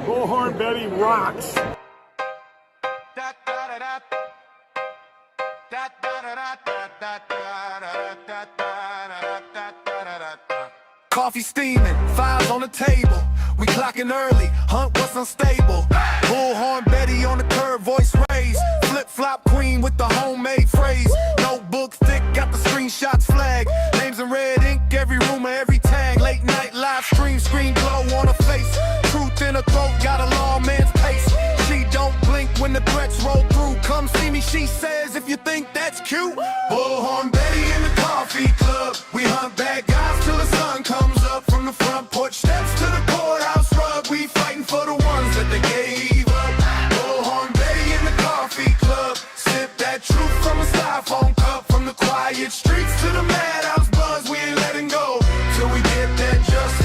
Bullhorn Betty rocks. Coffee steaming, files on the table. We clocking early, hunt what's unstable. Bullhorn Betty on the curb, voice raised. Flip-flop queen with the homemade phrase. Notebook thick, got the screenshots flag. Names in red ink, every rumor, every tag. Late night live stream, screen glow on her face. Truth in her throat, got a lawman's pace. She don't blink when the threats roll through. Come see me, she says, if you think that's cute. Bullhorn Betty in the coffee club. We hunt bad guys till the sun comes up. From the front porch steps to the courthouse rug. We fighting for the ones that they gave up. Bullhorn Betty in the coffee club. Sip that truth from a styrofoam cup. From the quiet streets to the madhouse buzz. We ain't letting go till we get that justice.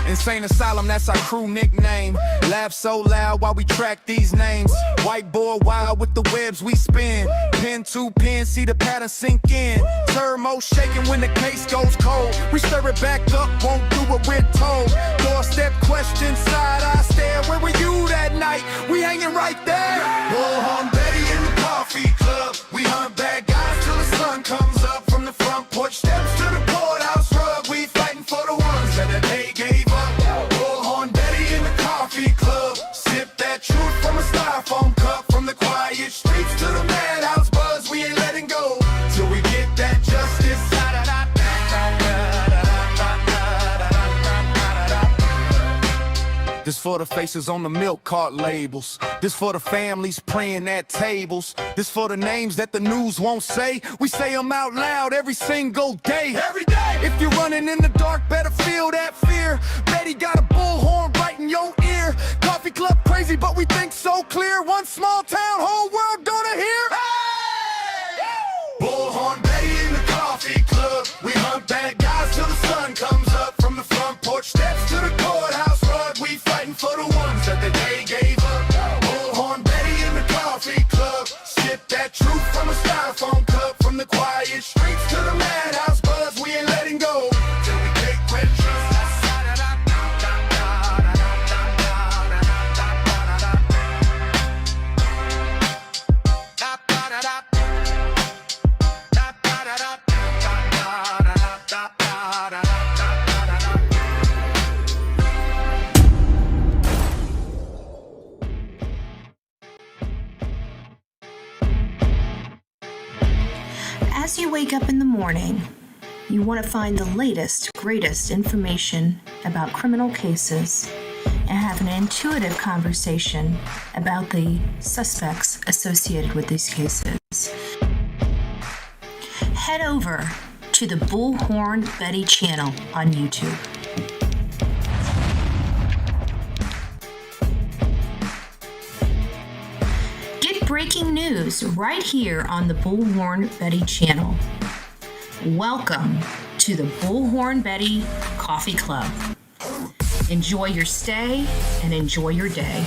Insane Asylum, that's our crew nickname. Laugh so loud while we track these names. White boy wild with the webs we spin. Pen to pen, see the pattern sink in. Thermo shaking when the case goes cold. We stir it back up, won't do what we're told. Doorstep question, side eye stare. Where were you that night? We hanging right there. Bullhorn Betty in the coffee club. We hunt bad guys till the sun comes up. From the front porch steps to the courthouse rug. We fighting for the ones that they gave up. Bullhorn Betty in the coffee club. Sip that truth from a styrofoam cup. From the quiet streets to the madhouse buzz. We ain't letting go till we get that justice. This for the faces on the milk cart labels. This for the families praying at tables. This for the names that the news won't say. We say them out loud every single day. Every day. If you're running in the dark, better feel that fear. Betty got a bullhorn right in your ear. Coffee club crazy, but we think so clear. One small town, whole world gonna hear. Hey! Bullhorn Betty in the coffee club. We hunt bad guys till the sun comes up. From the front porch steps to the courthouse rug. We fighting for the ones that the day gave up. Bullhorn Betty in the coffee club. Sip that truth from a styrofoam cup. From the quiet streets to the madhouse buzz. We ain't letting go till we take questions. As you wake up in the morning, you want to find the latest, greatest information about criminal cases and have an intuitive conversation about the suspects associated with these cases. Head over to the Bullhorn Betty channel on YouTube. Get breaking news right here on the Bullhorn Betty channel. Welcome to the Bullhorn Betty Coffee Club. Enjoy your stay and enjoy your day.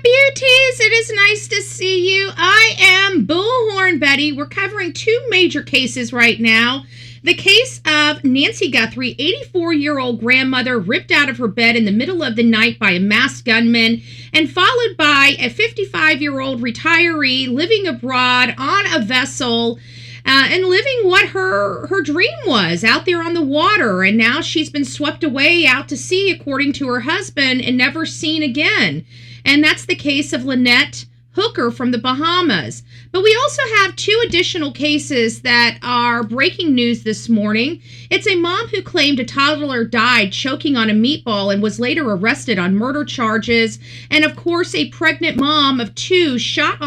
Beauties, it is nice to see you. I am Bullhorn Betty. We're covering two major cases right now. The case of Nancy Guthrie, 84-year-old grandmother ripped out of her bed in the middle of the night by a masked gunman, and followed by a 55-year-old retiree living abroad on a vessel and living what her dream was, out there on the water. And now she's been swept away out to sea, according to her husband, and never seen again. And that's the case of Lynette Hooker from the Bahamas. But we also have two additional cases that are breaking news this morning. It's a mom who claimed a toddler died choking on a meatball and was later arrested on murder charges. And of course, a pregnant mom of two shot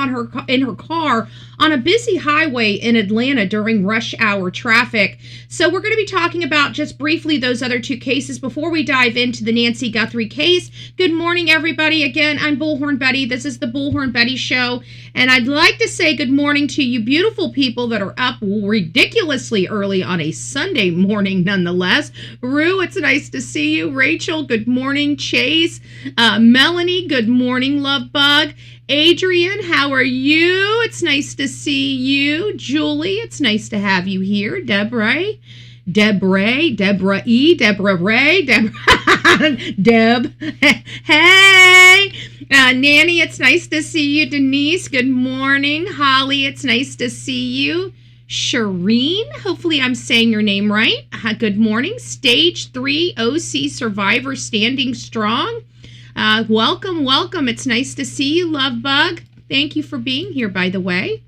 in her car on a busy highway in Atlanta during rush hour traffic. So we're going to be talking about just briefly those other two cases before we dive into the Nancy Guthrie case. Good morning, everybody. Again, I'm Bullhorn Betty. This is the Bullhorn Betty Show. And I'd like to say good morning to you beautiful people that are up ridiculously early on a Sunday morning nonetheless. Rue, it's nice to see you. Rachel, good morning. Chase, Melanie, good morning, love bug. Adrian, how are you? It's nice to see you. Julie, it's nice to have you here. Deborah E, Deborah Ray, Deb. Hey, Nanny, it's nice to see you. Denise, good morning. Holly, it's nice to see you. Shireen, hopefully I'm saying your name right. Good morning. Stage 3 OC Survivor standing strong. Welcome. It's nice to see you, love bug. Thank you for being here, by the way.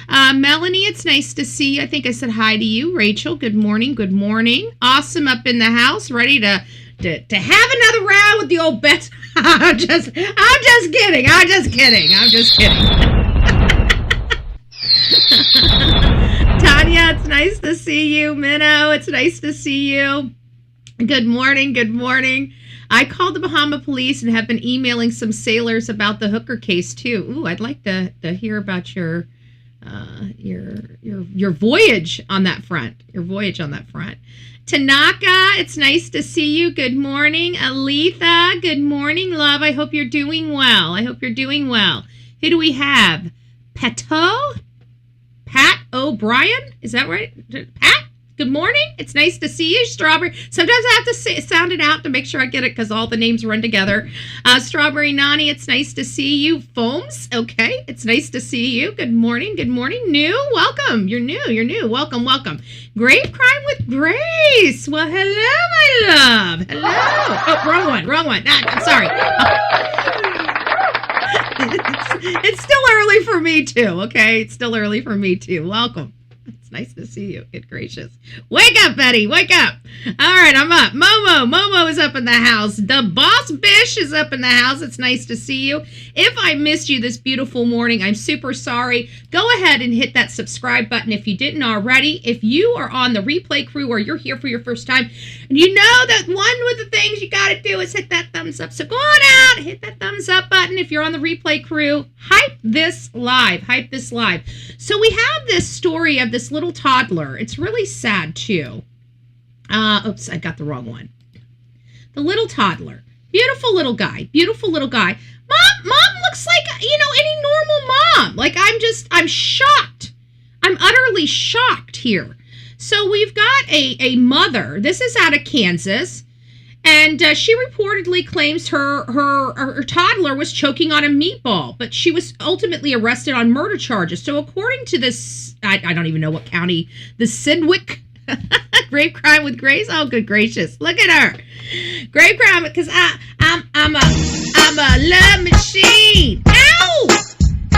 Melanie, it's nice to see you. I think I said hi to you. Rachel, good morning. Awesome up in the house, ready to have another round with the old Beth. I'm just kidding. Tanya, it's nice to see you. Minnow, it's nice to see you. Good morning. I called the Bahama police and have been emailing some sailors about the Hooker case too. Ooh, I'd like to hear about your voyage on that front. Tanaka, it's nice to see you. Good morning. Aletha, good morning, love. I hope you're doing well. Who do we have? Pat O'Brien? Is that right? Pat? Good morning. It's nice to see you. Strawberry. Sometimes I have to sound it out to make sure I get it because all the names run together. Strawberry Nani, it's nice to see you. Foams. Okay. It's nice to see you. Good morning. New. Welcome. You're new. Welcome. Grave Crime with Grace. Well, hello, my love. Hello. Oh, wrong one. I'm sorry. It's still early for me too. Okay. It's still early for me too. Welcome. It's nice to see you. Good gracious. Wake up, Betty. Wake up. All right, I'm up. Momo is up in the house. The Boss Bish is up in the house. It's nice to see you. If I missed you this beautiful morning, I'm super sorry. Go ahead and hit that subscribe button if you didn't already. If you are on the replay crew or you're here for your first time, and you know that one of the things you got to do is hit that thumbs up. So go on out, hit that thumbs up button if you're on the replay crew. Hype this live. So we have this story of this little toddler. It's really sad too. Oops, I got the wrong one. The little toddler. Beautiful little guy. Mom looks like, any normal mom. Like, I'm shocked. I'm utterly shocked here. So we've got a mother. This is out of Kansas. And she reportedly claims her toddler was choking on a meatball, but she was ultimately arrested on murder charges. So according to this, I don't even know what county, the Sidwick Grave Crime with Grace. Oh, good gracious! Look at her, grave crime because I'm a love machine. Ow!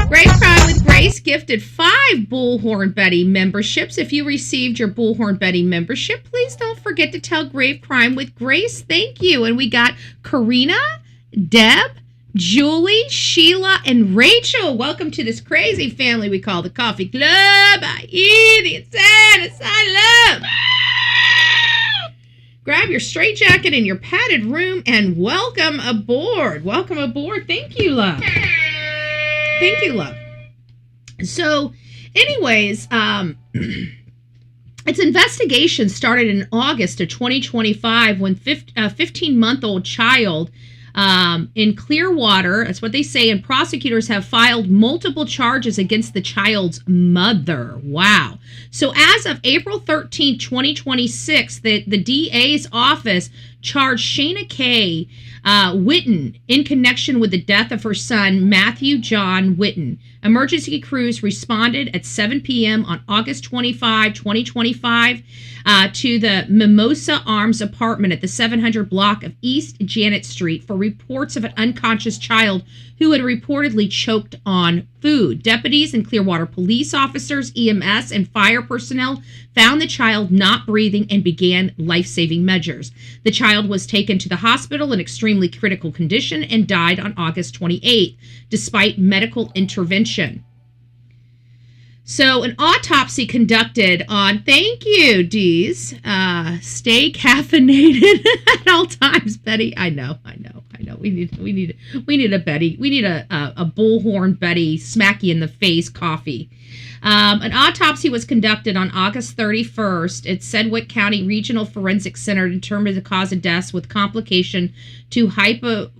Grave Crime with Grace gifted 5 Bullhorn Betty memberships. If you received your Bullhorn Betty membership, please don't forget to tell Grave Crime with Grace thank you. And we got Karina, Deb, Julie, Sheila, and Rachel. Welcome to this crazy family we call the Coffee Club. I hear the insanity I love. Grab your straitjacket in your padded room and welcome aboard. Thank you, love. So, anyways, its investigation started in August of 2025 when a 15-month-old child in Clearwater, that's what they say, and prosecutors have filed multiple charges against the child's mother. Wow. So as of April 13, 2026, the DA's office charged Shaina Whitton in connection with the death of her son, Matthew John Whitton. Emergency crews responded at 7 p.m. on August 25, 2025, to the Mimosa Arms apartment at the 700 block of East Janet Street for reports of an unconscious child who had reportedly choked on food. Deputies and Clearwater police officers, EMS, and fire personnel found the child not breathing and began life-saving measures. The child was taken to the hospital in extremely critical condition and died on August 28th, despite medical intervention. So an autopsy conducted on, thank you, Dees, stay caffeinated at all times, Betty. I know. We need a Betty. We need a Bullhorn Betty smack you in the face coffee. An autopsy was conducted on August 31st at Sedgwick County Regional Forensic Center to determine the cause of death with complication to hypoxic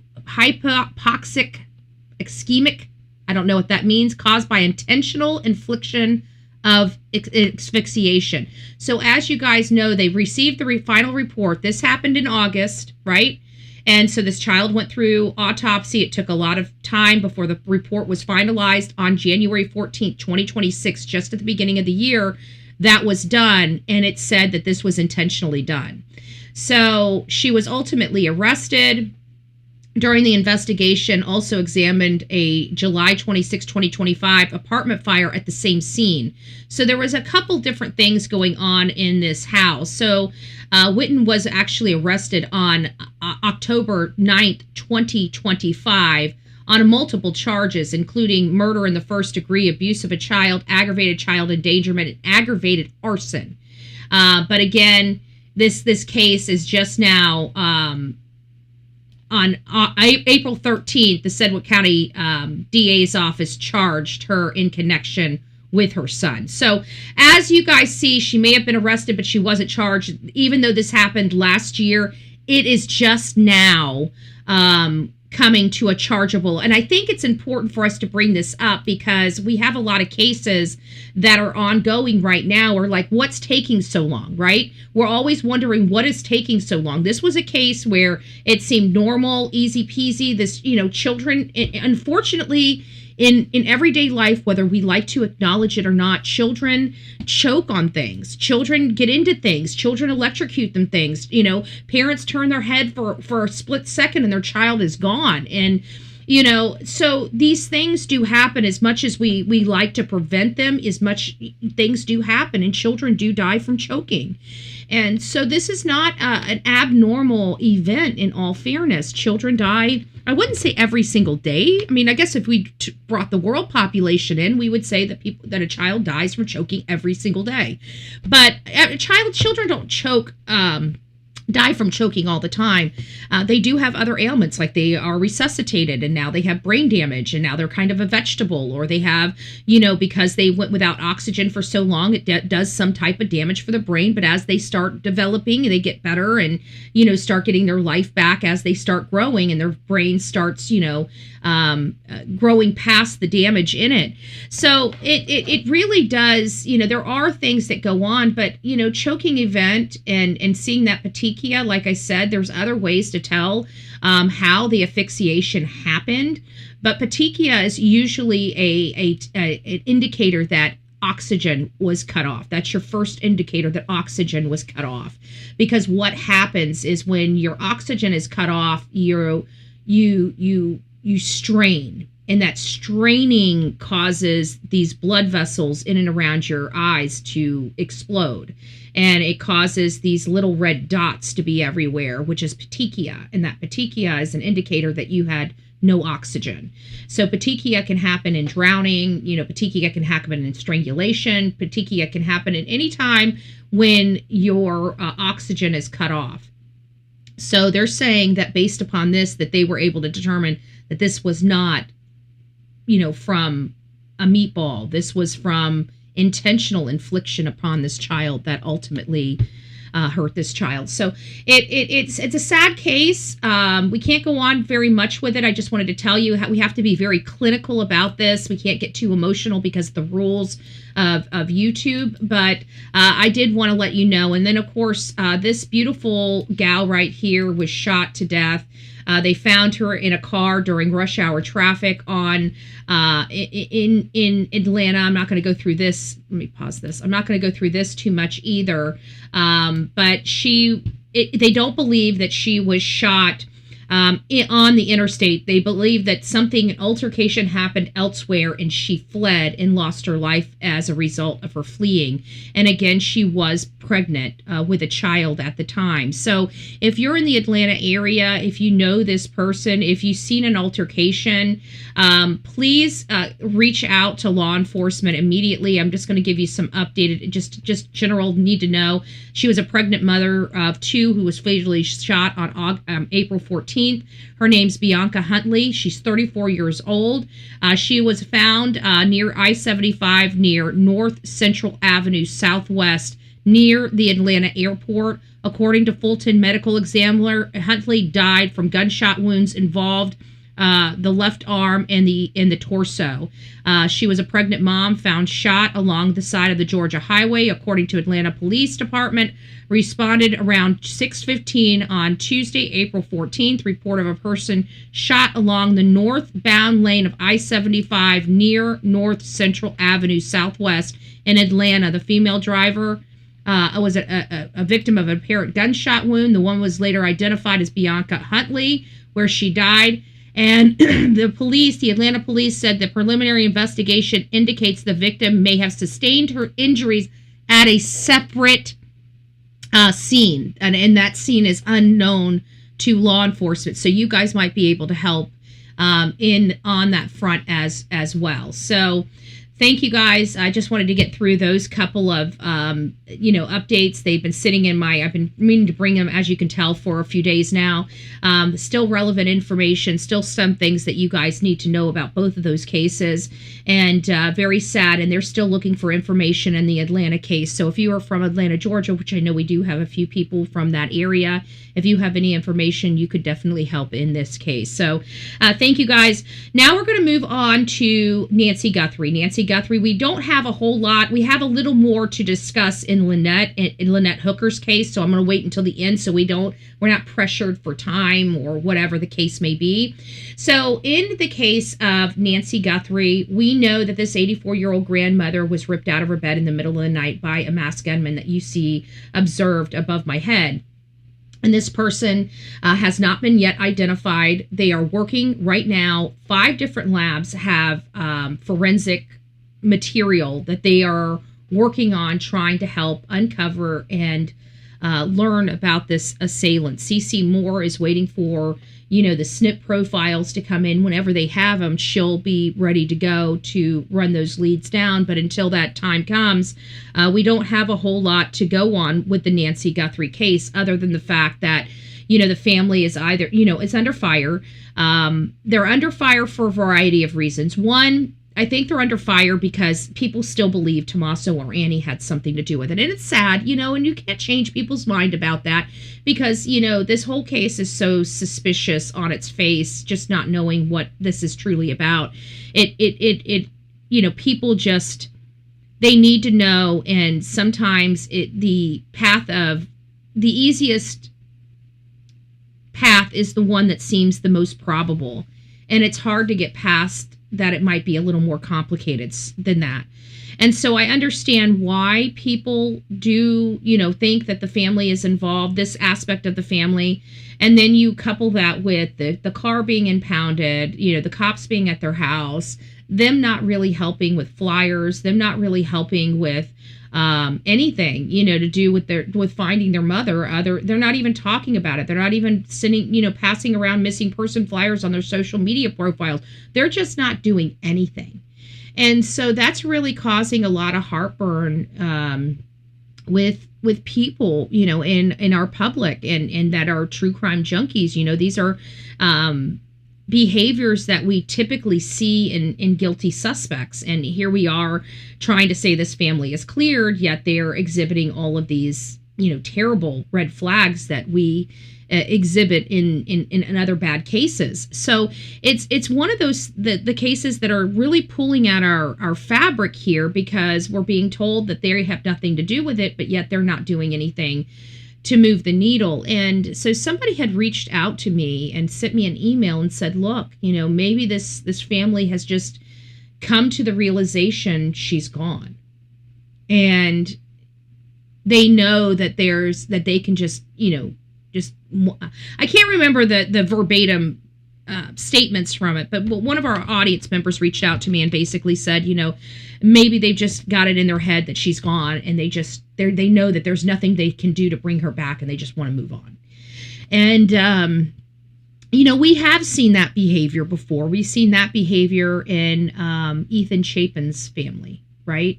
ischemic, I don't know what that means, caused by intentional infliction of asphyxiation. So as you guys know, they've received the final report. This happened in August, right? And so this child went through autopsy. It took a lot of time before the report was finalized on January 14th, 2026, just at the beginning of the year. That was done, and it said that this was intentionally done. So she was ultimately arrested. During the investigation, also examined a July 26, 2025 apartment fire at the same scene. So there was a couple different things going on in this house. So Whitton was actually arrested on October 9th, 2025 on multiple charges, including murder in the first degree, abuse of a child, aggravated child endangerment, and aggravated arson. But again, this case is just now... on April 13th, the Sedgwick County DA's office charged her in connection with her son. So as you guys see, she may have been arrested, but she wasn't charged. Even though this happened last year, it is just now coming to a chargeable. And I think it's important for us to bring this up because we have a lot of cases that are ongoing right now, or like, what's taking so long, right? We're always wondering what is taking so long. This was a case where it seemed normal, easy peasy. This, children, unfortunately, in everyday life, whether we like to acknowledge it or not, children choke on things. Children get into things. Children electrocute them things. Parents turn their head for a split second and their child is gone. And, so these things do happen. As much as we like to prevent them, as much things do happen, and children do die from choking. And so this is not an abnormal event, in all fairness. Children die, I wouldn't say every single day. I mean, I guess if we brought the world population in, we would say that a child dies from choking every single day. But children don't die from choking all the time. They do have other ailments, like they are resuscitated and now they have brain damage and now they're kind of a vegetable, or they have, because they went without oxygen for so long, it does some type of damage for the brain. But as they start developing, they get better and, start getting their life back as they start growing and their brain starts, growing past the damage in it. So it really does, there are things that go on, but, choking event and seeing that petechia, like I said, there's other ways to tell how the asphyxiation happened. But petechia is usually an indicator that oxygen was cut off. That's your first indicator that oxygen was cut off. Because what happens is when your oxygen is cut off, you strain, and that straining causes these blood vessels in and around your eyes to explode, and it causes these little red dots to be everywhere, which is petechia, and that petechia is an indicator that you had no oxygen. So petechia can happen in drowning, petechia can happen in strangulation, petechia can happen at any time when your oxygen is cut off. So they're saying that based upon this, that they were able to determine that this was not, from a meatball. This was from intentional infliction upon this child that ultimately hurt this child. So it's a sad case. We can't go on very much with it. I just wanted to tell you how we have to be very clinical about this. We can't get too emotional because of the rules of YouTube. But I did want to let you know. And then, of course, this beautiful gal right here was shot to death. They found her in a car during rush hour traffic in Atlanta. I'm not going to go through this. Let me pause this. I'm not going to go through this too much either. But they don't believe that she was shot on the interstate. They believe that an altercation happened elsewhere and she fled and lost her life as a result of her fleeing. And again, she was pregnant with a child at the time. So if you're in the Atlanta area, if you know this person, if you've seen an altercation, please reach out to law enforcement immediately. I'm just going to give you some updated, just general need to know. She was a pregnant mother of 2 who was fatally shot on April 14th. Her name's Bianca Huntley. She's 34 years old. She was found near I-75 near North Central Avenue Southwest near the Atlanta airport. According to Fulton Medical Examiner, Huntley died from gunshot wounds involved the left arm and the torso. She was a pregnant mom found shot along the side of the Georgia highway. According to Atlanta Police Department, responded around 6:15 on Tuesday, April 14th. Report of a person shot along the northbound lane of I-75 near North Central Avenue Southwest in Atlanta. The female driver was a victim of an apparent gunshot wound. The one was later identified as Bianca Huntley, where she died. And the Atlanta police said the preliminary investigation indicates the victim may have sustained her injuries at a separate scene. And that scene is unknown to law enforcement. So you guys might be able to help on that front as well. So thank you guys. I just wanted to get through those couple of, updates. They've been sitting I've been meaning to bring them, as you can tell, for a few days now. Still relevant information, still some things that you guys need to know about both of those cases. And very sad. And they're still looking for information in the Atlanta case. So if you are from Atlanta, Georgia, which I know we do have a few people from that area, if you have any information, you could definitely help in this case. So thank you guys. Now we're going to move on to Nancy Guthrie. Nancy Guthrie, we don't have a whole lot. We have a little more to discuss in Lynette Hooker's case, so I'm going to wait until the end so we're not pressured for time or whatever the case may be. So in the case of Nancy Guthrie, we know that this 84-year-old grandmother was ripped out of her bed in the middle of the night by a masked gunman that you see observed above my head. And this person has not been yet identified. They are working right now. 5 different labs have forensic material that they are working on, trying to help uncover and learn about this assailant. CeCe Moore is waiting for, the SNP profiles to come in. Whenever they have them, she'll be ready to go to run those leads down. But until that time comes, we don't have a whole lot to go on with the Nancy Guthrie case, other than the fact that, the family is either, it's under fire. They're under fire for a variety of reasons. One, I think they're under fire because people still believe Tommaso or Annie had something to do with it. And it's sad, and you can't change people's mind about that because, this whole case is so suspicious on its face, just not knowing what this is truly about. People just, they need to know. And sometimes the easiest path is the one that seems the most probable. And it's hard to get past that. It might be a little more complicated than that. And so I understand why people do, think that the family is involved, this aspect of the family. And then you couple that with the car being impounded, the cops being at their house, them not really helping with flyers, them not really helping with anything, to do with finding their mother. They're not even talking about it. They're not even sending, passing around missing person flyers on their social media profiles. They're just not doing anything. And so that's really causing a lot of heartburn with people, in our public and that are true crime junkies. These are behaviors that we typically see in guilty suspects. And here we are trying to say this family is cleared, yet they're exhibiting all of these, terrible red flags that we exhibit in other bad cases. So it's one of those, the cases that are really pulling at our fabric here, because we're being told that they have nothing to do with it, but yet they're not doing anything to move the needle. And so somebody had reached out to me and sent me an email and said, look, maybe this family has just come to the realization she's gone. And they know that they can just, I can't remember the verbatim statements from it, but one of our audience members reached out to me and basically said, maybe they've just got it in their head that she's gone, and they know that there's nothing they can do to bring her back, and they just want to move on. And we have seen that behavior before. We've seen that behavior in Ethan Chapin's family, right?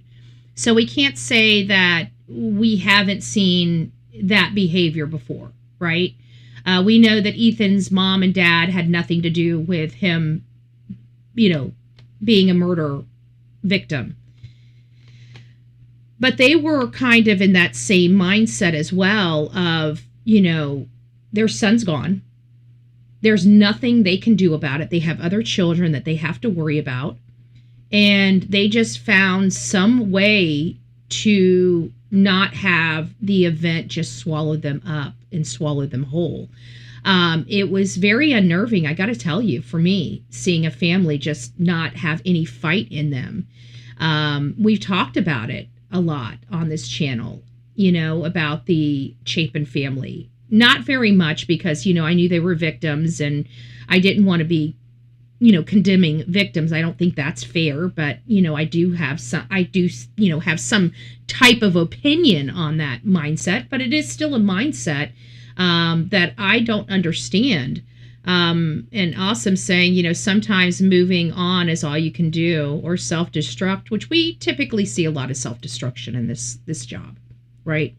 So we can't say that we haven't seen that behavior before, right? We know that Ethan's mom and dad had nothing to do with him, being a murder victim. But they were kind of in that same mindset as well of, their son's gone. There's nothing they can do about it. They have other children that they have to worry about. And they just found some way to not have the event just swallow them up and swallow them whole. It was very unnerving, I got to tell you, for me, seeing a family just not have any fight in them. We've talked about it a lot on this channel, about the Chapin family. Not very much because, I knew they were victims and I didn't want to be, condemning victims. I don't think that's fair, but, I do have some type of opinion on that mindset, but it is still a mindset that I don't understand. And Awesome saying, sometimes moving on is all you can do, or self-destruct, which we typically see a lot of self-destruction in this job, right?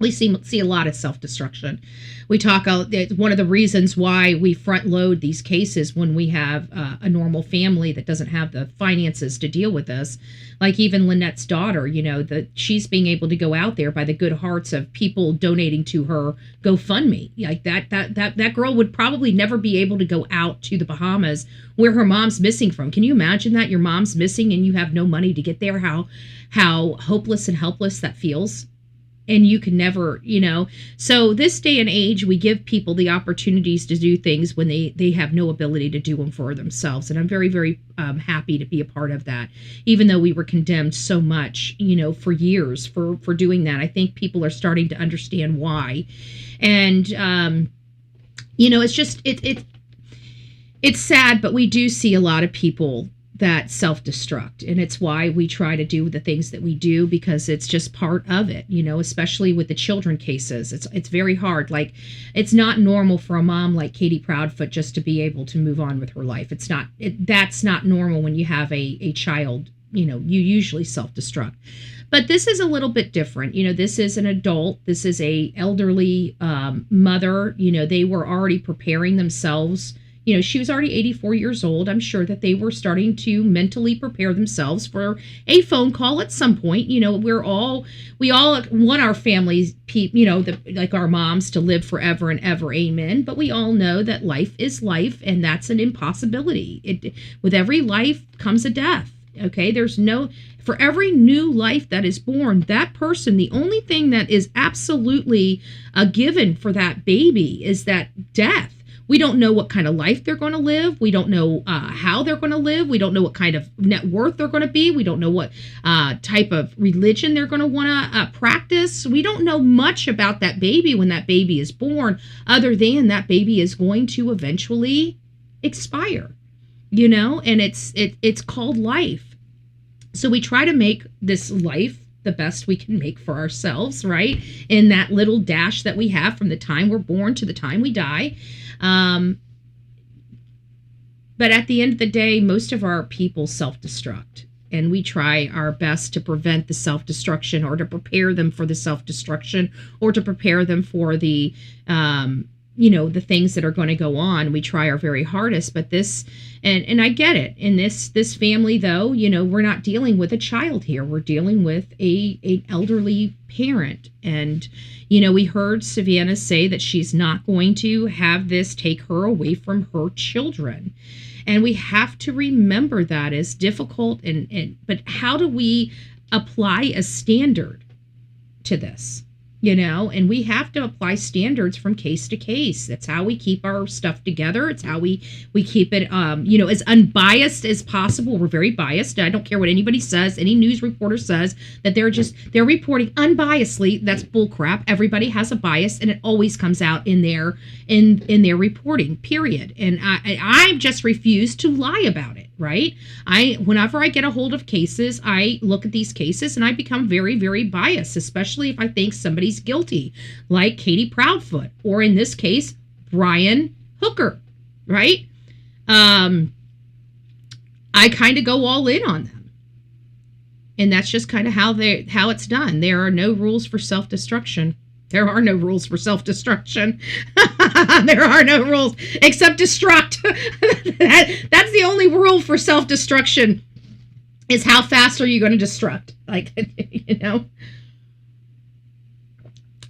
We see a lot of self-destruction. We talk, one of the reasons why we front load these cases when we have a normal family that doesn't have the finances to deal with this. Like even Lynette's daughter, she's being able to go out there by the good hearts of people donating to her GoFundMe. Like that girl would probably never be able to go out to the Bahamas where her mom's missing from. Can you imagine that? Your mom's missing and you have no money to get there? How hopeless and helpless that feels. And you can never, so this day and age, we give people the opportunities to do things when they have no ability to do them for themselves. And I'm very, very happy to be a part of that, even though we were condemned so much, for years for doing that. I think people are starting to understand why. And, it's just, it's sad, but we do see a lot of people that self-destruct, and it's why we try to do the things that we do, because it's just part of it, especially with the children cases. It's very hard. Like, it's not normal for a mom like Katie Proudfoot just to be able to move on with her life. That's not normal when you have a child. You usually self-destruct, but this is a little bit different. This is an adult. This is a elderly mother. They were already preparing themselves. She was already 84 years old. I'm sure that they were starting to mentally prepare themselves for a phone call at some point. We all want our families, like our moms, to live forever and ever. Amen. But we all know that life is life, and that's an impossibility. With every life comes a death. Okay. For every new life that is born, that person, the only thing that is absolutely a given for that baby is that death. We don't know what kind of life they're going to live. We don't know how they're going to live. We don't know what kind of net worth they're going to be. We don't know what type of religion they're going to want to practice. We don't know much about that baby when that baby is born, other than that baby is going to eventually expire, and it's called life. So we try to make this life the best we can make for ourselves, right? In that little dash that we have from the time we're born to the time we die. But at the end of the day, most of our people self-destruct, and we try our best to prevent the self-destruction, or to prepare them for the self-destruction, or to prepare them for the, the things that are going to go on. We try our very hardest, but this, and I get it. In this family, though, we're not dealing with a child here. We're dealing with an elderly parent. And, we heard Savannah say that she's not going to have this take her away from her children. And we have to remember that is difficult. But how do we apply a standard to this? And we have to apply standards from case to case. That's how we keep our stuff together. It's how we keep it, as unbiased as possible. We're very biased. I don't care what anybody says. Any news reporter says that they're reporting unbiasedly. That's bullcrap. Everybody has a bias, and it always comes out in their reporting, period. And I just refuse to lie about it. Right? Whenever I get a hold of cases, I look at these cases and I become very, very biased, especially if I think somebody's guilty, like Katie Proudfoot, or in this case, Brian Hooker, right? I kind of go all in on them. And that's just kind of how it's done. There are no rules for self-destruction. There are no rules for self-destruction. There are no rules except destruct. That's the only rule for self-destruction, is how fast are you going to destruct? Like,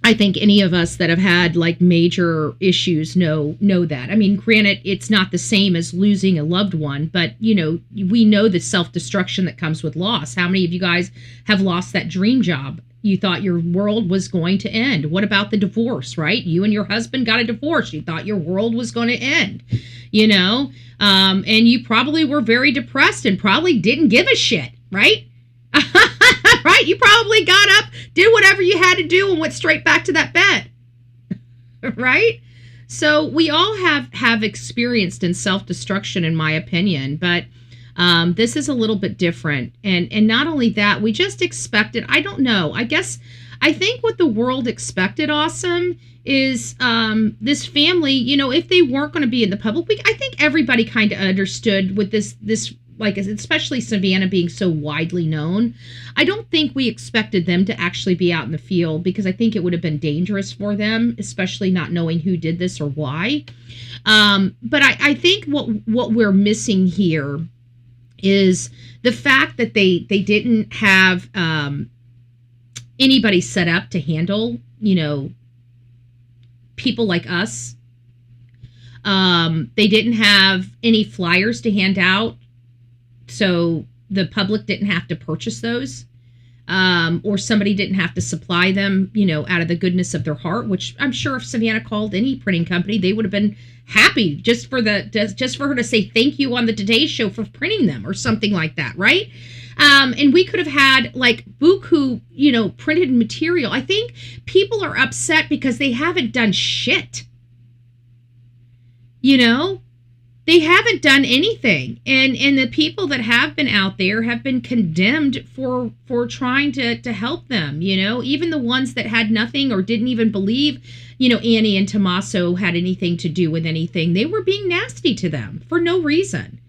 I think any of us that have had like major issues know that. I mean, granted, it's not the same as losing a loved one, but we know the self-destruction that comes with loss. How many of you guys have lost that dream job? You thought your world was going to end. What about the divorce, right? You and your husband got a divorce. You thought your world was going to end, and you probably were very depressed and probably didn't give a shit, right? Right? You probably got up, did whatever you had to do, and went straight back to that bed, right? So we all have experienced in self-destruction, in my opinion, but this is a little bit different. And not only that, we just expected, I don't know, I think what the world expected, Awesome, is this family, if they weren't going to be in the public, I think everybody kind of understood with this, like, especially Savannah being so widely known. I don't think we expected them to actually be out in the field, because I think it would have been dangerous for them, especially not knowing who did this or why. But I think what we're missing here is the fact that they didn't have anybody set up to handle, people like us. They didn't have any flyers to hand out, so the public didn't have to purchase those, or somebody didn't have to supply them, out of the goodness of their heart, which I'm sure if Savannah called any printing company, they would have been happy just for her to say thank you on the Today Show for printing them or something like that, right? And we could have had like buku, printed material. I think people are upset because they haven't done shit. They haven't done anything. And the people that have been out there have been condemned for trying to help them, even the ones that had nothing or didn't even believe, Annie and Tommaso had anything to do with anything. They were being nasty to them for no reason.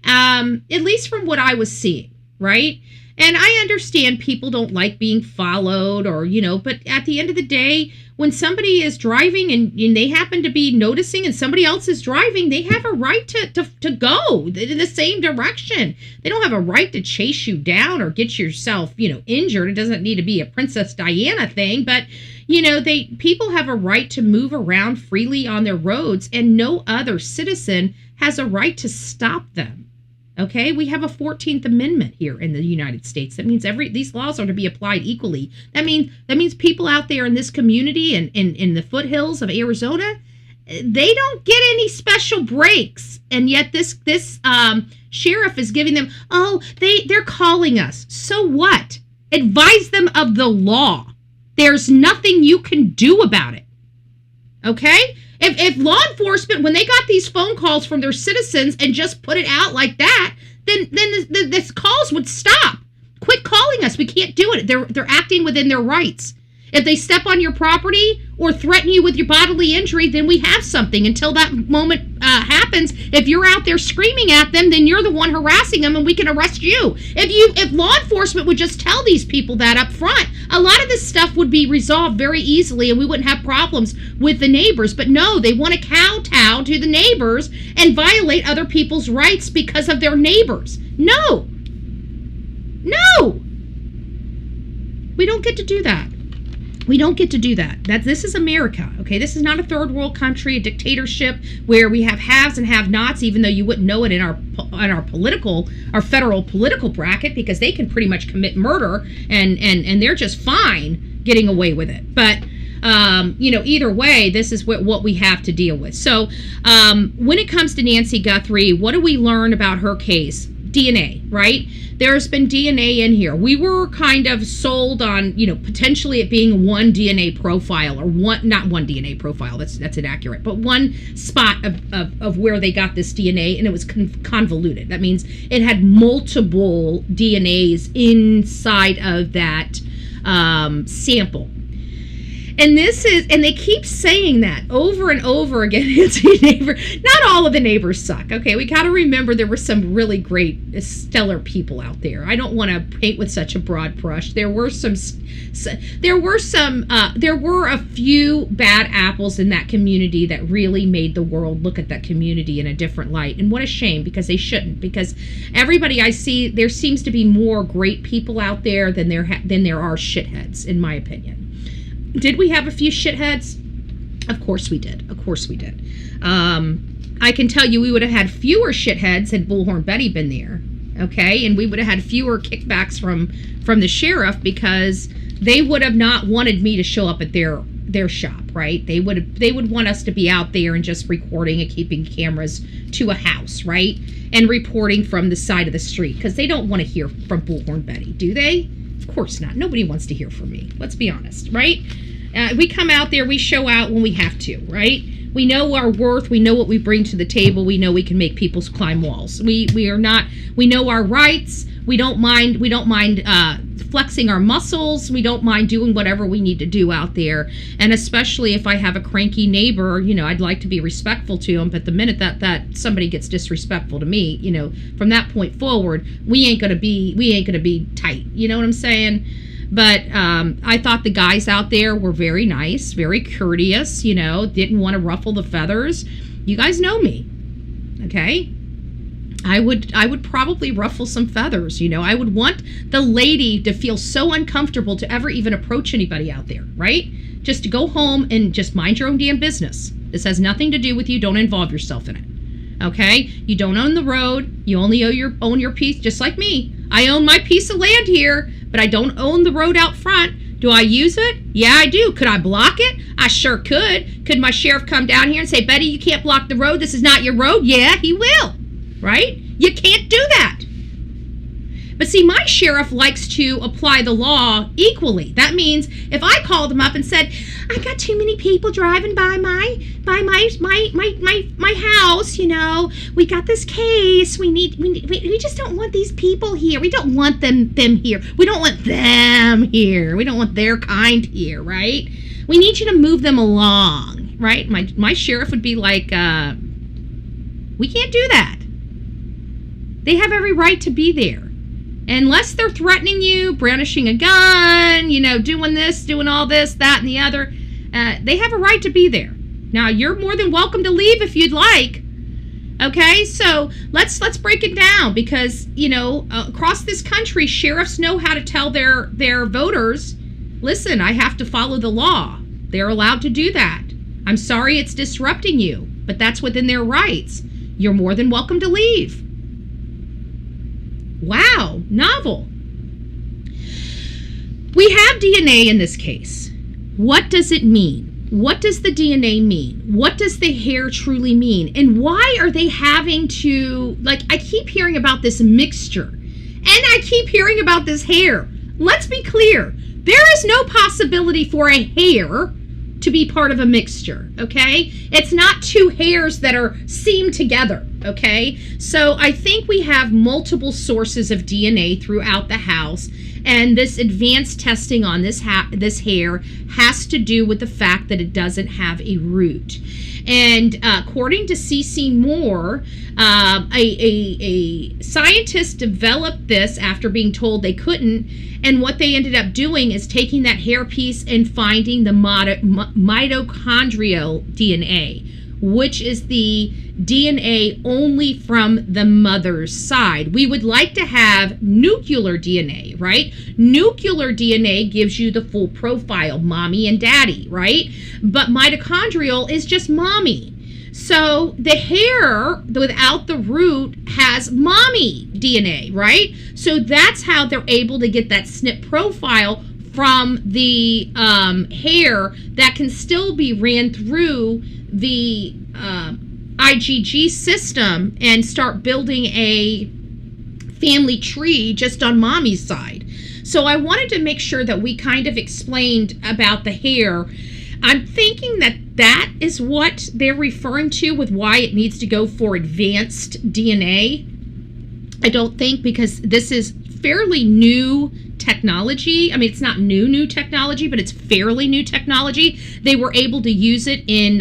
At least from what I was seeing, right? And I understand people don't like being followed or, but at the end of the day, when somebody is driving and they happen to be noticing and somebody else is driving, they have a right to go in the same direction. They don't have a right to chase you down or get yourself, injured. It doesn't need to be a Princess Diana thing, but, people have a right to move around freely on their roads, and no other citizen has a right to stop them. Okay, we have a 14th Amendment here in the United States. That means these laws are to be applied equally. That means people out there in this community and in the foothills of Arizona, they don't get any special breaks. And yet this sheriff is giving them, they're calling us. So what? Advise them of the law. There's nothing you can do about it. Okay? If law enforcement, when they got these phone calls from their citizens and just put it out like that, then this calls would stop. Quit calling us. We can't do it. They're acting within their rights. If they step on your property or threaten you with your bodily injury, then we have something. Until that moment happens, if you're out there screaming at them, then you're the one harassing them and we can arrest you. If law enforcement would just tell these people that up front, a lot of this stuff would be resolved very easily and we wouldn't have problems with the neighbors. But no, they want to kowtow to the neighbors and violate other people's rights because of their neighbors. No. We don't get to do that. We don't get to do that. This is America, okay? This is not a third world country, a dictatorship where we have haves and have-nots, even though you wouldn't know it in our federal political bracket, because they can pretty much commit murder and they're just fine, getting away with it. But either way, this is what we have to deal with. So when it comes to Nancy Guthrie, what do we learn about her case? DNA, right? There's been DNA in here. We were kind of sold on, potentially it being one DNA profile, or not one DNA profile, that's inaccurate, but one spot of where they got this DNA, and it was convoluted. That means it had multiple DNAs inside of that sample. And they keep saying that over and over again. Not all of the neighbors suck. Okay, we got to remember there were some really great, stellar people out there. I don't want to paint with such a broad brush. There were a few bad apples in that community that really made the world look at that community in a different light. And what a shame, because they shouldn't. Because everybody I see, there seems to be more great people out there than there are shitheads, in my opinion. Did we have a few shitheads? Of course we did. I can tell you we would have had fewer shitheads had Bullhorn Betty been there, okay? And we would have had fewer kickbacks from the sheriff, because they would have not wanted me to show up at their shop, right? They would want us to be out there and just recording and keeping cameras to a house, right? And reporting from the side of the street, because they don't want to hear from Bullhorn Betty, do they? Of course not. Nobody wants to hear from me. Let's be honest, right? We come out there, we show out when we have to, right? We know our worth. We know what we bring to the table. We know we can make people climb walls. We know our rights. We don't mind flexing our muscles. We don't mind doing whatever we need to do out there. And especially if I have a cranky neighbor, I'd like to be respectful to him. But the minute that somebody gets disrespectful to me, from that point forward, we ain't gonna be tight. You know what I'm saying? But I thought the guys out there were very nice, very courteous, didn't want to ruffle the feathers. You guys know me, okay? I would probably ruffle some feathers, I would want the lady to feel so uncomfortable to ever even approach anybody out there, right? Just to go home and just mind your own damn business. This has nothing to do with you. Don't involve yourself in it, okay? You don't own the road. You only own your piece, just like me. I own my piece of land here, but I don't own the road out front. Do I use it? Yeah, I do. Could I block it? I sure could. Could my sheriff come down here and say, Betty, you can't block the road. This is not your road. Yeah, he will. Right? You can't do that. But see, my sheriff likes to apply the law equally. That means if I called him up and said, I got too many people driving by my house, we got this case. We just don't want these people here. We don't want them here. We don't want them here. We don't want their kind here, right? We need you to move them along, right? My sheriff would be like, we can't do that. They have every right to be there. Unless they're threatening you, brandishing a gun, doing this, doing all this, that, and the other, they have a right to be there. Now, you're more than welcome to leave if you'd like. Okay, so let's break it down, because, across this country, sheriffs know how to tell their voters, listen, I have to follow the law. They're allowed to do that. I'm sorry it's disrupting you, but that's within their rights. You're more than welcome to leave. Wow, novel. We have DNA in this case. What does it mean? What does the DNA mean? What does the hair truly mean? And why are they having to, I keep hearing about this mixture, and I keep hearing about this hair. Let's be clear. There is no possibility for a hair to be part of a mixture, okay? It's not two hairs that are seamed together, okay? So I think we have multiple sources of DNA throughout the house, and this advanced testing on this hair has to do with the fact that it doesn't have a root. And according to C.C. Moore, a scientist developed this after being told they couldn't, and what they ended up doing is taking that hair piece and finding the mitochondrial DNA, which is the DNA only from the mother's side. We would like to have nuclear DNA, right? Nuclear DNA gives you the full profile, mommy and daddy, right? But mitochondrial is just mommy. So the hair without the root has mommy DNA, right? So that's how they're able to get that SNP profile from the hair that can still be ran through the IgG system and start building a family tree just on mommy's side. So I wanted to make sure that we kind of explained about the hair. I'm thinking that is what they're referring to with why it needs to go for advanced DNA. I don't think, because this is fairly new technology. I mean, it's not new technology, but it's fairly new technology. They were able to use it in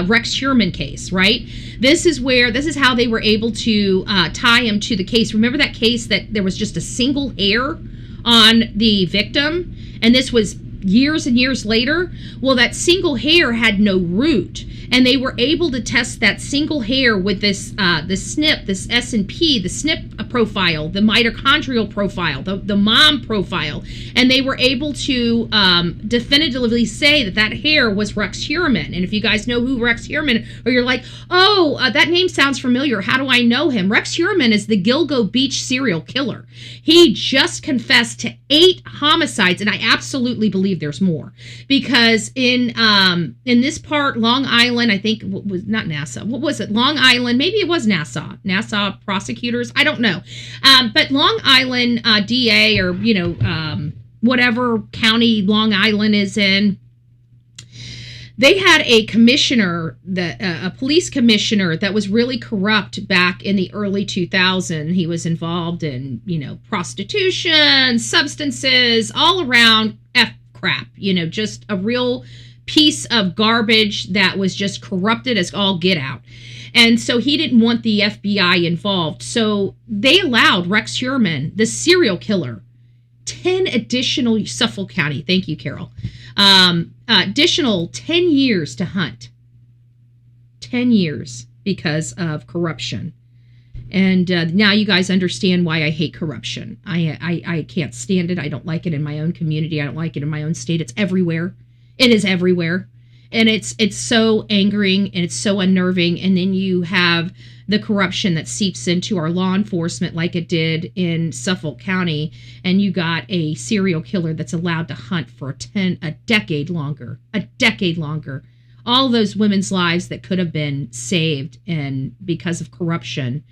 Rex Heuermann case, right? This is how they were able to tie him to the case. Remember that case that there was just a single hair on the victim, and this was years and years later? Well, that single hair had no root, and they were able to test that single hair with this SNP, this S&P, the SNP profile, the mitochondrial profile, the mom profile, and they were able to definitively say that hair was Rex Heuermann. And if you guys know who Rex Heuermann, or you're like, oh, that name sounds familiar, how do I know him? Rex Heuermann is the Gilgo Beach serial killer. He just confessed to 8 homicides, and I absolutely believe there's more, because in this part, Long Island, I think was not NASA. What was it? Long Island, maybe it was NASA prosecutors. I don't know, but Long Island DA, or whatever county Long Island is in, they had a commissioner, a police commissioner that was really corrupt back in the early 2000s. He was involved in, prostitution, substances, all around crap, just a real piece of garbage that was just corrupted as all get out. And so he didn't want the FBI involved. So they allowed Rex Heuermann, the serial killer, 10 additional, Suffolk County, thank you, Carol, additional 10 years to hunt. 10 years because of corruption. And now you guys understand why I hate corruption. I can't stand it. I don't like it in my own community. I don't like it in my own state. It's everywhere. It is everywhere. And it's so angering, and it's so unnerving. And then you have the corruption that seeps into our law enforcement like it did in Suffolk County. And you got a serial killer that's allowed to hunt for a decade longer. All those women's lives that could have been saved, and because of corruption,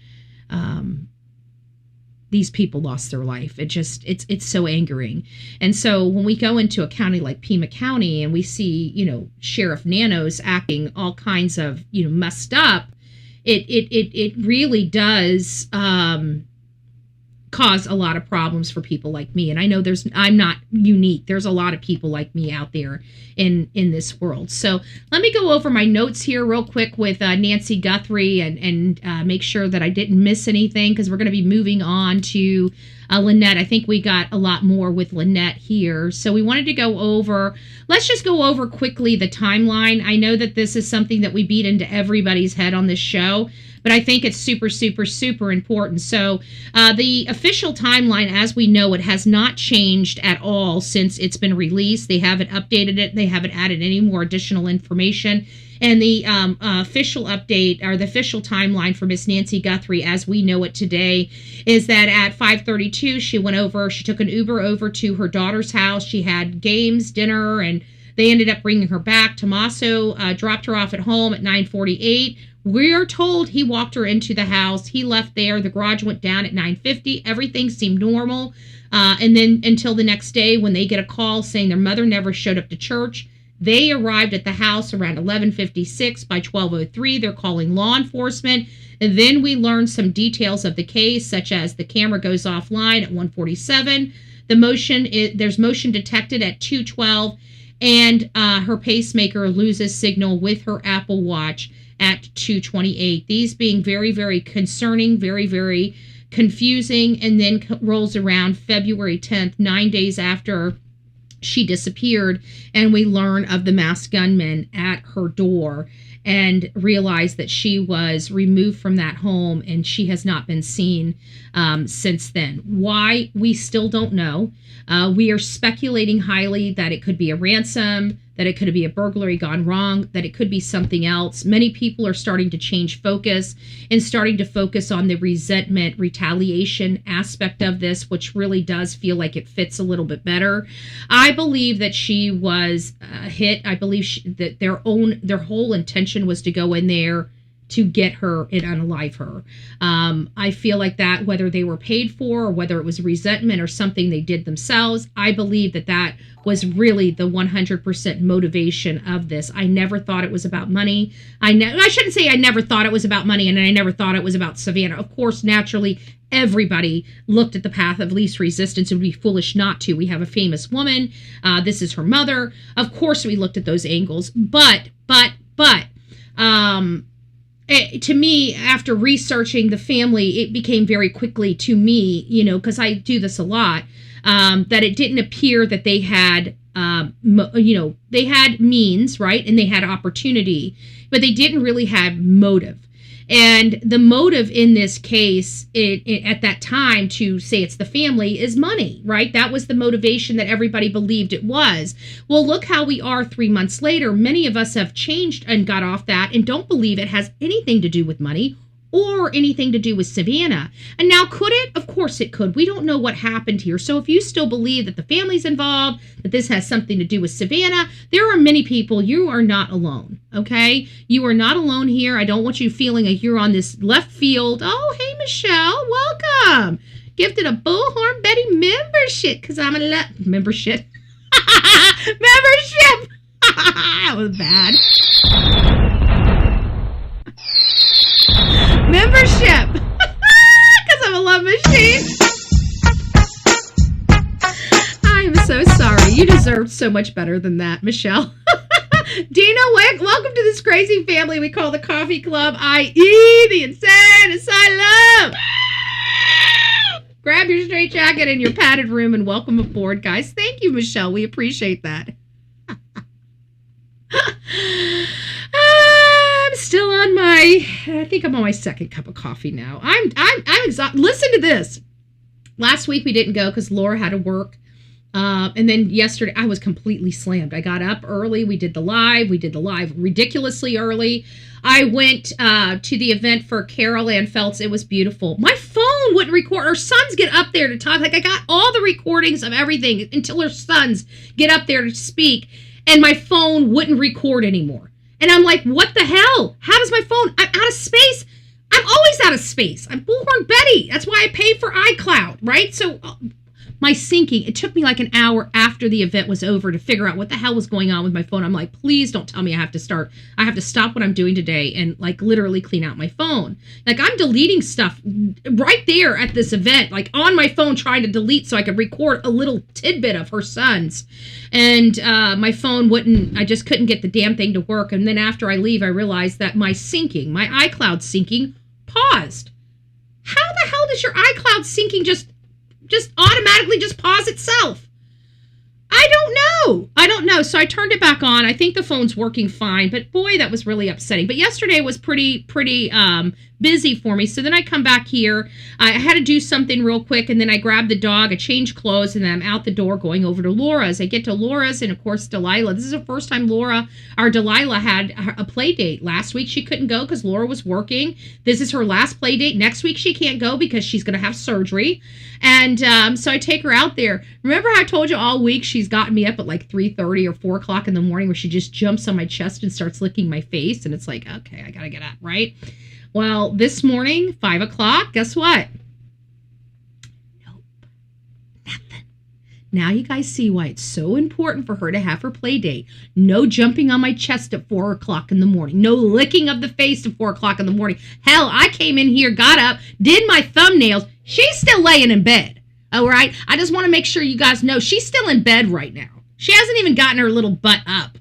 these people lost their life. It's so angering. And so when we go into a county like Pima County and we see, Sheriff Nanos acting all kinds of, messed up, it really does cause a lot of problems for people like me. And I know I'm not unique. There's a lot of people like me out there in this world. So let me go over my notes here real quick with Nancy Guthrie and make sure that I didn't miss anything, because we're going to be moving on to Lynette. I think we got a lot more with Lynette here. So we wanted to let's just go over quickly the timeline. I know that this is something that we beat into everybody's head on this show, but I think it's super, super, super important. So the official timeline, as we know it, has not changed at all since it's been released. They haven't updated it. They haven't added any more additional information. And the official update, or the official timeline for Miss Nancy Guthrie, as we know it today, is that at 5:32, she took an Uber over to her daughter's house. She had games, dinner, and they ended up bringing her back. Tommaso dropped her off at home at 9:48. We are told he walked her into the house. He left there. The garage went down at 9:50. Everything seemed normal. And then until the next day, when they get a call saying their mother never showed up to church. They arrived at the house around 11:56. By 12:03, they're calling law enforcement. And then we learn some details of the case, such as the camera goes offline at 1:47. There's motion detected at 2:12, and her pacemaker loses signal with her Apple Watch at 2:28. These being very, very concerning, very, very confusing, and then rolls around February 10th, 9 days after she disappeared, and we learn of the masked gunman at her door and realize that she was removed from that home, and she has not been seen since then. Why? We still don't know. We are speculating highly that it could be a ransom, that it could be a burglary gone wrong, that it could be something else. Many people are starting to change focus and starting to focus on the resentment, retaliation aspect of this, which really does feel like it fits a little bit better. I believe that she was hit. I believe that their whole intention was to go in there to get her and unalive her. I feel like that, whether they were paid for or whether it was resentment or something they did themselves, I believe that was really the 100% motivation of this. I never thought it was about money. I shouldn't say I never thought it was about money, and I never thought it was about Savannah. Of course, naturally, everybody looked at the path of least resistance. It would be foolish not to. We have a famous woman. This is her mother. Of course, we looked at those angles. But, to me, after researching the family, it became very quickly to me, because I do this a lot, that it didn't appear that they had, they had means, right? And they had opportunity, but they didn't really have motive. And the motive in this case, at that time, to say it's the family, is money, right? That was the motivation that everybody believed it was. Well, look how we are 3 months later. Many of us have changed and got off that and don't believe it has anything to do with money or anything to do with Savannah. And now, could it? Of course it could. We don't know what happened here. So if you still believe that the family's involved, that this has something to do with Savannah, there are many people. You are not alone, okay? You are not alone here. I don't want you feeling like you're on this left field. Oh, hey, Michelle, welcome. Gifted a Bullhorn Betty membership because I'm a membership. Membership. That was bad. Membership, because I'm a love machine. I'm so sorry. You deserved so much better than that, Michelle. Dina, welcome to this crazy family we call the Coffee Club, i.e. the Insane Asylum. Grab your straight jacket and your padded room and welcome aboard, guys. Thank you, Michelle. We appreciate that. I'm still on I think I'm on my second cup of coffee now. I'm exhausted. Listen to this. Last week we didn't go because Laura had to work. And then yesterday I was completely slammed. I got up early. We did the live ridiculously early. I went to the event for Carol Ann Feltz. It was beautiful. My phone wouldn't record. Her sons get up there to talk. Like, I got all the recordings of everything until her sons get up there to speak. And my phone wouldn't record anymore. And I'm like, what the hell? How does my phone? I'm out of space. I'm always out of space. I'm Bullhorn Betty. That's why I pay for iCloud, right? So my syncing, it took me like an hour after the event was over to figure out what the hell was going on with my phone. I'm like, please don't tell me I have to stop what I'm doing today and like literally clean out my phone. Like, I'm deleting stuff right there at this event, like on my phone, trying to delete so I could record a little tidbit of her sons. And my phone I just couldn't get the damn thing to work. And then after I leave, I realized that my iCloud syncing paused. How the hell does your iCloud syncing just automatically just pause itself? I don't know. So I turned it back on. I think the phone's working fine, but boy, that was really upsetting. But yesterday was pretty busy for me. So then I come back here. I had to do something real quick, and then I grabbed the dog, I changed clothes, and then I'm out the door going over to Laura's. I get to Laura's, and of course, Delilah. This is the first time Delilah had a play date. Last week she couldn't go because Laura was working. This is her last play date. Next week she can't go because she's going to have surgery. And so I take her out there. Remember how I told you all week she's gotten me up at like 3:30 or 4 o'clock in the morning where she just jumps on my chest and starts licking my face? And it's like, okay, I got to get up, right? Well, this morning, 5 o'clock, guess what? Nope. Nothing. Now you guys see why it's so important for her to have her play date. No jumping on my chest at 4 o'clock in the morning. No licking of the face at 4 o'clock in the morning. Hell, I came in here, got up, did my thumbnails. She's still laying in bed. All right? I just want to make sure you guys know she's still in bed right now. She hasn't even gotten her little butt up.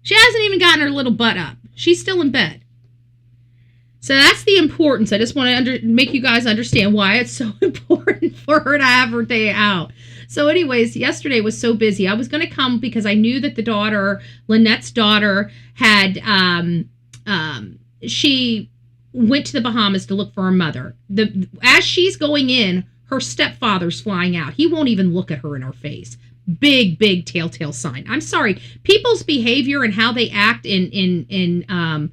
She's still in bed. So that's the importance. I just want to make you guys understand why it's so important for her to have her day out. So anyways, yesterday was so busy. I was going to come because I knew that the daughter, Lynette's daughter, had, she went to the Bahamas to look for her mother. As she's going in, her stepfather's flying out. He won't even look at her in her face. big telltale sign. I'm sorry. People's behavior and how they act in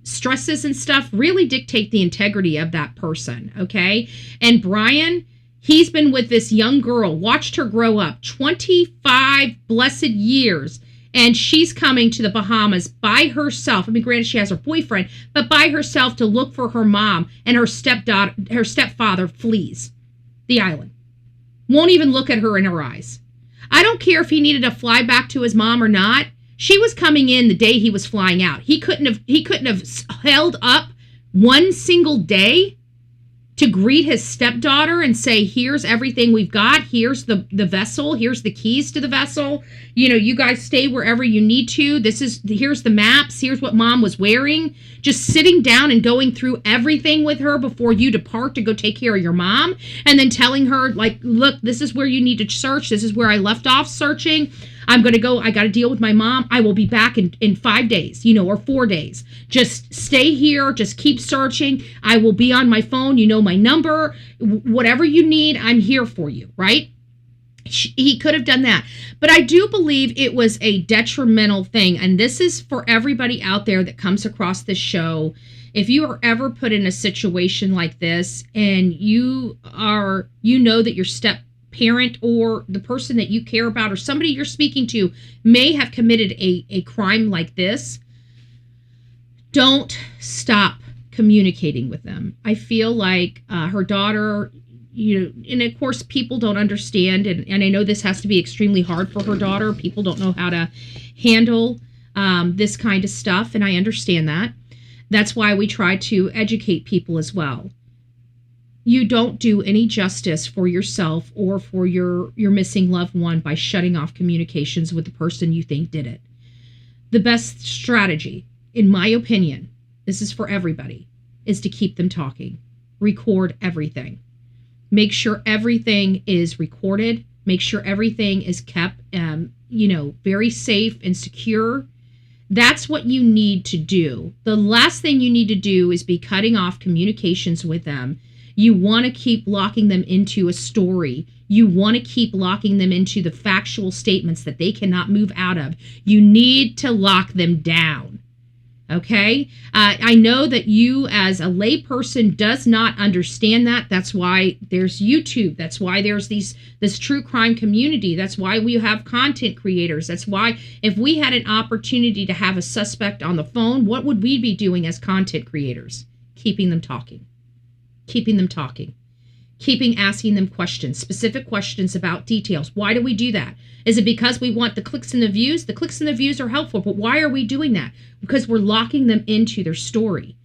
stresses and stuff really dictate the integrity of that person. Okay. And Brian, he's been with this young girl, watched her grow up 25 blessed years. And she's coming to the Bahamas by herself. I mean, granted, she has her boyfriend, but by herself to look for her mom, and her stepfather flees the island. Won't even look at her in her eyes. I don't care if he needed to fly back to his mom or not. She was coming in the day he was flying out. He couldn't have held up one single day to greet his stepdaughter and say, here's everything we've got. Here's the vessel. Here's the keys to the vessel. You know, you guys stay wherever you need to. Here's the maps. Here's what mom was wearing. Just sitting down and going through everything with her before you depart to go take care of your mom. And then telling her, like, look, this is where you need to search. This is where I left off searching. I'm going to go. I got to deal with my mom. I will be back in 5 days, or 4 days. Just stay here. Just keep searching. I will be on my phone. You know my number. Whatever you need, I'm here for you, right? He could have done that. But I do believe it was a detrimental thing. And this is for everybody out there that comes across this show. If you are ever put in a situation like this and you know that your parent or the person that you care about or somebody you're speaking to may have committed a crime like this, don't stop communicating with them. I feel like her daughter, and of course people don't understand, and I know this has to be extremely hard for her daughter. People don't know how to handle this kind of stuff, and I understand that. That's why we try to educate people as well. You don't do any justice for yourself or for your missing loved one by shutting off communications with the person you think did it. The best strategy, in my opinion, this is for everybody, is to keep them talking. Record everything. Make sure everything is recorded. Make sure everything is kept, very safe and secure. That's what you need to do. The last thing you need to do is be cutting off communications with them. You want to keep locking them into a story. You want to keep locking them into the factual statements that they cannot move out of. You need to lock them down. Okay? I know that you as a layperson does not understand that. That's why there's YouTube. That's why there's this true crime community. That's why we have content creators. That's why if we had an opportunity to have a suspect on the phone, what would we be doing as content creators? Keeping them talking. Keeping them talking, asking them questions, specific questions about details. Why do we do that? Is it because we want the clicks and the views? The clicks and the views are helpful, but why are we doing that? Because we're locking them into their story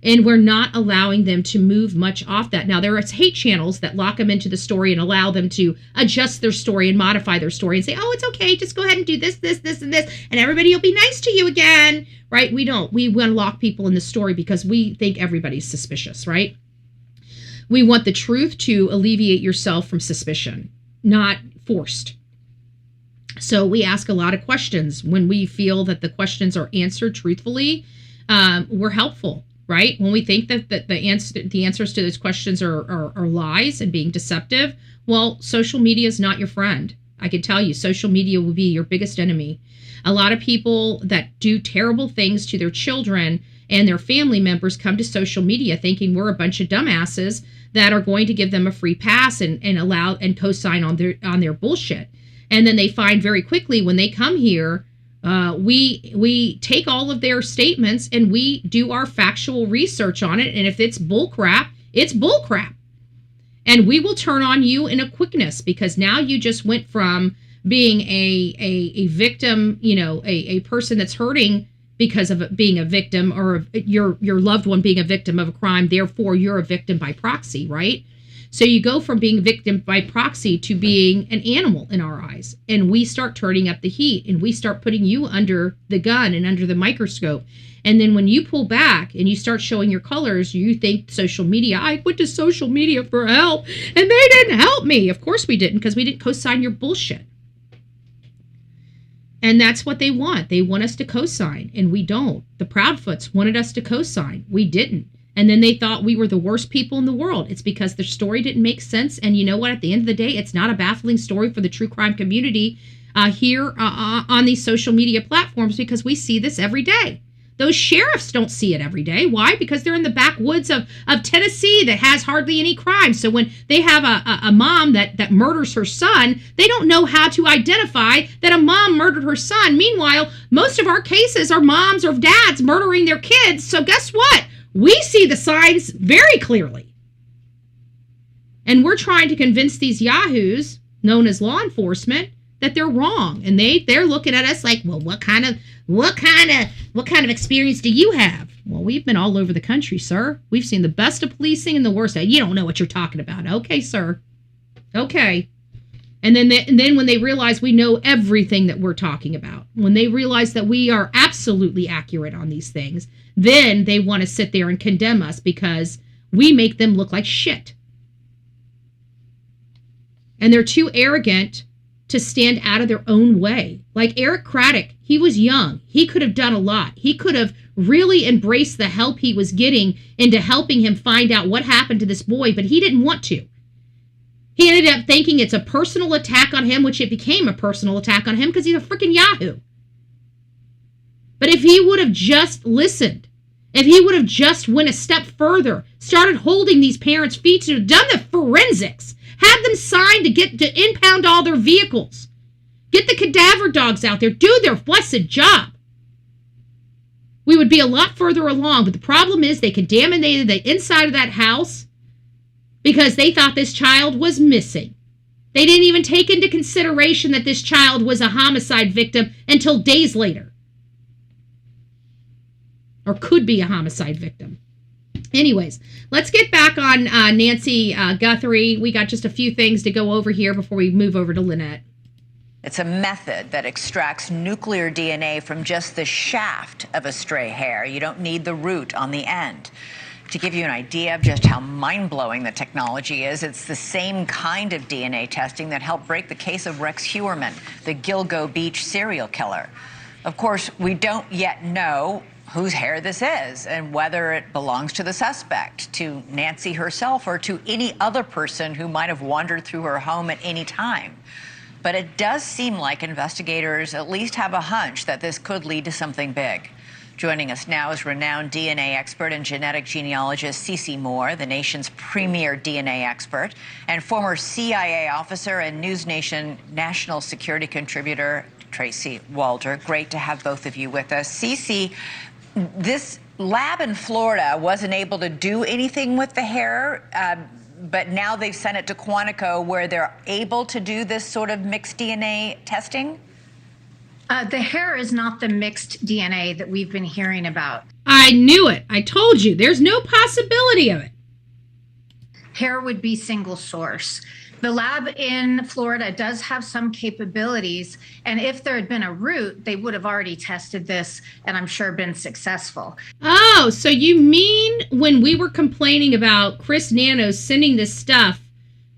and we're not allowing them to move much off that. Now, there are hate channels that lock them into the story and allow them to adjust their story and modify their story and say, oh, it's okay. Just go ahead and do this, and this, and everybody will be nice to you again, right? We don't. We want to lock people in the story because we think everybody's suspicious, right? We want the truth to alleviate yourself from suspicion, not forced. So we ask a lot of questions. When we feel that the questions are answered truthfully, we're helpful, right? When we think that the answers to those questions are lies and being deceptive, well, social media is not your friend. I can tell you, social media will be your biggest enemy. A lot of people that do terrible things to their children and their family members come to social media thinking we're a bunch of dumbasses that are going to give them a free pass and allow and co-sign on their bullshit. And then they find very quickly when they come here, we take all of their statements and we do our factual research on it. And if it's bullcrap, it's bullcrap. And we will turn on you in a quickness because now you just went from being a victim, a person that's hurting because of being a victim or your loved one being a victim of a crime. Therefore, you're a victim by proxy, right? So you go from being a victim by proxy to being an animal in our eyes. And we start turning up the heat and we start putting you under the gun and under the microscope. And then when you pull back and you start showing your colors, you think social media, I went to social media for help and they didn't help me. Of course we didn't, because we didn't co-sign your bullshit. And that's what they want. They want us to co-sign, and we don't. The Proudfoots wanted us to co-sign. We didn't. And then they thought we were the worst people in the world. It's because their story didn't make sense. And you know what? At the end of the day, it's not a baffling story for the true crime community here on these social media platforms, because we see this every day. Those sheriffs don't see it every day. Why? Because they're in the backwoods of Tennessee that has hardly any crime. So when they have a mom that murders her son, they don't know how to identify that a mom murdered her son. Meanwhile, most of our cases are moms or dads murdering their kids. So guess what? We see the signs very clearly. And we're trying to convince these yahoos, known as law enforcement, that they're wrong. And they're looking at us like, well, what kind of experience do you have? Well, we've been all over the country, sir. We've seen the best of policing and the worst of it. You don't know what you're talking about. Okay, sir. Okay. And then when they realize we know everything that we're talking about, when they realize that we are absolutely accurate on these things, then they want to sit there and condemn us because we make them look like shit. And they're too arrogant to stand out of their own way. Like Eric Craddock, he was young. He could have done a lot. He could have really embraced the help he was getting into helping him find out what happened to this boy, but he didn't want to. He ended up thinking it's a personal attack on him, which it became a personal attack on him because he's a freaking yahoo. But if he would have just listened, if he would have just went a step further, started holding these parents' feet, to done the forensics, had them signed to get to impound all their vehicles, get the cadaver dogs out there, do their blessed job, we would be a lot further along. But the problem is they contaminated the inside of that house because they thought this child was missing. They didn't even take into consideration that this child was a homicide victim until days later. Or could be a homicide victim. Anyways, let's get back on Nancy Guthrie. We got just a few things to go over here before we move over to Lynette. It's a method that extracts nuclear DNA from just the shaft of a stray hair. You don't need the root on the end. To give you an idea of just how mind-blowing the technology is, it's the same kind of DNA testing that helped break the case of Rex Heuermann, the Gilgo Beach serial killer. Of course, we don't yet know whose hair this is and whether it belongs to the suspect, to Nancy herself, or to any other person who might have wandered through her home at any time. But it does seem like investigators at least have a hunch that this could lead to something big. Joining us now is renowned DNA expert and genetic genealogist Cece Moore, the nation's premier DNA expert, and former CIA officer and News Nation national security contributor Tracy Walder. Great to have both of you with us. Cece, this lab in Florida wasn't able to do anything with the hair, but now they've sent it to Quantico where they're able to do this sort of mixed DNA testing? The hair is not the mixed DNA that we've been hearing about. I knew it. I told you. There's no possibility of it. Hair would be single source. The lab in Florida does have some capabilities, and if there had been a root, they would have already tested this and I'm sure been successful. Oh, so you mean when we were complaining about Chris Nanos sending this stuff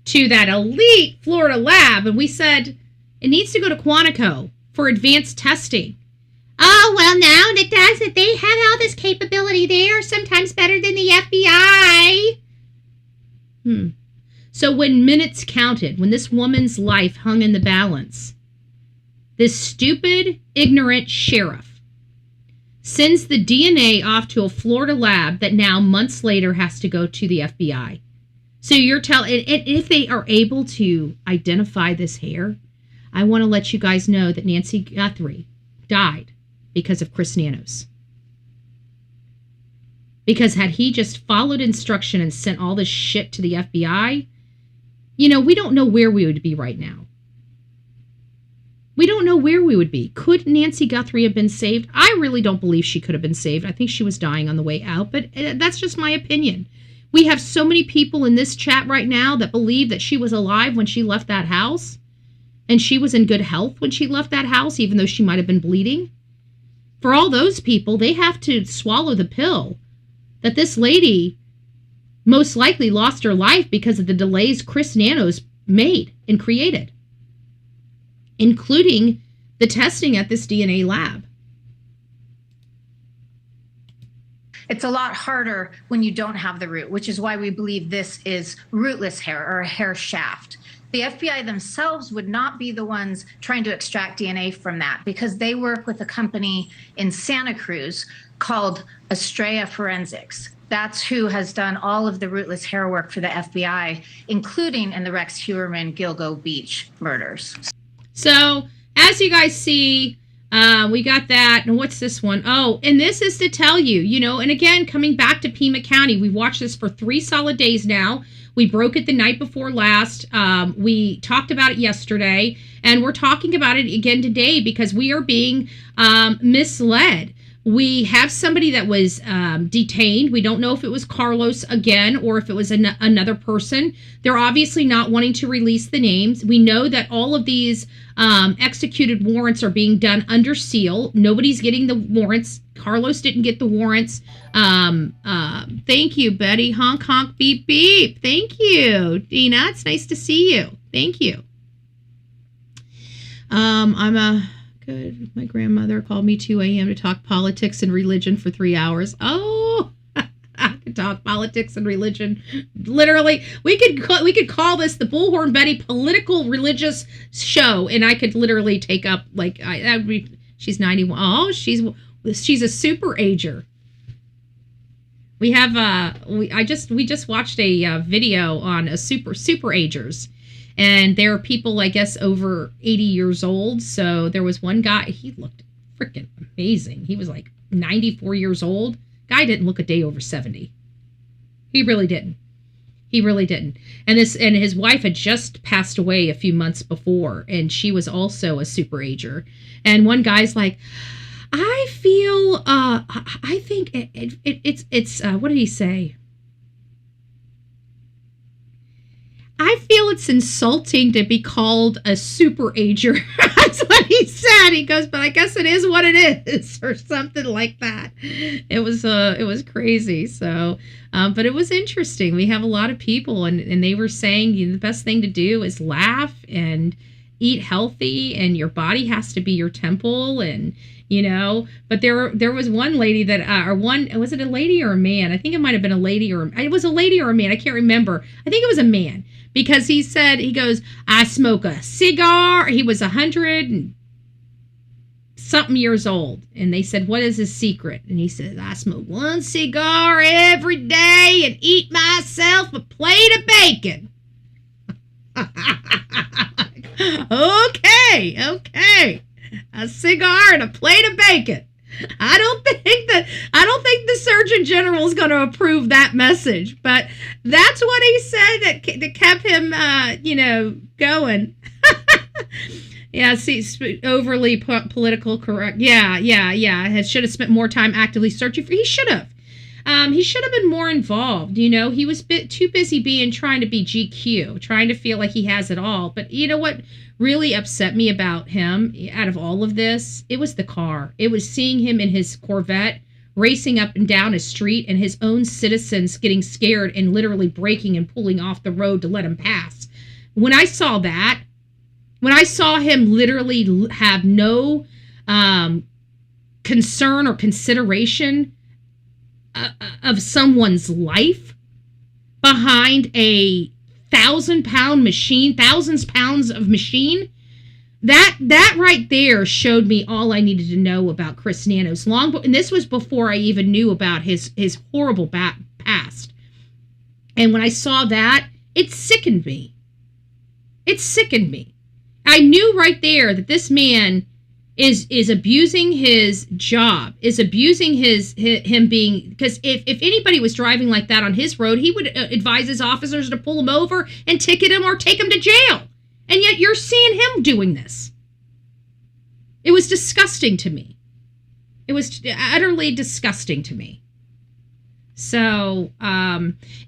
to that elite Florida lab, and we said it needs to go to Quantico for advanced testing. Oh, well, now it does that they have all this capability there, sometimes better than the FBI. So when minutes counted, when this woman's life hung in the balance, this stupid, ignorant sheriff sends the DNA off to a Florida lab that now months later has to go to the FBI. So you're telling, if they are able to identify this hair, I want to let you guys know that Nancy Guthrie died because of Chris Nanos. Because had he just followed instruction and sent all this shit to the FBI, you know, we don't know where we would be right now. We don't know where we would be. Could Nancy Guthrie have been saved? I really don't believe she could have been saved. I think she was dying on the way out, but that's just my opinion. We have so many people in this chat right now that believe that she was alive when she left that house. And she was in good health when she left that house, even though she might have been bleeding. For all those people, they have to swallow the pill that this lady most likely lost her life because of the delays Chris Nanos made and created, including the testing at this DNA lab. It's a lot harder when you don't have the root, which is why we believe this is rootless hair or a hair shaft. The FBI themselves would not be the ones trying to extract DNA from that because they work with a company in Santa Cruz called Estrella Forensics. That's who has done all of the rootless hair work for the FBI, including in the Rex Heuermann Gilgo Beach murders. So, as you guys see, we got that. And what's this one? Oh, and this is to tell you, you know, and again, coming back to Pima County, we watched this for 3 solid days now. We broke it the night before last. We talked about it yesterday, and we're talking about it again today because we are being misled. We have somebody that was detained. We don't know if it was Carlos again or if it was another person. They're obviously not wanting to release the names. We know that all of these executed warrants are being done under seal. Nobody's getting the warrants. Carlos didn't get the warrants. Thank you, Betty. Honk, honk, beep, beep. Thank you, Dina. It's nice to see you. Thank you. Good. My grandmother called me 2 a.m. to talk politics and religion for 3 hours. Oh, I could talk politics and religion. Literally, we could call this the Bullhorn Betty political religious show, and I could literally take up that would be. She's 91. Oh, she's a super ager. We have we just watched a video on a super agers. And there are people, I guess, over 80 years old. So there was one guy, he looked freaking amazing. He was like 94 years old. Guy didn't look a day over 70. He really didn't. He really didn't. And his wife had just passed away a few months before, and she was also a super ager. And one guy's like, I feel, I think it's what did he say? I feel it's insulting to be called a super ager. That's what he said. He goes, but I guess it is what it is, or something like that. It was crazy. So, but it was interesting. We have a lot of people, and they were saying the best thing to do is laugh and eat healthy, and your body has to be your temple, and but there was one lady that, was it a lady or a man? I think it might have been a lady it was a lady or a man. I can't remember. I think it was a man because he goes, I smoke a cigar. He was 100 and something years old. And they said, what is his secret? And he said, I smoke one cigar every day and eat myself a plate of bacon. Okay. A cigar and a plate of bacon. I don't think the Surgeon General is going to approve that message, but that's what he said that kept him, going. Yeah, see, overly political correct. Yeah. Should have spent more time actively searching for. He should have. He should have been more involved. He was too busy trying to be GQ, trying to feel like he has it all. But you know what really upset me about him out of all of this? It was the car. It was seeing him in his Corvette racing up and down a street and his own citizens getting scared and literally braking and pulling off the road to let him pass. When I saw him literally have no concern or consideration of someone's life behind a 1,000-pound machine, thousands pounds of machine, that right there showed me all I needed to know about Chris Nanos. And this was before I even knew about his horrible past. And when I saw that, it sickened me. I knew right there that this man is abusing his job, is abusing him being, because if anybody was driving like that on his road, he would advise his officers to pull him over and ticket him or take him to jail. And yet you're seeing him doing this. It was disgusting to me. It was utterly disgusting to me. So,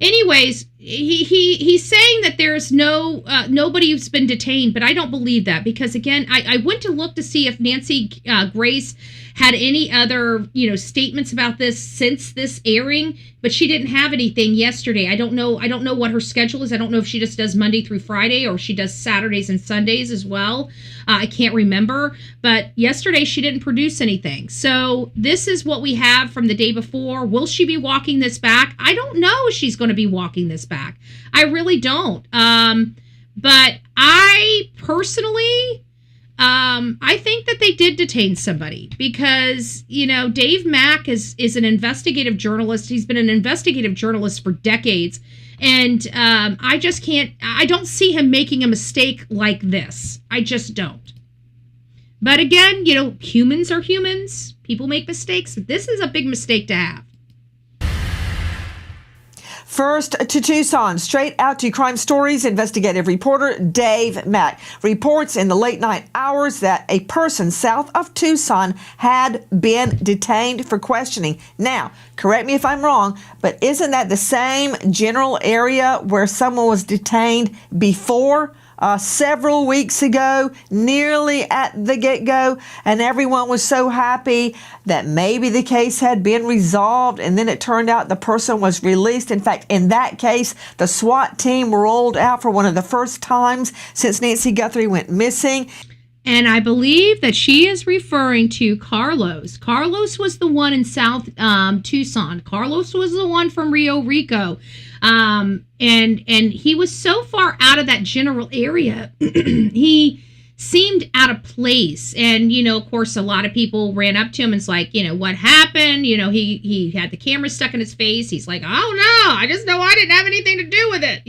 anyways, he's saying that there's nobody who's been detained, but I don't believe that, because again, I went to look to see if Nancy Grace had any other, statements about this since this airing, but she didn't have anything yesterday. I don't know what her schedule is. I don't know if she just does Monday through Friday or she does Saturdays and Sundays as well. I can't remember, but yesterday she didn't produce anything. So this is what we have from the day before. Will she be walking this back? I don't know if she's going to be walking this back. I really don't. But I personally, I think that they did detain somebody because, Dave Mack is an investigative journalist. He's been an investigative journalist for decades. And I don't see him making a mistake like this. I just don't. But again, humans are humans. People make mistakes. This is a big mistake to have. First to Tucson, straight out to crime stories, investigative reporter Dave Mack reports in the late night hours that a person south of Tucson had been detained for questioning. Now, correct me if I'm wrong, but isn't that the same general area where someone was detained before? Several weeks ago, nearly at the get-go, and everyone was so happy that maybe the case had been resolved, and then it turned out the person was released. In fact, in that case, the SWAT team rolled out for one of the first times since Nancy Guthrie went missing. And I believe that she is referring to Carlos. Carlos was the one in South Tucson. Carlos was the one from Rio Rico. And he was so far out of that general area, he seemed out of place. And, of course, a lot of people ran up to him and it's like, what happened? He had the camera stuck in his face. He's like, oh, no, I just know I didn't have anything to do with it,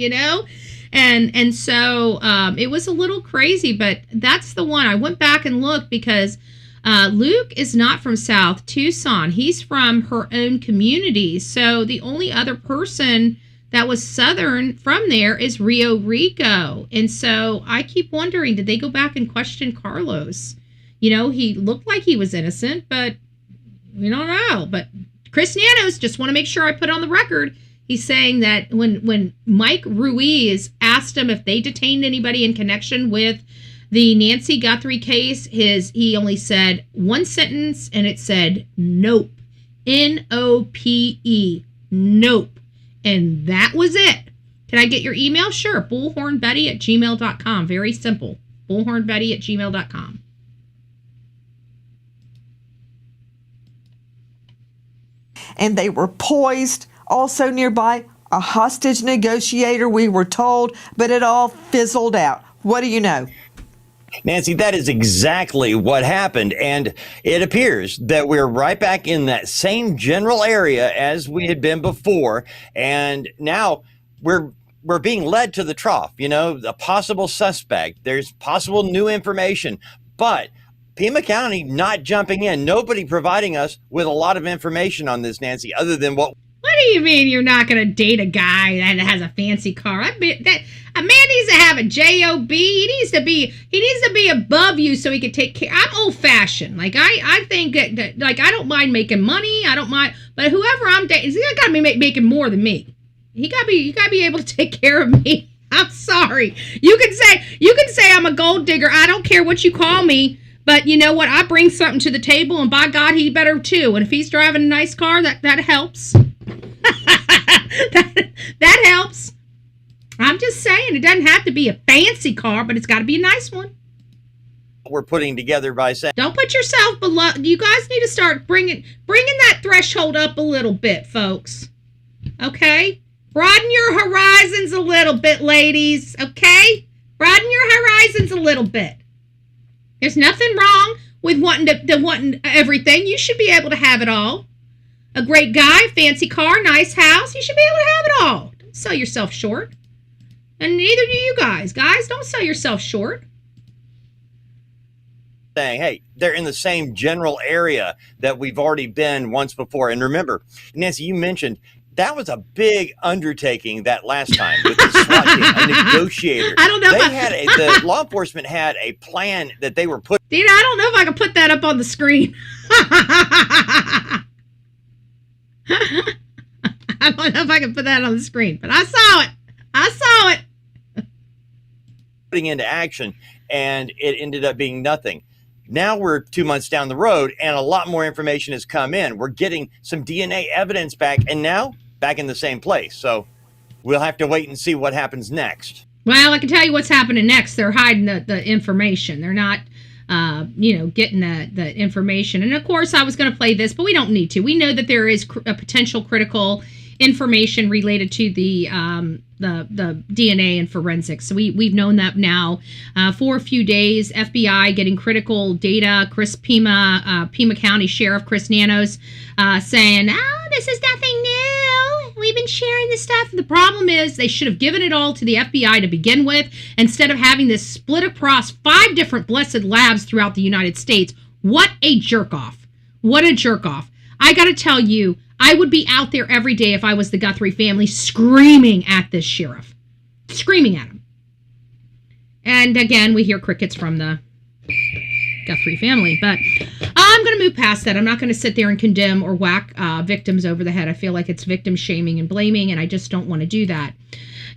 And so it was a little crazy, but that's the one. I went back and looked because Luke is not from South Tucson. He's from her own community. So the only other person that was Southern from there is Rio Rico. And so I keep wondering, did they go back and question Carlos? He looked like he was innocent, but we don't know. But Chris Nanos, just want to make sure I put on the record, he's saying that when Mike Ruiz asked him if they detained anybody in connection with the Nancy Guthrie case, he only said one sentence, and it said, nope. N-O-P-E. Nope. And that was it. Can I get your email? Sure. bullhornbetty@gmail.com. Very simple. bullhornbetty@gmail.com. And they were poised. Also nearby, a hostage negotiator, we were told, but it all fizzled out. What do you know? Nancy, that is exactly what happened. And it appears that we're right back in that same general area as we had been before. And now we're being led to the trough, a possible suspect. There's possible new information, but Pima County not jumping in, nobody providing us with a lot of information on this, Nancy, other than what do you mean you're not going to date a guy that has a fancy car? A man needs to have a job. He needs to be above you so he can take care. I'm old fashioned. Like I think that I don't mind making money. I don't mind, but whoever I'm dating, he's got to be making more than me. You got to be able to take care of me. I'm sorry. You can say I'm a gold digger. I don't care what you call me. But you know what? I bring something to the table, and by God, he better too. And if he's driving a nice car, that helps. that helps. I'm just saying, it doesn't have to be a fancy car, but it's got to be a nice one. We're putting together by saying, don't put yourself below. You guys need to start bringing that threshold up a little bit, folks. Okay? Broaden your horizons a little bit, ladies. Okay? Broaden your horizons a little bit. There's nothing wrong with wanting everything. You should be able to have it all. A great guy, fancy car, nice house. You should be able to have it all. Don't sell yourself short. And neither do you guys. Guys, don't sell yourself short. saying, hey, they're in the same general area that we've already been once before. And remember, Nancy, you mentioned that was a big undertaking that last time with the SWAT team, a negotiator. I don't know. The law enforcement had a plan that they were putting. Dina, I don't know if I can put that up on the screen. I don't know if I can put that on the screen, but I saw it. I saw it. Putting into action, and it ended up being nothing. Now we're 2 months down the road, and a lot more information has come in. We're getting some DNA evidence back, and now back in the same place. So we'll have to wait and see what happens next. Well, I can tell you what's happening next. They're hiding the information. They're not, getting the information. And of course, I was going to play this, but we don't need to. We know that there is a potential critical information related to the DNA and forensics. So we've known that now for a few days. FBI getting critical data. Pima County Sheriff Chris Nanos saying, "Oh, this is nothing new. We've been sharing this stuff." The problem is they should have given it all to the FBI to begin with, instead of having this split across 5 different blessed labs throughout the United States. What a jerk off. What a jerk off. I got to tell you, I would be out there every day if I was the Guthrie family, screaming at this sheriff. Screaming at him. And again, we hear crickets from the Guthrie family. But I'm going to move past that. I'm not going to sit there and condemn or whack victims over the head. I feel like it's victim shaming and blaming, and I just don't want to do that.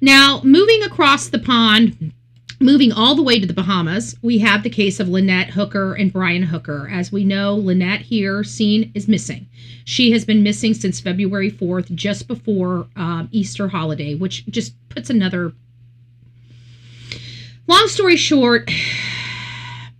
Now, moving across the pond, moving all the way to the Bahamas, we have the case of Lynette Hooker and Brian Hooker. As we know, Lynette here seen is missing. She has been missing since February 4th, just before Easter holiday, which just puts another... Long story short,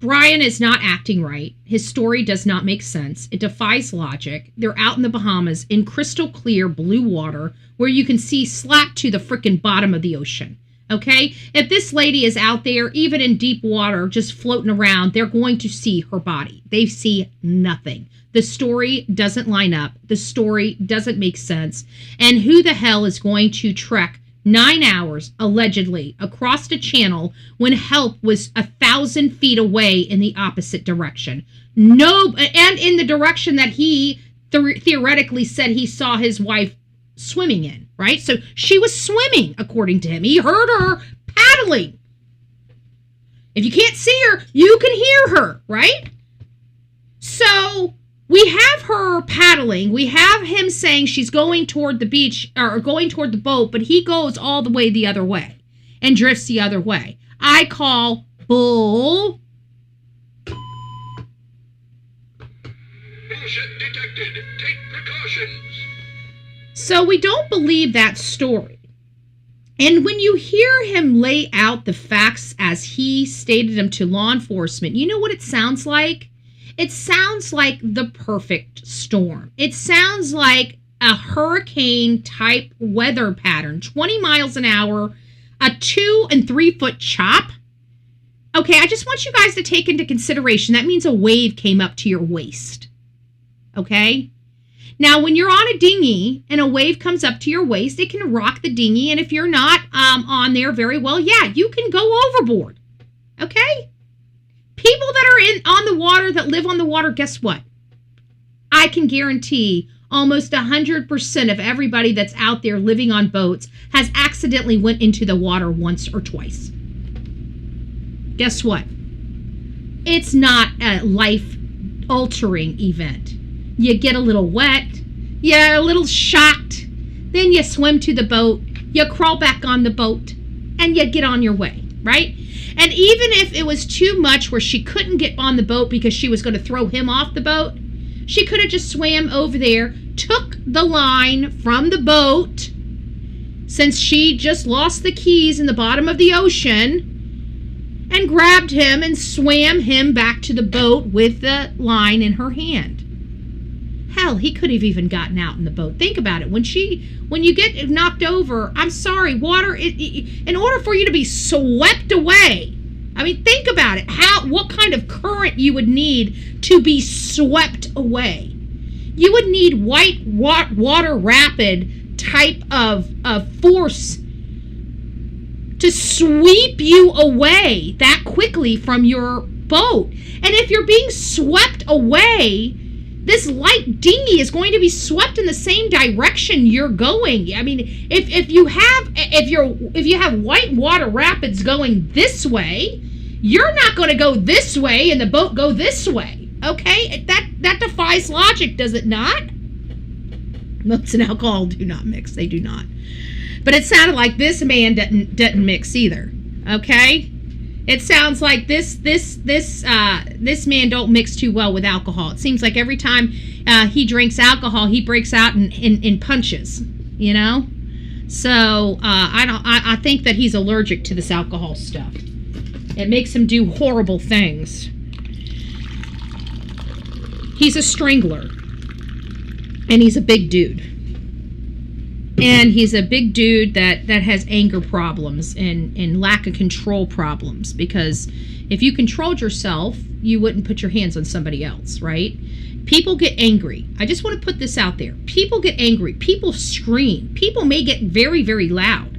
Brian is not acting right. His story does not make sense. It defies logic. They're out in the Bahamas in crystal clear blue water where you can see slap to the frickin' bottom of the ocean. Okay? If this lady is out there, even in deep water, just floating around, they're going to see her body. They see nothing. The story doesn't line up. The story doesn't make sense. And who the hell is going to trek 9 hours, allegedly, across the channel when help was 1,000 feet away in the opposite direction? No, and in the direction that he theoretically said he saw his wife swimming in, right? So she was swimming, according to him. He heard her paddling. If you can't see her, you can hear her, right? So we have her paddling. We have him saying she's going toward the beach or going toward the boat, but he goes all the way the other way and drifts the other way. I call bull. Bullshit detected. Take precautions. So we don't believe that story. And when you hear him lay out the facts as he stated them to law enforcement, you know what it sounds like? It sounds like the perfect storm. It sounds like a hurricane type weather pattern, 20 miles an hour, a 2 and 3 foot chop. Okay, I just want you guys to take into consideration that means a wave came up to your waist. Okay? Now, when you're on a dinghy and a wave comes up to your waist, it can rock the dinghy. And if you're not on there very well, yeah, you can go overboard. Okay? People that are on the water, that live on the water, guess what? I can guarantee almost 100% of everybody that's out there living on boats has accidentally went into the water once or twice. Guess what? It's not a life-altering event. You get a little wet, you're a little shocked, then you swim to the boat, you crawl back on the boat, and you get on your way, right? And even if it was too much where she couldn't get on the boat because she was going to throw him off the boat, she could have just swam over there, took the line from the boat, since she just lost the keys in the bottom of the ocean, and grabbed him and swam him back to the boat with the line in her hand. Hell, he could have even gotten out in the boat. Think about it. When you get knocked over, I'm sorry, water, in order for you to be swept away, I mean, think about it. What kind of current you would need to be swept away? You would need white water rapid type of force to sweep you away that quickly from your boat. And if you're being swept away, this light dinghy is going to be swept in the same direction you're going. I mean, if you have white water rapids going this way, you're not going to go this way and the boat go this way. Okay? That defies logic, does it not? Nuts and alcohol do not mix. They do not. But it sounded like this man doesn't mix either. Okay? It sounds like this man don't mix too well with alcohol. It seems like every time he drinks alcohol, he breaks out in punches, you know? So I think that he's allergic to this alcohol stuff. It makes him do horrible things. He's a strangler. And he's a big dude. And he's a big dude that has anger problems and lack of control problems. Because if you controlled yourself, you wouldn't put your hands on somebody else, right? People get angry. I just want to put this out there. People get angry. People scream. People may get very, very loud.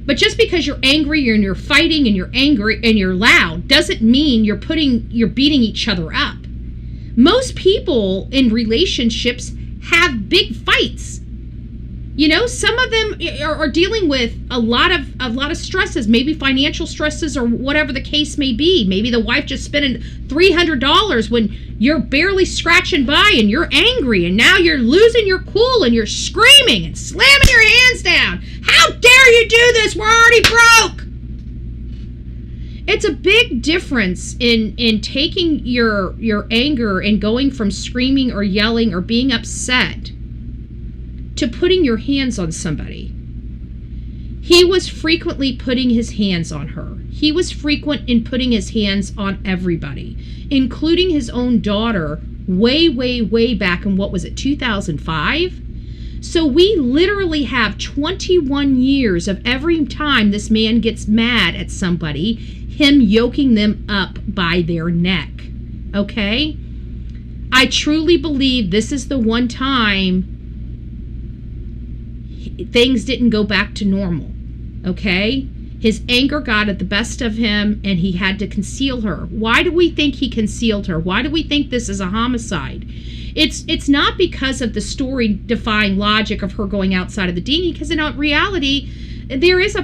But just because you're angry and you're fighting and you're angry and you're loud doesn't mean you're beating each other up. Most people in relationships have big fights. You know, some of them are dealing with a lot of stresses, maybe financial stresses or whatever the case may be. Maybe the wife just spending $300 when you're barely scratching by and you're angry and now you're losing your cool and you're screaming and slamming your hands down. How dare you do this? We're already broke. It's a big difference in taking your anger and going from screaming or yelling or being upset to putting your hands on somebody. He was frequently putting his hands on her. He was frequent in putting his hands on everybody, including his own daughter way, way, way back in, what was it, 2005? So we literally have 21 years of every time this man gets mad at somebody, him yoking them up by their neck. Okay? I truly believe this is the one time things didn't go back to normal. Okay? His anger got at the best of him and he had to conceal her. Why do we think he concealed her? Why do we think this is a homicide? It's not because of the story defying logic of her going outside of the dinghy, because in reality, there's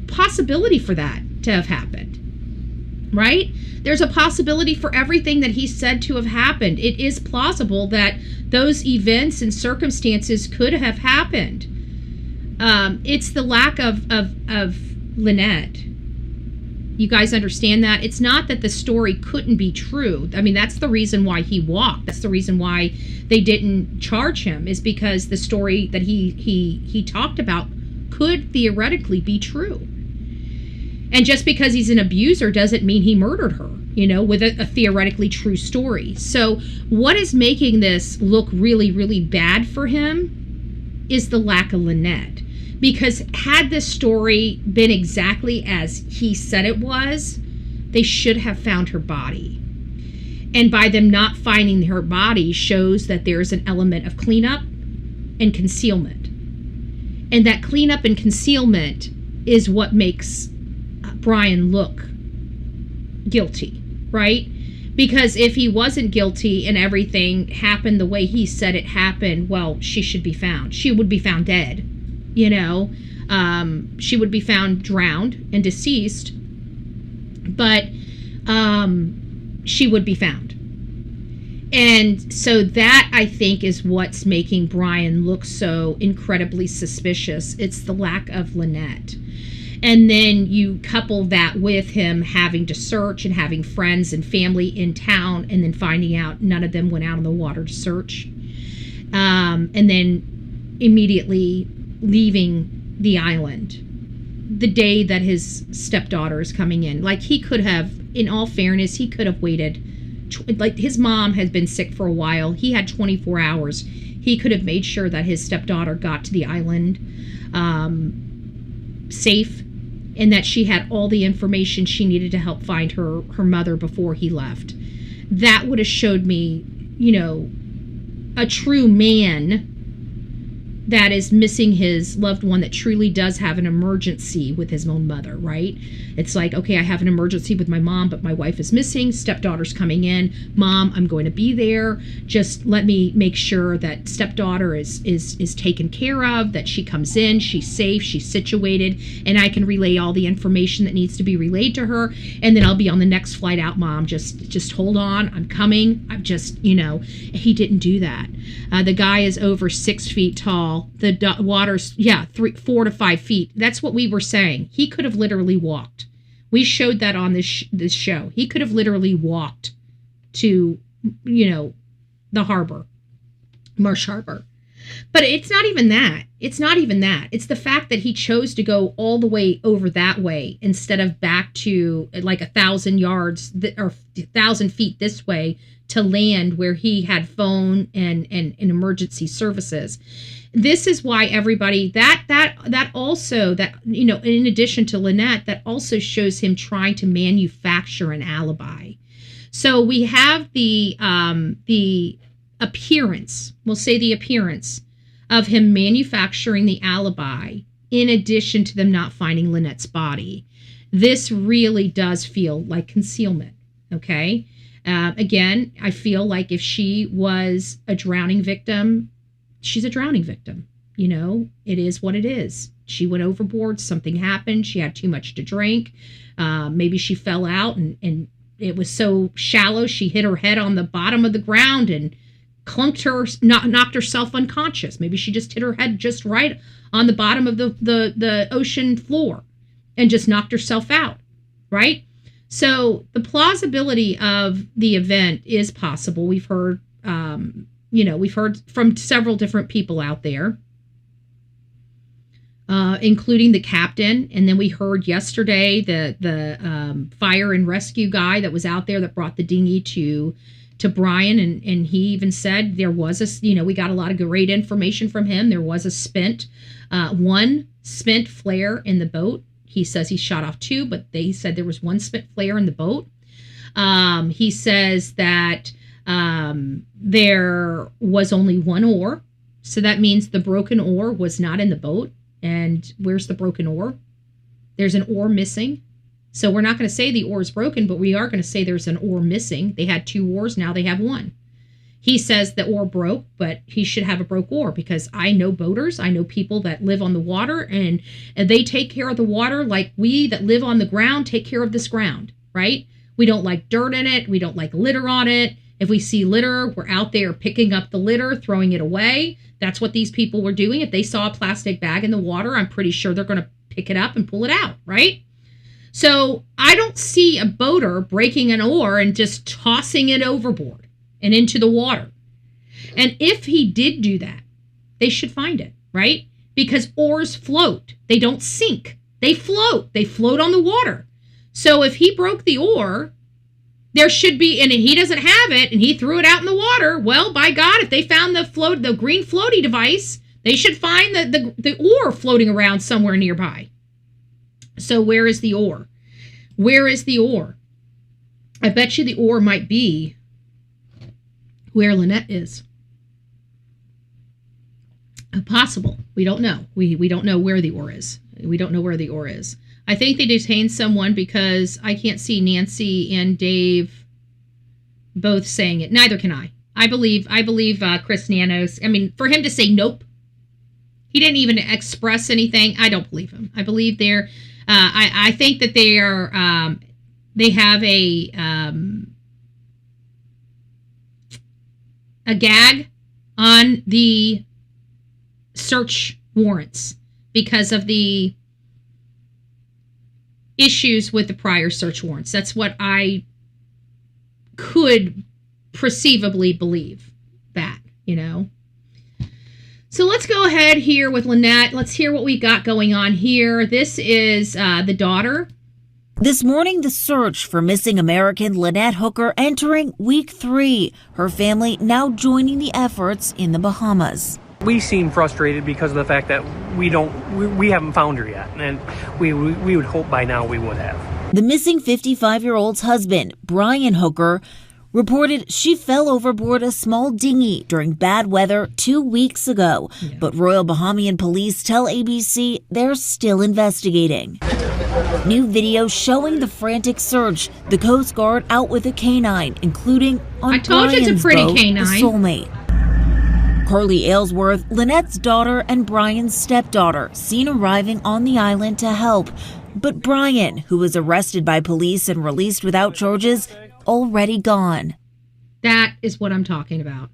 possibility for that to have happened, right? There's a possibility for everything that he said to have happened. It is plausible that those events and circumstances could have happened. It's the lack of Lynette. You guys understand that? It's not that the story couldn't be true. I mean, that's the reason why he walked. That's the reason why they didn't charge him, is because the story that he talked about could theoretically be true. And just because he's an abuser doesn't mean he murdered her, you know, with a theoretically true story. So what is making this look really, really bad for him is the lack of Lynette. Because had this story been exactly as he said it was, they should have found her body. And by them not finding her body shows that there's an element of cleanup and concealment. And that cleanup and concealment is what makes Brian look guilty, right? Because if he wasn't guilty and everything happened the way he said it happened, well, she should be found. She would be found dead, you know. She would be found drowned and deceased, but she would be found. And so that, I think, is what's making Brian look so incredibly suspicious. It's the lack of Lynette. And then you couple that with him having to search and having friends and family in town, and then finding out none of them went out on the water to search. And then immediately leaving the island the day that his stepdaughter is coming in. Like, he could have, in all fairness, he could have waited. Like, his mom has been sick for a while. He had 24 hours. He could have made sure that his stepdaughter got to the island safe, and that she had all the information she needed to help find her mother before he left. That would have showed me, you know, a true man that is missing his loved one, that truly does have an emergency with his own mother, right? It's like, okay, I have an emergency with my mom, but my wife is missing, stepdaughter's coming in. Mom, I'm going to be there. Just let me make sure that stepdaughter is taken care of, that she comes in, she's safe, she's situated, and I can relay all the information that needs to be relayed to her, and then I'll be on the next flight out, Mom. Just hold on, I'm coming. I'm just, you know, he didn't do that. The guy is over 6 feet tall. all, the water's, 4 to 5 feet. That's what we were saying. He could have literally walked. We showed that on this show. He could have literally walked to, the harbor, Marsh Harbor. But it's not even that. It's not even that. It's the fact that he chose to go all the way over that way instead of back to like 1,000 yards or 1,000 feet this way to land where he had phone and emergency services. This is why everybody that also in addition to Lynette, that also shows him trying to manufacture an alibi. So we have the appearance, we'll say the appearance of him manufacturing the alibi in addition to them not finding Lynette's body. This really does feel like concealment, okay? Again, I feel like if she was a drowning victim, she's a drowning victim. It is what it is. She went overboard, something happened, she had too much to drink, maybe she fell out and it was so shallow she hit her head on the bottom of the ground and knocked herself unconscious. Maybe she just hit her head just right on the bottom of the ocean floor and just knocked herself out, right? So the plausibility of the event is possible. We've heard, we've heard from several different people out there, including the captain. And then we heard yesterday the fire and rescue guy that was out there that brought the dinghy to Brian. And he even said there was we got a lot of great information from him. There was one spent flare in the boat. He says he shot off 2, but they said there was 1 spent flare in the boat. He says that there was only 1 oar. So that means the broken oar was not in the boat. And where's the broken oar? There's an oar missing. So we're not going to say the oar is broken, but we are going to say there's an oar missing. They had 2 oars, now they have 1. He says the oar broke, but he should have a broke oar because I know boaters. I know people that live on the water and they take care of the water like we that live on the ground take care of this ground, right? We don't like dirt in it. We don't like litter on it. If we see litter, we're out there picking up the litter, throwing it away. That's what these people were doing. If they saw a plastic bag in the water, I'm pretty sure they're going to pick it up and pull it out, right? So I don't see a boater breaking an oar and just tossing it overboard and into the water. And if he did do that, they should find it, right? Because oars float. They don't sink. They float. They float on the water. So if he broke the oar, there should be, and he doesn't have it, and he threw it out in the water, well, by God, if they found the green floaty device, they should find the oar floating around somewhere nearby. So where is the oar? Where is the oar? I bet you the oar might be where Lynette is. Possible. We don't know. We don't know where the oar is. We don't know where the oar is. I think they detained someone because I can't see Nancy and Dave both saying it. Neither can I. I believe Chris Nanos. I mean, for him to say nope, he didn't even express anything. I don't believe him. I believe they're. I think that they are. They have a gag on the search warrants because of the issues with the prior search warrants. That's what I could perceivably believe that, So let's go ahead here with Lynette. Let's hear what we got going on here. This is the daughter. This morning, the search for missing American Lynette Hooker entering week 3. Her family now joining the efforts in the Bahamas. We seem frustrated because of the fact that we haven't found her yet, and we would hope by now we would have. The missing 55-year-old's husband, Brian Hooker, reported she fell overboard a small dinghy during bad weather 2 weeks ago. Yeah. But Royal Bahamian police tell ABC they're still investigating. New video showing the frantic search, the Coast Guard out with a canine, including on Brian's boat, the Soulmate. Carly Aylesworth, Lynette's daughter and Brian's stepdaughter, seen arriving on the island to help. But Brian, who was arrested by police and released without charges, already gone. That is what I'm talking about.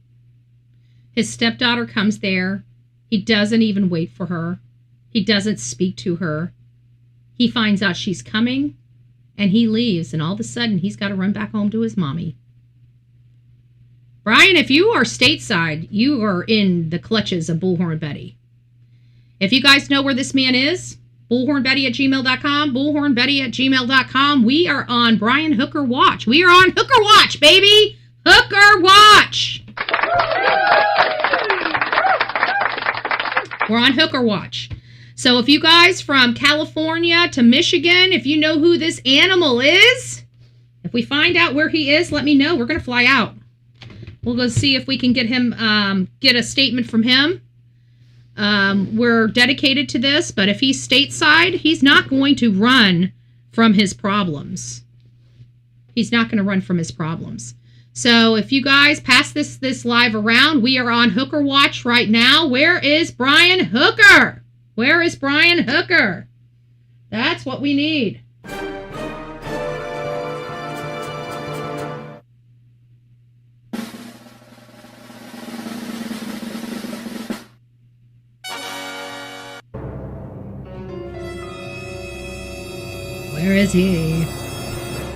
His stepdaughter comes there He doesn't even wait for her. He doesn't speak to her. He finds out she's coming, and he leaves, and all of a sudden, he's got to run back home to his mommy. Brian, if you are stateside, you are in the clutches of Bullhorn Betty. If you guys know where this man is, bullhornbetty@gmail.com, bullhornbetty@gmail.com. We are on Brian Hooker Watch. We are on Hooker Watch, baby! Hooker Watch! We're on Hooker Watch. So if you guys from California to Michigan, if you know who this animal is, if we find out where he is, let me know. We're going to fly out. We'll go see if we can get him, get a statement from him. We're dedicated to this, but if he's stateside, he's not going to run from his problems. He's not going to run from his problems. So if you guys pass this live around, we are on Hooker Watch right now. Where is Brian Hooker? Where is Brian Hooker? That's what we need. Where is he?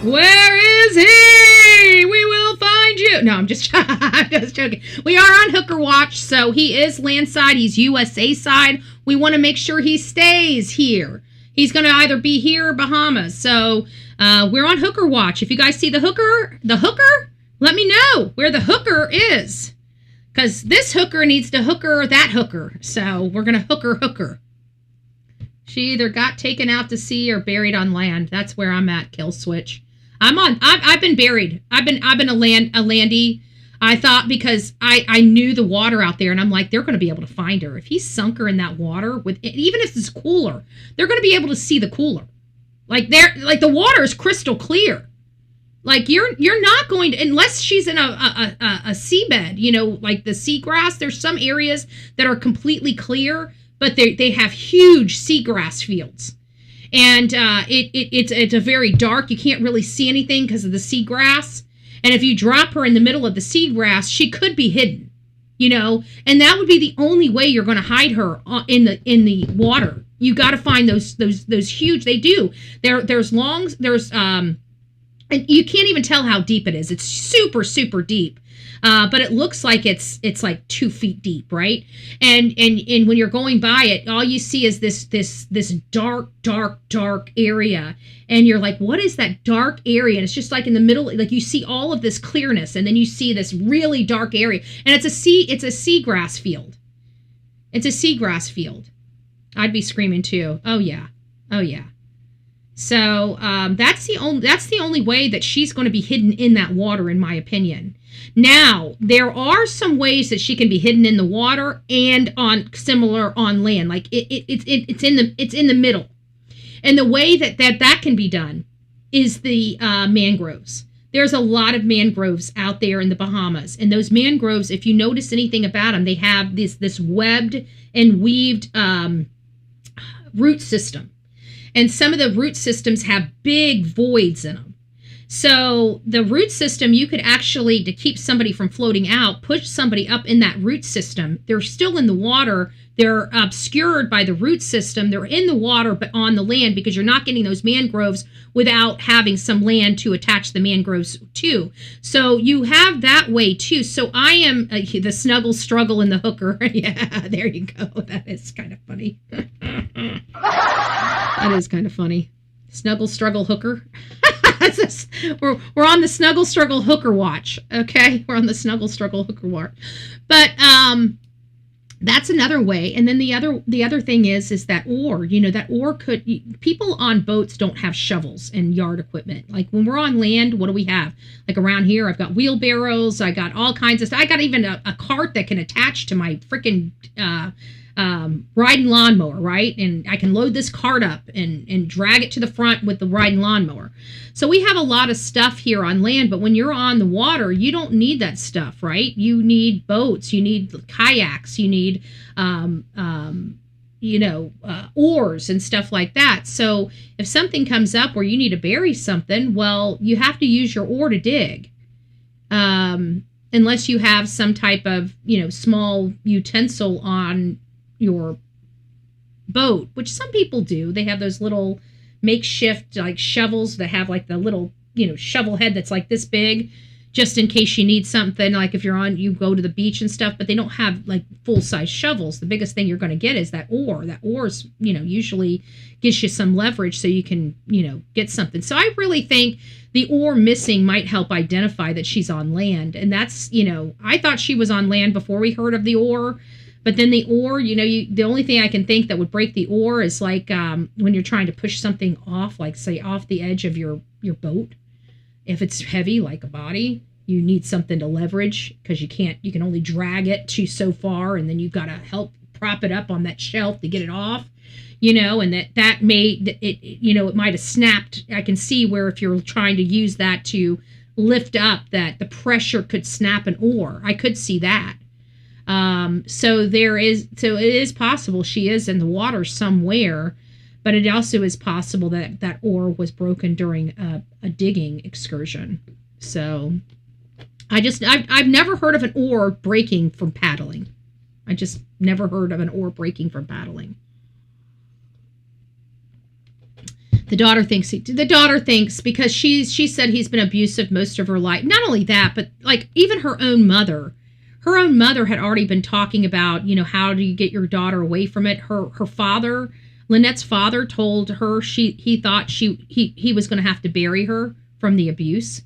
Where is he? We will find you. No, I'm just joking. We are on Hooker Watch, so he is landside. He's USA side. We want to make sure he stays here. He's going to either be here or Bahamas. So we're on Hooker Watch. If you guys see the hooker, let me know where the hooker is. Because this hooker needs to hooker that hooker. So we're going to hooker. She either got taken out to sea or buried on land. That's where I'm at, Kill Switch. I've been buried. I've been a landy. I thought because I knew the water out there, and I'm like, they're going to be able to find her. If he sunk her in that water, with even if it's cooler, they're going to be able to see the cooler. Like the water is crystal clear. Like you're not going to, unless she's in a seabed, you know, like the seagrass. There's some areas that are completely clear, but they have huge seagrass fields. And it's a very dark, you can't really see anything because of the seagrass. And if you drop her in the middle of the seagrass, she could be hidden, you know, and that would be the only way you're going to hide her in the water. You got to find those huge, they do. There's and you can't even tell how deep it is. It's super, super deep. But it looks like it's like 2 feet deep, right? And when you're going by it, all you see is this dark area, and you're like, what is that dark area? And it's just like in the middle, like you see all of this clearness, and then you see this really dark area, and it's a seagrass field. It's a seagrass field. I'd be screaming too. Oh yeah. So that's the only way that she's going to be hidden in that water, in my opinion. Now, there are some ways that she can be hidden in the water and similar on land. Like it's in the middle. And the way that can be done is the mangroves. There's a lot of mangroves out there in the Bahamas. And those mangroves, if you notice anything about them, they have this webbed and weaved root system. And some of the root systems have big voids in them. So the root system, you could actually, to keep somebody from floating out, push somebody up in that root system. They're still in the water. They're obscured by the root system. They're in the water, but on the land, because you're not getting those mangroves without having some land to attach the mangroves to. So you have that way too. So I am the snuggle, struggle, and the hooker. Yeah, there you go. That is kind of funny. That is kind of funny. Snuggle, struggle, hooker. We're on the snuggle, struggle, hooker watch. Okay, we're on the snuggle, struggle, hooker watch. But that's another way. And then the other thing is that oar. You know, that oar could. People on boats don't have shovels and yard equipment. Like when we're on land, what do we have? Like around here, I've got wheelbarrows. I got all kinds of stuff. I got even a cart that can attach to my freaking riding lawnmower, right? And I can load this cart up and drag it to the front with the riding lawnmower. So we have a lot of stuff here on land, but when you're on the water, you don't need that stuff, right? You need boats, you need kayaks, you need, oars and stuff like that. So if something comes up where you need to bury something, well, you have to use your oar to dig. Unless you have some type of, small utensil on your boat, which some people do. They have those little makeshift like shovels that have like the little, shovel head that's like this big, just in case you need something, like if you go to the beach and stuff, but they don't have like full-size shovels. The biggest thing you're going to get is that oar. That oar's, usually gives you some leverage so you can, get something. So I really think the oar missing might help identify that she's on land. And that's, I thought she was on land before we heard of the oar. But then the oar, the only thing I can think that would break the oar is like when you're trying to push something off, like say off the edge of your boat. If it's heavy, like a body, you need something to leverage because you can only drag it so far, and then you've got to help prop it up on that shelf to get it off, and that made it, it might have snapped. I can see where if you're trying to use that to lift up, that the pressure could snap an oar. I could see that. So it is possible she is in the water somewhere. But it also is possible that oar was broken during a digging excursion. So I've never heard of an oar breaking from paddling. I just never heard of an oar breaking from paddling. The daughter thinks because she said he's been abusive most of her life. Not only that, but like even her own mother had already been talking about, how do you get your daughter away from it? Her father, Lynette's father, told her he thought he was going to have to bury her from the abuse.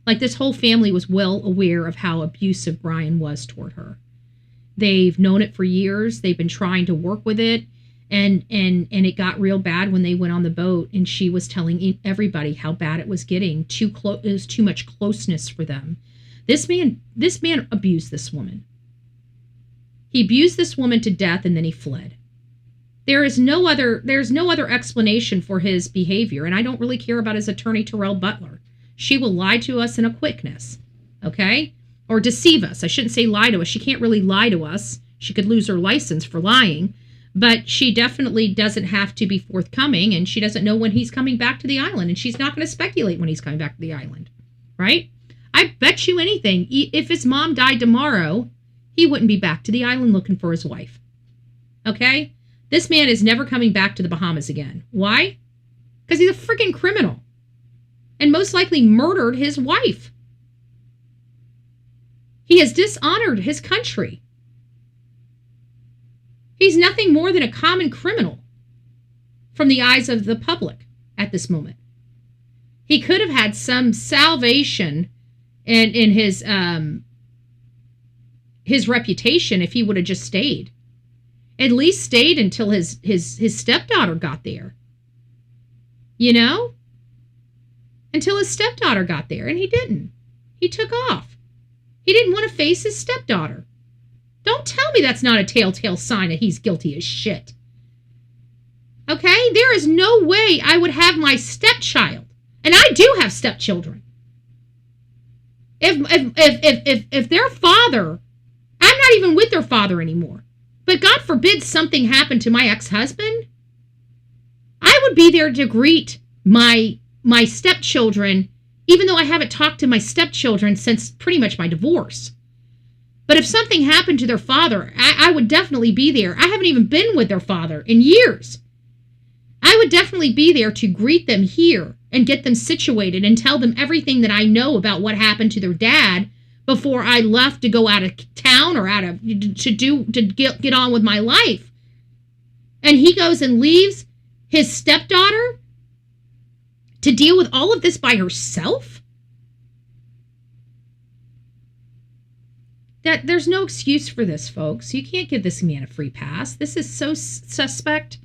Like this whole family was well aware of how abusive Brian was toward her. They've known it for years. They've been trying to work with it, and it got real bad when they went on the boat, and she was telling everybody how bad it was getting. It was too much closeness for them. This man abused this woman. He abused this woman to death, and then he fled. There's no other explanation for his behavior, and I don't really care about his attorney, Terrell Butler. She will lie to us in a quickness, okay? Or deceive us. I shouldn't say lie to us. She can't really lie to us. She could lose her license for lying, but she definitely doesn't have to be forthcoming, and she doesn't know when he's coming back to the island, and she's not going to speculate when he's coming back to the island, right? I bet you anything, if his mom died tomorrow, he wouldn't be back to the island looking for his wife, okay? This man is never coming back to the Bahamas again. Why? Because he's a freaking criminal and most likely murdered his wife. He has dishonored his country. He's nothing more than a common criminal from the eyes of the public at this moment. He could have had some salvation in his reputation if he would have just stayed. At least stayed until his stepdaughter got there. Until his stepdaughter got there, and he didn't. He took off. He didn't want to face his stepdaughter. Don't tell me that's not a telltale sign that he's guilty as shit. Okay? There is no way I would have my stepchild, and I do have stepchildren. If their father, I'm not even with their father anymore, but God forbid something happened to my ex-husband, I would be there to greet my stepchildren, even though I haven't talked to my stepchildren since pretty much my divorce. But if something happened to their father, I would definitely be there. I haven't even been with their father in years. I would definitely be there to greet them here and get them situated and tell them everything that I know about what happened to their dad before I left to go out of town or to get on with my life. And he goes and leaves his stepdaughter to deal with all of this by herself? That there's no excuse for this, folks. You can't give this man a free pass. This is so suspect.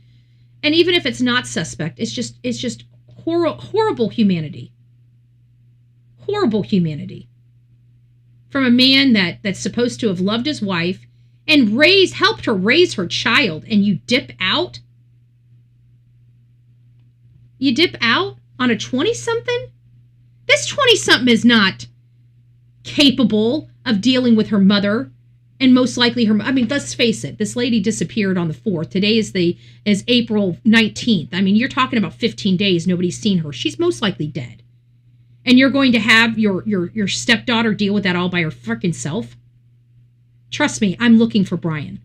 And even if it's not suspect, it's just horrible humanity. Horrible humanity. From a man that's supposed to have loved his wife and helped her raise her child, and you dip out? You dip out on a 20-something? This 20-something is not capable of dealing with her mother, and most likely let's face it, this lady disappeared on the 4th. Today is April 19th. I mean, you're talking about 15 days, nobody's seen her. She's most likely dead. And you're going to have your stepdaughter deal with that all by her freaking self? Trust me, I'm looking for Brian.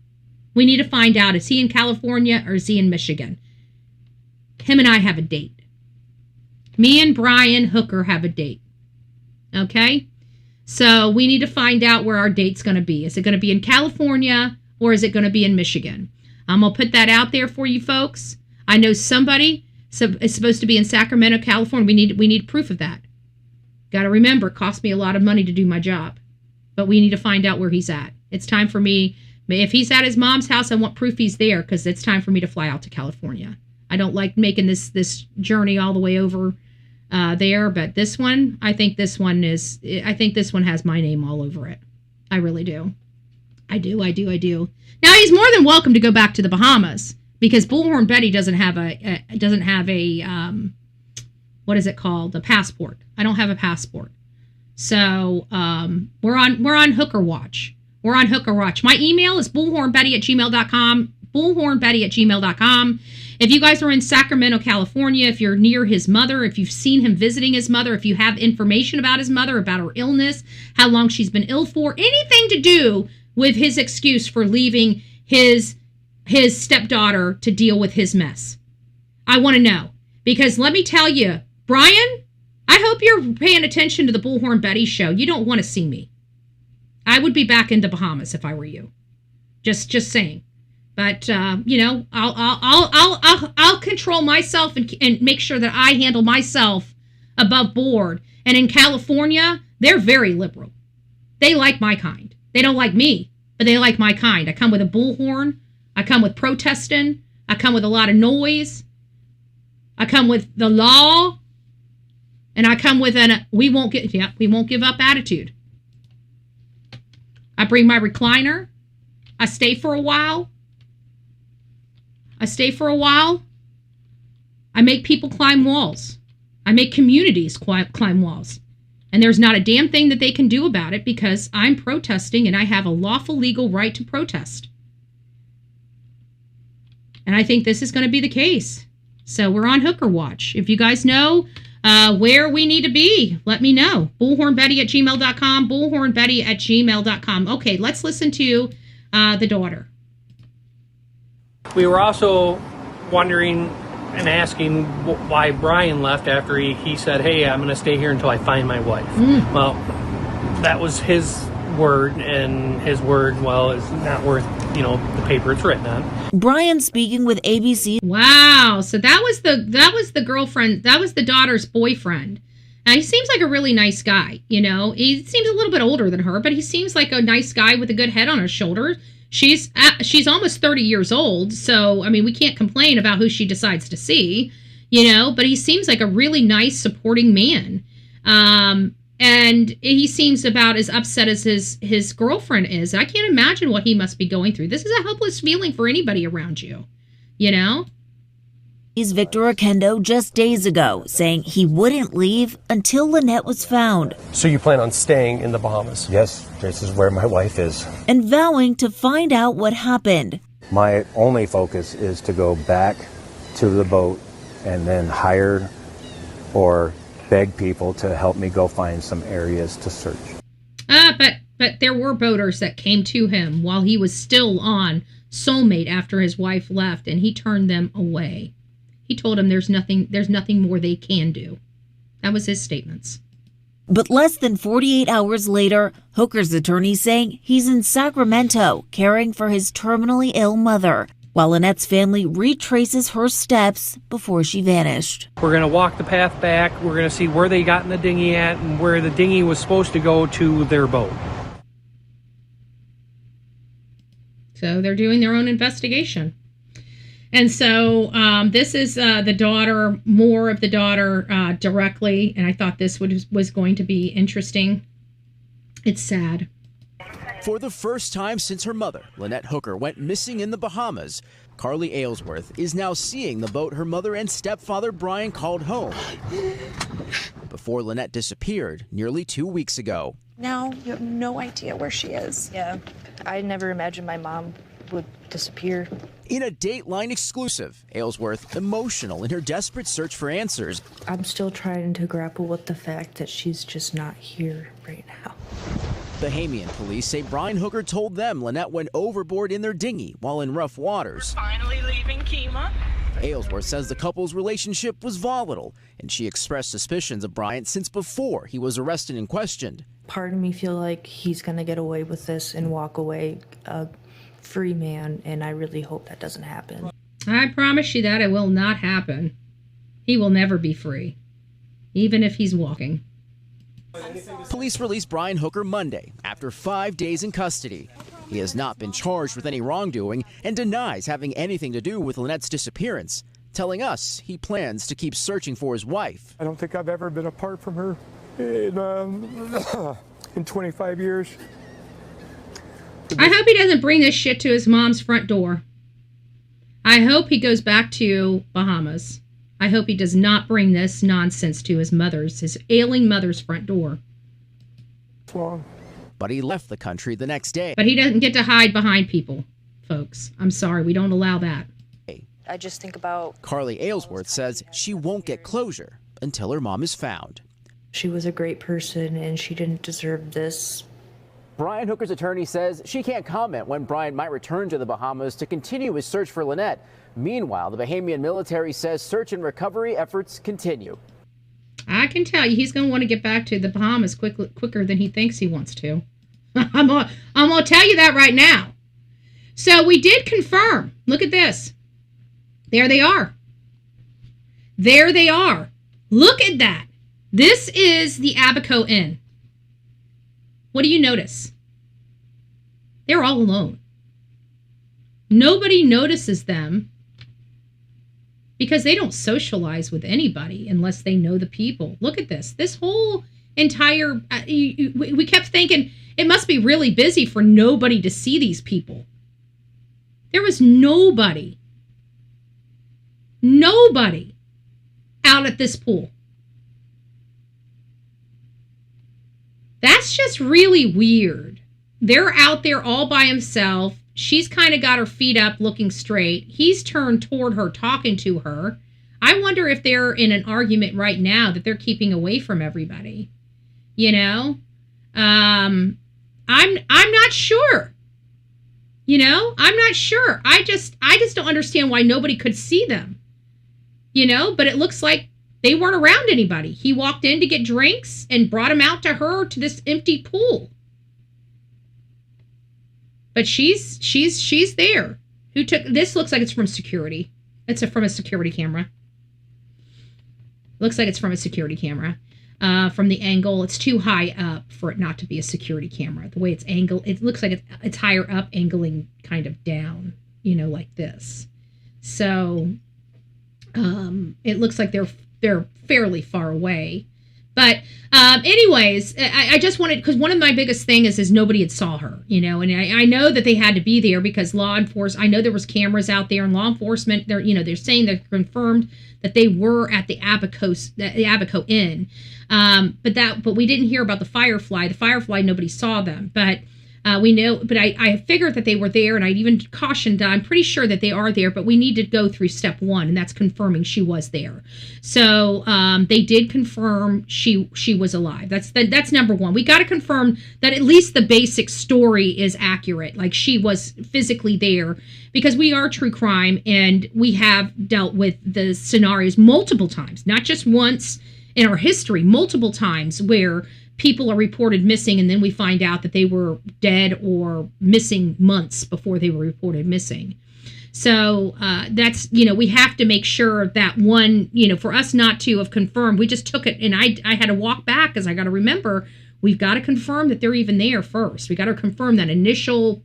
We need to find out, is he in California or is he in Michigan? Him and I have a date. Me and Brian Hooker have a date. Okay? So we need to find out where our date's going to be. Is it going to be in California or is it going to be in Michigan? I'm going to put that out there for you folks. I know somebody is supposed to be in Sacramento, California. We need proof of that. Got to remember, it cost me a lot of money to do my job. But we need to find out where he's at. It's time for me. If he's at his mom's house, I want proof he's there because it's time for me to fly out to California. I don't like making this journey all the way over there, but this one, I think this one has my name all over it. I really do. I do. Now he's more than welcome to go back to the Bahamas because Bullhorn Betty doesn't have a what is it called? A passport. I don't have a passport. So we're on Hooker Watch. We're on Hooker Watch. My email is bullhornbetty@gmail.com. bullhornbetty@gmail.com. If you guys are in Sacramento, California, if you're near his mother, if you've seen him visiting his mother, if you have information about his mother, about her illness, how long she's been ill for, anything to do with his excuse for leaving his stepdaughter to deal with his mess, I want to know. Because let me tell you, Brian, I hope you're paying attention to the Bullhorn Betty show. You don't want to see me. I would be back in the Bahamas if I were you. Just saying. But I'll control myself and make sure that I handle myself above board. And in California, they're very liberal. They like my kind. They don't like me, but they like my kind. I come with a bullhorn. I come with protesting. I come with a lot of noise. I come with the law. And I come with we won't give up attitude. I bring my recliner. I stay for a while. I make people climb walls. I make communities climb walls. And there's not a damn thing that they can do about it because I'm protesting and I have a lawful legal right to protest. And I think this is going to be the case. So we're on Hooker Watch. If you guys know where we need to be, let me know. bullhornbetty@gmail.com, bullhornbetty@gmail.com. Okay, let's listen to the daughter. We were also wondering and asking why Brian left after he said, hey, I'm going to stay here until I find my wife. Well, that was his word, and his word, well, is not worth, the paper it's written on. Brian speaking with ABC. Wow. So that was the girlfriend. That was the daughter's boyfriend. And he seems like a really nice guy. He seems a little bit older than her, but he seems like a nice guy with a good head on his shoulders. She's almost 30 years old. So, I mean, we can't complain about who she decides to see, but he seems like a really nice supporting man. And he seems about as upset as his girlfriend is. I can't imagine what he must be going through. This is a helpless feeling for anybody around you, He's Victor Oquendo just days ago, saying he wouldn't leave until Lynette was found. So you plan on staying in the Bahamas? Yes, this is where my wife is. And vowing to find out what happened. My only focus is to go back to the boat and then hire or beg people to help me go find some areas to search. But there were boaters that came to him while he was still on Soulmate after his wife left, and he turned them away. He told him there's nothing more they can do. That was his statements. But less than 48 hours later, Hooker's attorney saying he's in Sacramento caring for his terminally ill mother, while Lynette's family retraces her steps before she vanished. We're going to walk the path back. We're going to see where they got in the dinghy at and where the dinghy was supposed to go to their boat. So they're doing their own investigation. And so this is the daughter, more of the daughter directly. And I thought this was going to be interesting. It's sad. For the first time since her mother, Lynette Hooker, went missing in the Bahamas, Carly Aylesworth is now seeing the boat her mother and stepfather Brian called home before Lynette disappeared nearly 2 weeks ago. Now you have no idea where she is. Yeah, I never imagined my mom would disappear. In a Dateline exclusive, Aylesworth emotional in her desperate search for answers. I'm still trying to grapple with the fact that she's just not here right now. Bahamian police say Brian Hooker told them Lynette went overboard in their dinghy while in rough waters. We're finally leaving Kima. Aylesworth says the couple's relationship was volatile, and she expressed suspicions of Bryant since before he was arrested and questioned. Part of me feel like he's going to get away with this and walk away a free man, and I really hope that doesn't happen. I promise you that it will not happen. He will never be free, even if he's walking. Police released Brian Hooker Monday after 5 days in custody. He has not been charged with any wrongdoing and denies having anything to do with Lynette's disappearance, telling us he plans to keep searching for his wife. I don't think I've ever been apart from her in 25 years. I hope he doesn't bring this shit to his mom's front door. I hope he goes back to Bahamas. I hope he does not bring this nonsense to his ailing mother's front door. But he left the country the next day. But he doesn't get to hide behind people, folks. I'm sorry, we don't allow that. I just think about... Carly Aylesworth says she won't get closure until her mom is found. She was a great person and she didn't deserve this. Brian Hooker's attorney says she can't comment when Brian might return to the Bahamas to continue his search for Lynette. Meanwhile, the Bahamian military says search and recovery efforts continue. I can tell you he's going to want to get back to the Bahamas quicker than he thinks he wants to. I'm going to tell you that right now. So we did confirm. Look at this. There they are. There they are. Look at that. This is the Abaco Inn. What do you notice? They're all alone. Nobody notices them because they don't socialize with anybody unless they know the people. Look at this. This whole entire... we kept thinking it must be really busy for nobody to see these people. There was nobody out at this pool. That's just really weird. They're out there all by himself. She's kind of got her feet up looking straight. He's turned toward her, talking to her. I wonder if they're in an argument right now that they're keeping away from everybody. You know? I'm not sure. You know? I'm not sure. I just don't understand why nobody could see them. You know? But it looks like they weren't around anybody. He walked in to get drinks and brought him out to her to this empty pool. But she's there. Who took this? Looks like it's from security. It's from a security camera. Looks like it's from a security camera. From the angle, it's too high up for it not to be a security camera. The way it's angled, it looks like it's higher up, angling kind of down, you know, like this. So it looks like they're fairly far away. But anyways, I just wanted, because one of my biggest thing is nobody had saw her, you know, and I know that they had to be there because law enforcement, I know there was cameras out there and law enforcement, they're saying they're confirmed that they were at the Abaco Inn. But we didn't hear about the Firefly. The Firefly, nobody saw them, but we know, but I figured that they were there, and I even cautioned that I'm pretty sure that they are there, but we need to go through step one, and that's confirming she was there. So they did confirm she was alive. That's number one. We got to confirm that at least the basic story is accurate, like she was physically there, because we are true crime, and we have dealt with the scenarios multiple times, not just once in our history, multiple times where people are reported missing, and then we find out that they were dead or missing months before they were reported missing. So that's, we have to make sure that one, for us not to have confirmed, we just took it, and I had to walk back because I got to remember, we've got to confirm that they're even there first. We got to confirm that initial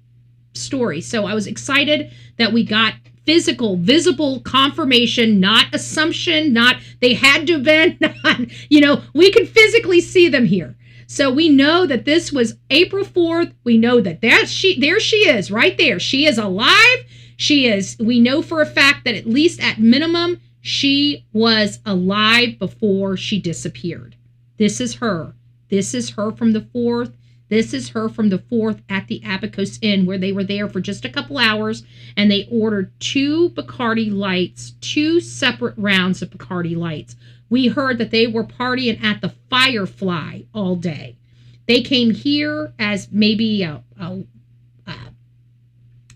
story. So I was excited that we got physical, visible confirmation, not assumption, not they had to have been, we can physically see them here. So we know that this was April 4th. We know that there she is right there. She is alive. We know for a fact that at least at minimum, she was alive before she disappeared. This is her. This is her from the 4th. This is her from the 4th at the Abaco Inn, where they were there for just a couple hours, and they ordered 2 Bacardi Lights, 2 separate rounds of Bacardi Lights. We heard that they were partying at the Firefly all day. They came here as maybe a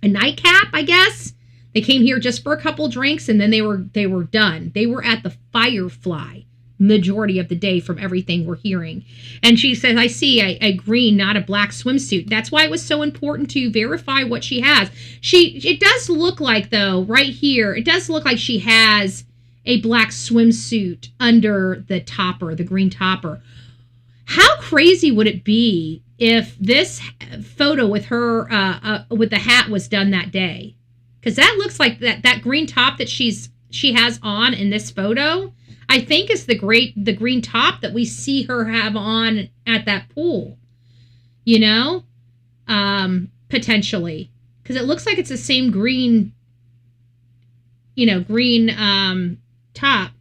nightcap, I guess. They came here just for a couple drinks, and then they were done. They were at the Firefly majority of the day from everything we're hearing. And she says, I see a green, not a black swimsuit. That's why it was so important to verify what she has. It does look like, though, right here, it does look like she has a black swimsuit under the topper, the green topper. How crazy would it be if this photo with her with the hat was done that day? Because that looks like that green top that she has on in this photo, I think is the green top that we see her have on at that pool, you know, potentially, because it looks like it's the same green, top.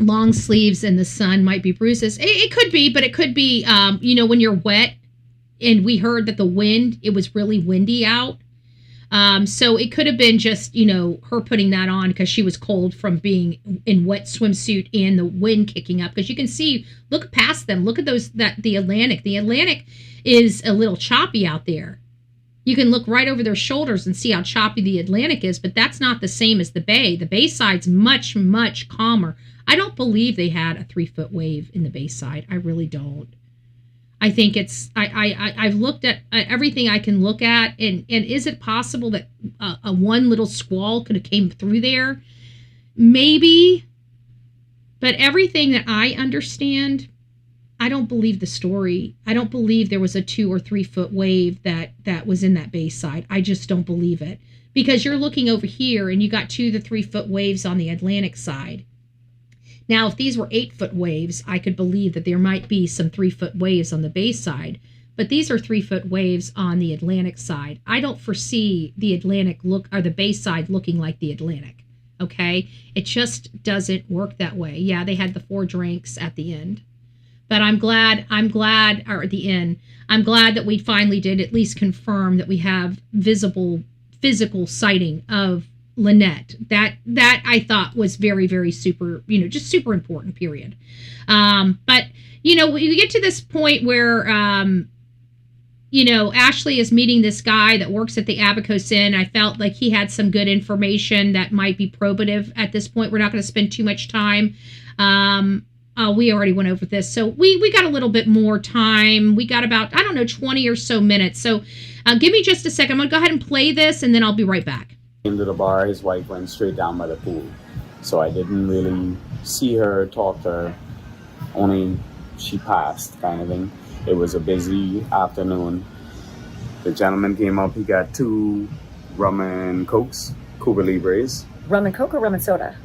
Long sleeves in the sun might be bruises. It could be, but it could be, when you're wet, and we heard that it was really windy out. So it could have been just, her putting that on because she was cold from being in wet swimsuit and the wind kicking up. Because you can see, look past them. Look at the Atlantic. The Atlantic is a little choppy out there. You can look right over their shoulders and see how choppy the Atlantic is, but that's not the same as the bay. The Bayside's much, much calmer. I don't believe they had a 3-foot wave in the Bayside. I really don't. I think I've looked at everything I can look at, and is it possible that a one little squall could have came through there? Maybe, but everything that I understand, I don't believe the story. I don't believe there was a 2 or 3 foot wave that was in that Bayside. I just don't believe it, because you're looking over here and you got 2 to 3 foot waves on the Atlantic side. Now, if these were 8-foot waves, I could believe that there might be some 3-foot waves on the Bayside, but these are 3-foot waves on the Atlantic side. I don't foresee the Atlantic the Bayside looking like the Atlantic. Okay, it just doesn't work that way. Yeah, they had the 4 drinks at the end, but I'm glad, or at the end, I'm glad that we finally did at least confirm that we have physical sighting of Lynette. That I thought was very, very super, just super important, period. But, we get to this point where, Ashley is meeting this guy that works at the Abacos Inn. I felt like he had some good information that might be probative at this point. We're not going to spend too much time. We already went over this. So we got a little bit more time. We got about, 20 or so minutes. So give me just a second. I'm going to go ahead and play this, and then I'll be right back. Came to the bar, his wife went straight down by the pool. So I didn't really see her, talk to her, only she passed kind of thing. It was a busy afternoon. The gentleman came up, he got 2 rum and cokes, Cuba Libres. Rum and Coke or rum and soda?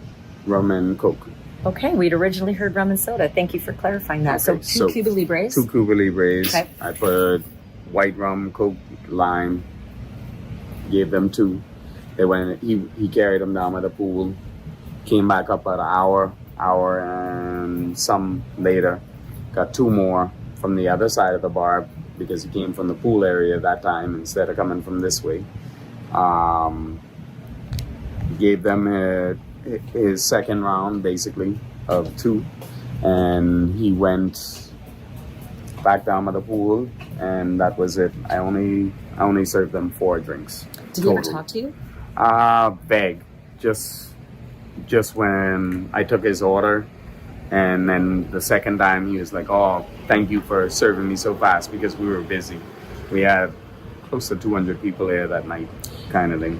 Rum and Coke. Okay, we'd originally heard rum and soda. Thank you for clarifying that. Okay, so 2 Cuba Libres. 2 Cuba Libres. Okay. I put white rum, Coke, lime, gave them 2. They went. He carried them down by the pool. Came back up about an hour and some later. Got 2 more from the other side of the bar because he came from the pool area that time instead of coming from this way. Gave them his second round basically of 2, and he went back down by the pool, and that was it. I only served them 4 drinks. Did he ever talk to you? Vague. Just when I took his order, and then the second time he was like, "Oh, thank you for serving me so fast," because we were busy. We had close to 200 people here that night, kind of thing.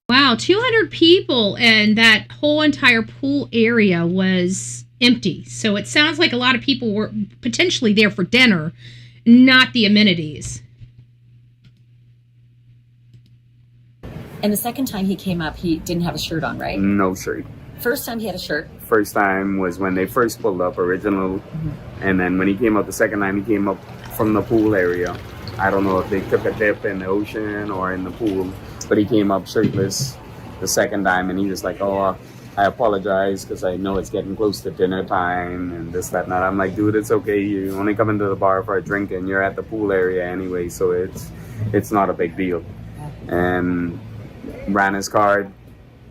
Wow, 200 people, and that whole entire pool area was empty. So it sounds like a lot of people were potentially there for dinner, not the amenities. And the second time he came up, he didn't have a shirt on, right? No shirt. First time he had a shirt? First time was when they first pulled up, original. Mm-hmm. And then when he came up the second time, he came up from the pool area. I don't know if they took a dip in the ocean or in the pool, but he came up shirtless the second time, and he was like, "Oh, I apologize because I know it's getting close to dinner time and this, that, and that." I'm like, "Dude, it's okay. You only come into the bar for a drink, and you're at the pool area anyway, so it's not a big deal." And ran his card,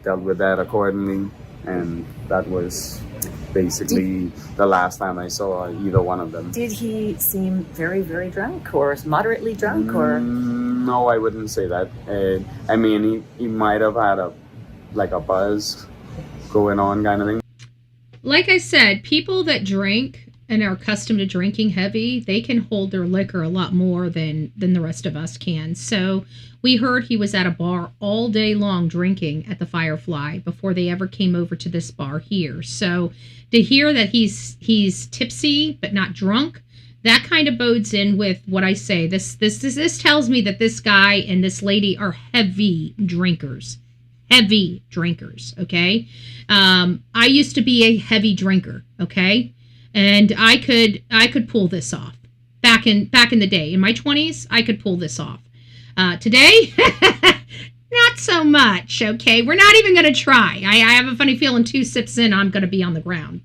dealt with that accordingly, and that was basically the last time I saw either one of them. Did he seem very, very drunk or moderately drunk or? No, I wouldn't say that. I mean, he might have had a buzz going on kind of thing. Like I said, people that drink and are accustomed to drinking heavy, they can hold their liquor a lot more than the rest of us can. So we heard he was at a bar all day long drinking at the Firefly before they ever came over to this bar here. So to hear that he's tipsy but not drunk, that kind of bodes in with what I say. This tells me that this guy and this lady are heavy drinkers. Heavy drinkers, okay? I used to be a heavy drinker, okay? And I could pull this off. Back in the day, in my 20s, I could pull this off. Today, not so much, okay? We're not even going to try. I have a funny feeling 2 sips in, I'm going to be on the ground,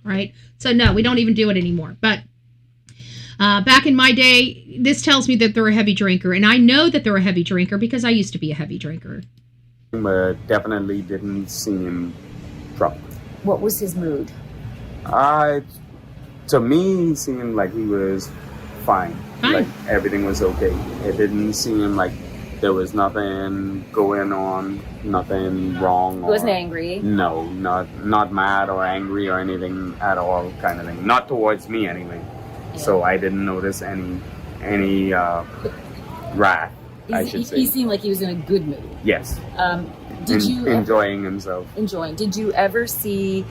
right? So no, we don't even do it anymore. But back in my day, this tells me that they're a heavy drinker. And I know that they're a heavy drinker because I used to be a heavy drinker. But definitely didn't seem drunk. What was his mood? To me, he seemed like he was fine. Like everything was okay. It didn't seem like there was nothing going on, nothing wrong. He wasn't angry? No, not mad or angry or anything at all, kind of thing. Not towards me anyway. Yeah. So I didn't notice any wrath. I should say. He seemed like he was in a good mood. Yes. Did you enjoying himself? Enjoying. Did you ever see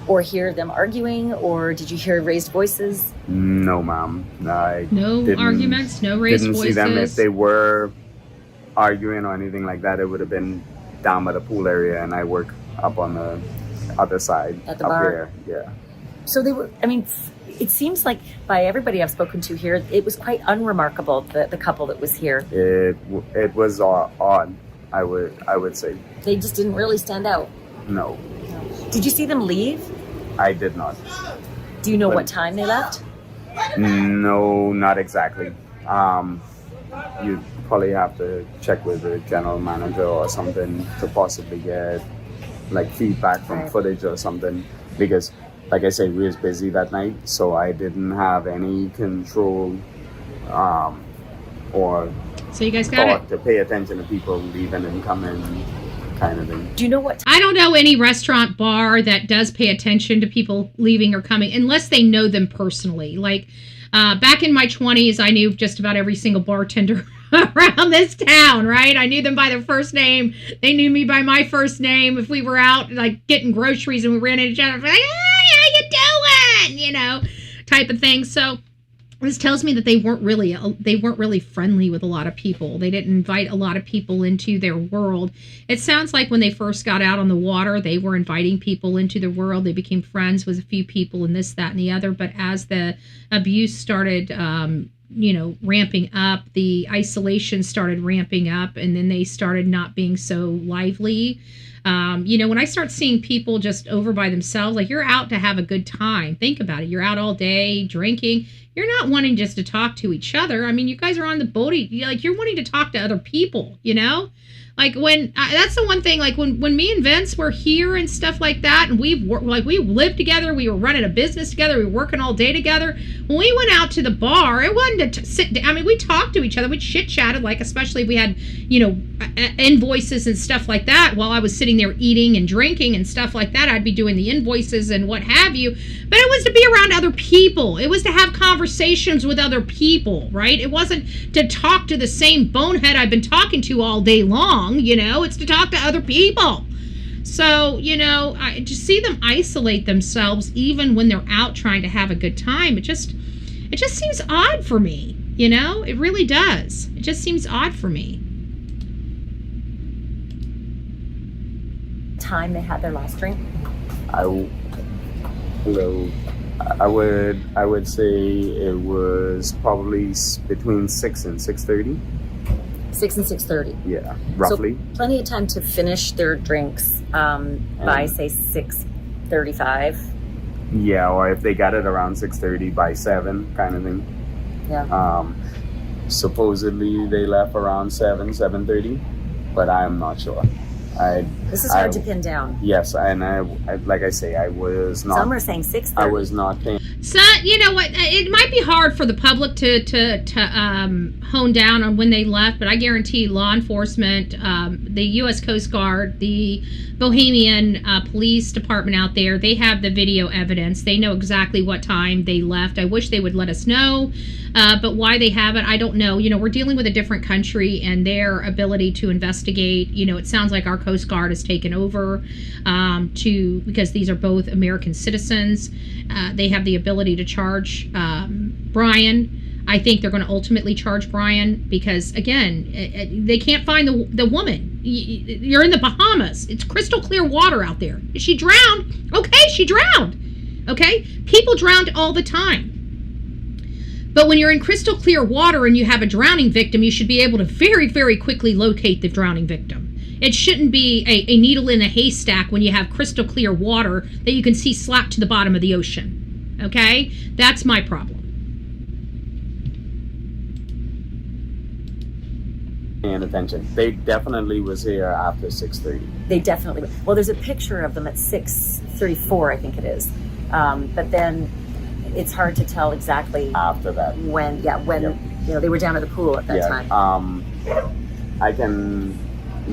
or hear them arguing, or did you hear raised voices? No, ma'am. No arguments, no raised voices. Didn't see them. If they were arguing or anything like that, it would have been down by the pool area, and I work up on the other side. At the up bar? There. Yeah. So they were, I mean, it seems like by everybody I've spoken to here, it was quite unremarkable, the couple that was here. It was odd, I would say. They just didn't really stand out. No. Did you see them leave? I did not. Do you know what time they left? No, not exactly. You'd probably have to check with the general manager or something to possibly get like feedback from footage or something, because like I said, we was busy that night, so I didn't have any control or so you guys got to pay attention to people leaving and coming, kind of thing. Do you know what? I don't know any restaurant bar that does pay attention to people leaving or coming unless they know them personally. Like back in my 20s, I knew just about every single bartender around this town, right? I knew them by their first name. They knew me by my first name. If we were out like getting groceries and we ran into each other, like, hey, how you doing? You know, type of thing. So this tells me that they weren't really friendly with a lot of people. They didn't invite a lot of people into their world. It sounds like when they first got out on the water, they were inviting people into their world. They became friends with a few people and this, that, and the other. But as the abuse started, ramping up, the isolation started ramping up, and then they started not being so lively. When I start seeing people just over by themselves, like you're out to have a good time. Think about it. You're out all day drinking. You're not wanting just to talk to each other. I mean, you guys are on the boat. You're wanting to talk to other people, Like that's the one thing, like when me and Vince were here and stuff like that, and we lived together, we were running a business together, we were working all day together. When we went out to the bar, it wasn't to sit down. I mean, we talked to each other, we chit chatted, like especially if we had, invoices and stuff like that. While I was sitting there eating and drinking and stuff like that, I'd be doing the invoices and what have you. But it was to be around other people. It was to have conversations with other people, right? It wasn't to talk to the same bonehead I've been talking to all day long. It's to talk to other people. So, I just see them isolate themselves even when they're out trying to have a good time. It just seems odd for me, It really does. It just seems odd for me. Time they had their last drink? I would say it was probably between 6 and 6:30. 6 and 6:30. Yeah, roughly. So plenty of time to finish their drinks by say 6:35. Yeah, or if they got it around 6:30 by 7, kind of thing. Yeah. Supposedly they left around 7:30, but I am not sure. This is hard to pin down. Yes, and I like I say, I was not. Some are saying 6:30. I was not paying. So, you know what, it might be hard for the public to hone down on when they left, but I guarantee law enforcement, the U.S. Coast Guard, the Bohemian Police Department out there, they have the video evidence. They know exactly what time they left. I wish they would let us know, but why they haven't, I don't know. You know, we're dealing with a different country, and their ability to investigate, you know, it sounds like our Coast Guard has taken over because these are both American citizens. They have the ability to charge Brian. I think they're going to ultimately charge Brian because, again, they can't find the woman. You're in the Bahamas. It's crystal clear water out there. Is she drowned? Okay, she drowned. Okay? People drowned all the time. But when you're in crystal clear water and you have a drowning victim, you should be able to very, very quickly locate the drowning victim. It shouldn't be a needle in a haystack when you have crystal clear water that you can see slapped to the bottom of the ocean. Okay? That's my problem. Paying attention. They definitely was here after 6:30. They definitely. Well, there's a picture of them at 6:34, I think it is. But then it's hard to tell exactly after that when. Yeah, when you know they were down at the pool at that time. I can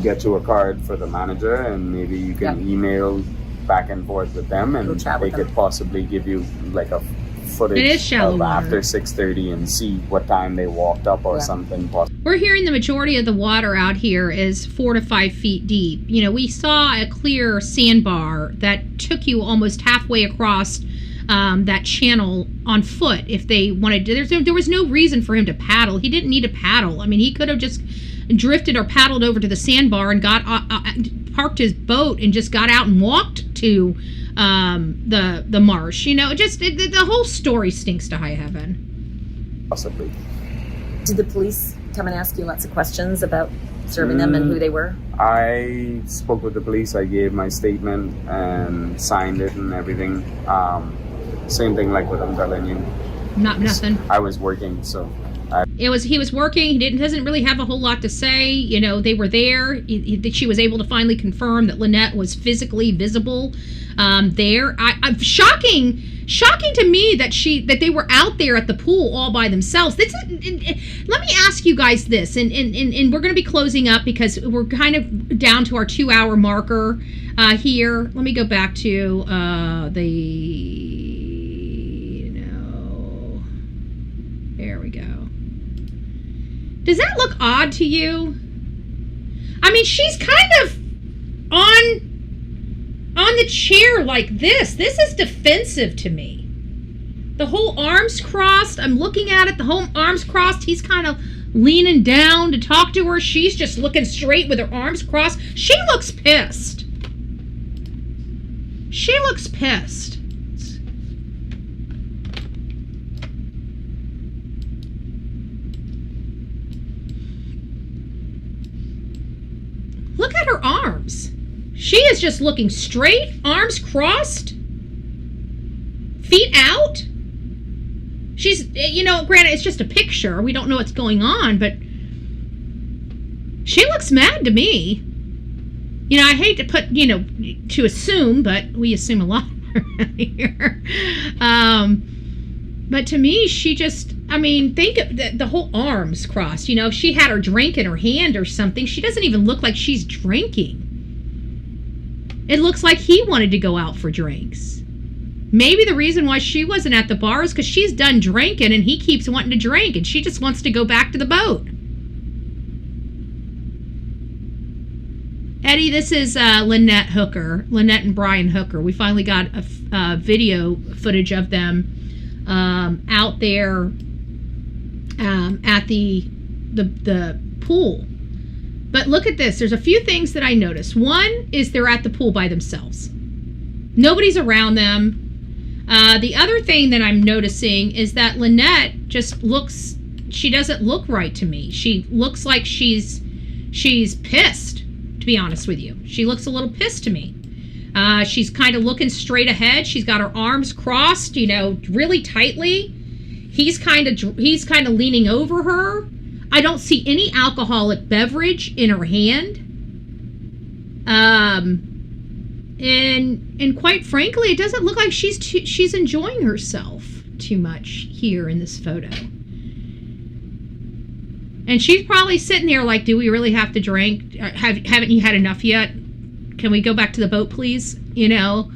get you a card for the manager, and maybe you can email back and forth with them, and they could possibly give you like a footage of after 6:30 and see what time they walked up or something. We're hearing the majority of the water out here is 4 to 5 feet deep. You know, we saw a clear sandbar that took you almost halfway across that channel on foot if they wanted to. There was no reason for him to paddle. He didn't need to paddle. I mean, he could have just drifted or paddled over to the sandbar and got parked his boat and just got out and walked to the marsh. You know, the whole story stinks to high heaven. Possibly. Did the police come and ask you lots of questions about serving them and who they were? I spoke with the police. I gave my statement and signed it and everything. Same thing like what I'm telling you. Nothing. I was working, so. He was working. He doesn't really have a whole lot to say. You know, they were there. She was able to finally confirm that Lynette was physically visible there. I'm shocking to me that they were out there at the pool all by themselves. Let me ask you guys this, and we're going to be closing up because we're kind of down to our 2-hour marker here. Let me go back to there we go. Does that look odd to you? I mean, she's kind of on the chair like this. This is defensive to me. The whole arms crossed. I'm looking at it. The whole arms crossed. He's kind of leaning down to talk to her. She's just looking straight with her arms crossed. She looks pissed. She looks pissed. Look at her arms. She is just looking straight, arms crossed, feet out. She's, you know, granted, it's just a picture. We don't know what's going on, but she looks mad to me. You know, I hate to put, you know, to assume, but we assume a lot here. But to me, she just, I mean, think of the whole arms crossed. You know, if she had her drink in her hand or something, she doesn't even look like she's drinking. It looks like he wanted to go out for drinks. Maybe the reason why she wasn't at the bar is because she's done drinking and he keeps wanting to drink and she just wants to go back to the boat. Eddie, this is Lynette Hooker, Lynette and Brian Hooker. We finally got a video footage of them out there at the pool. But look at this. There's a few things that I noticed. One is they're at the pool by themselves. Nobody's around them. The other thing that I'm noticing is that Lynette just looks, she doesn't look right to me. She looks like she's pissed, to be honest with you. She looks a little pissed to me. She's kind of looking straight ahead. She's got her arms crossed, you know, really tightly. He's kind of leaning over her. I don't see any alcoholic beverage in her hand. And quite frankly, it doesn't look like she's enjoying herself too much here in this photo. And she's probably sitting there like, do we really have to drink? Haven't you had enough yet? Can we go back to the boat, please? You know?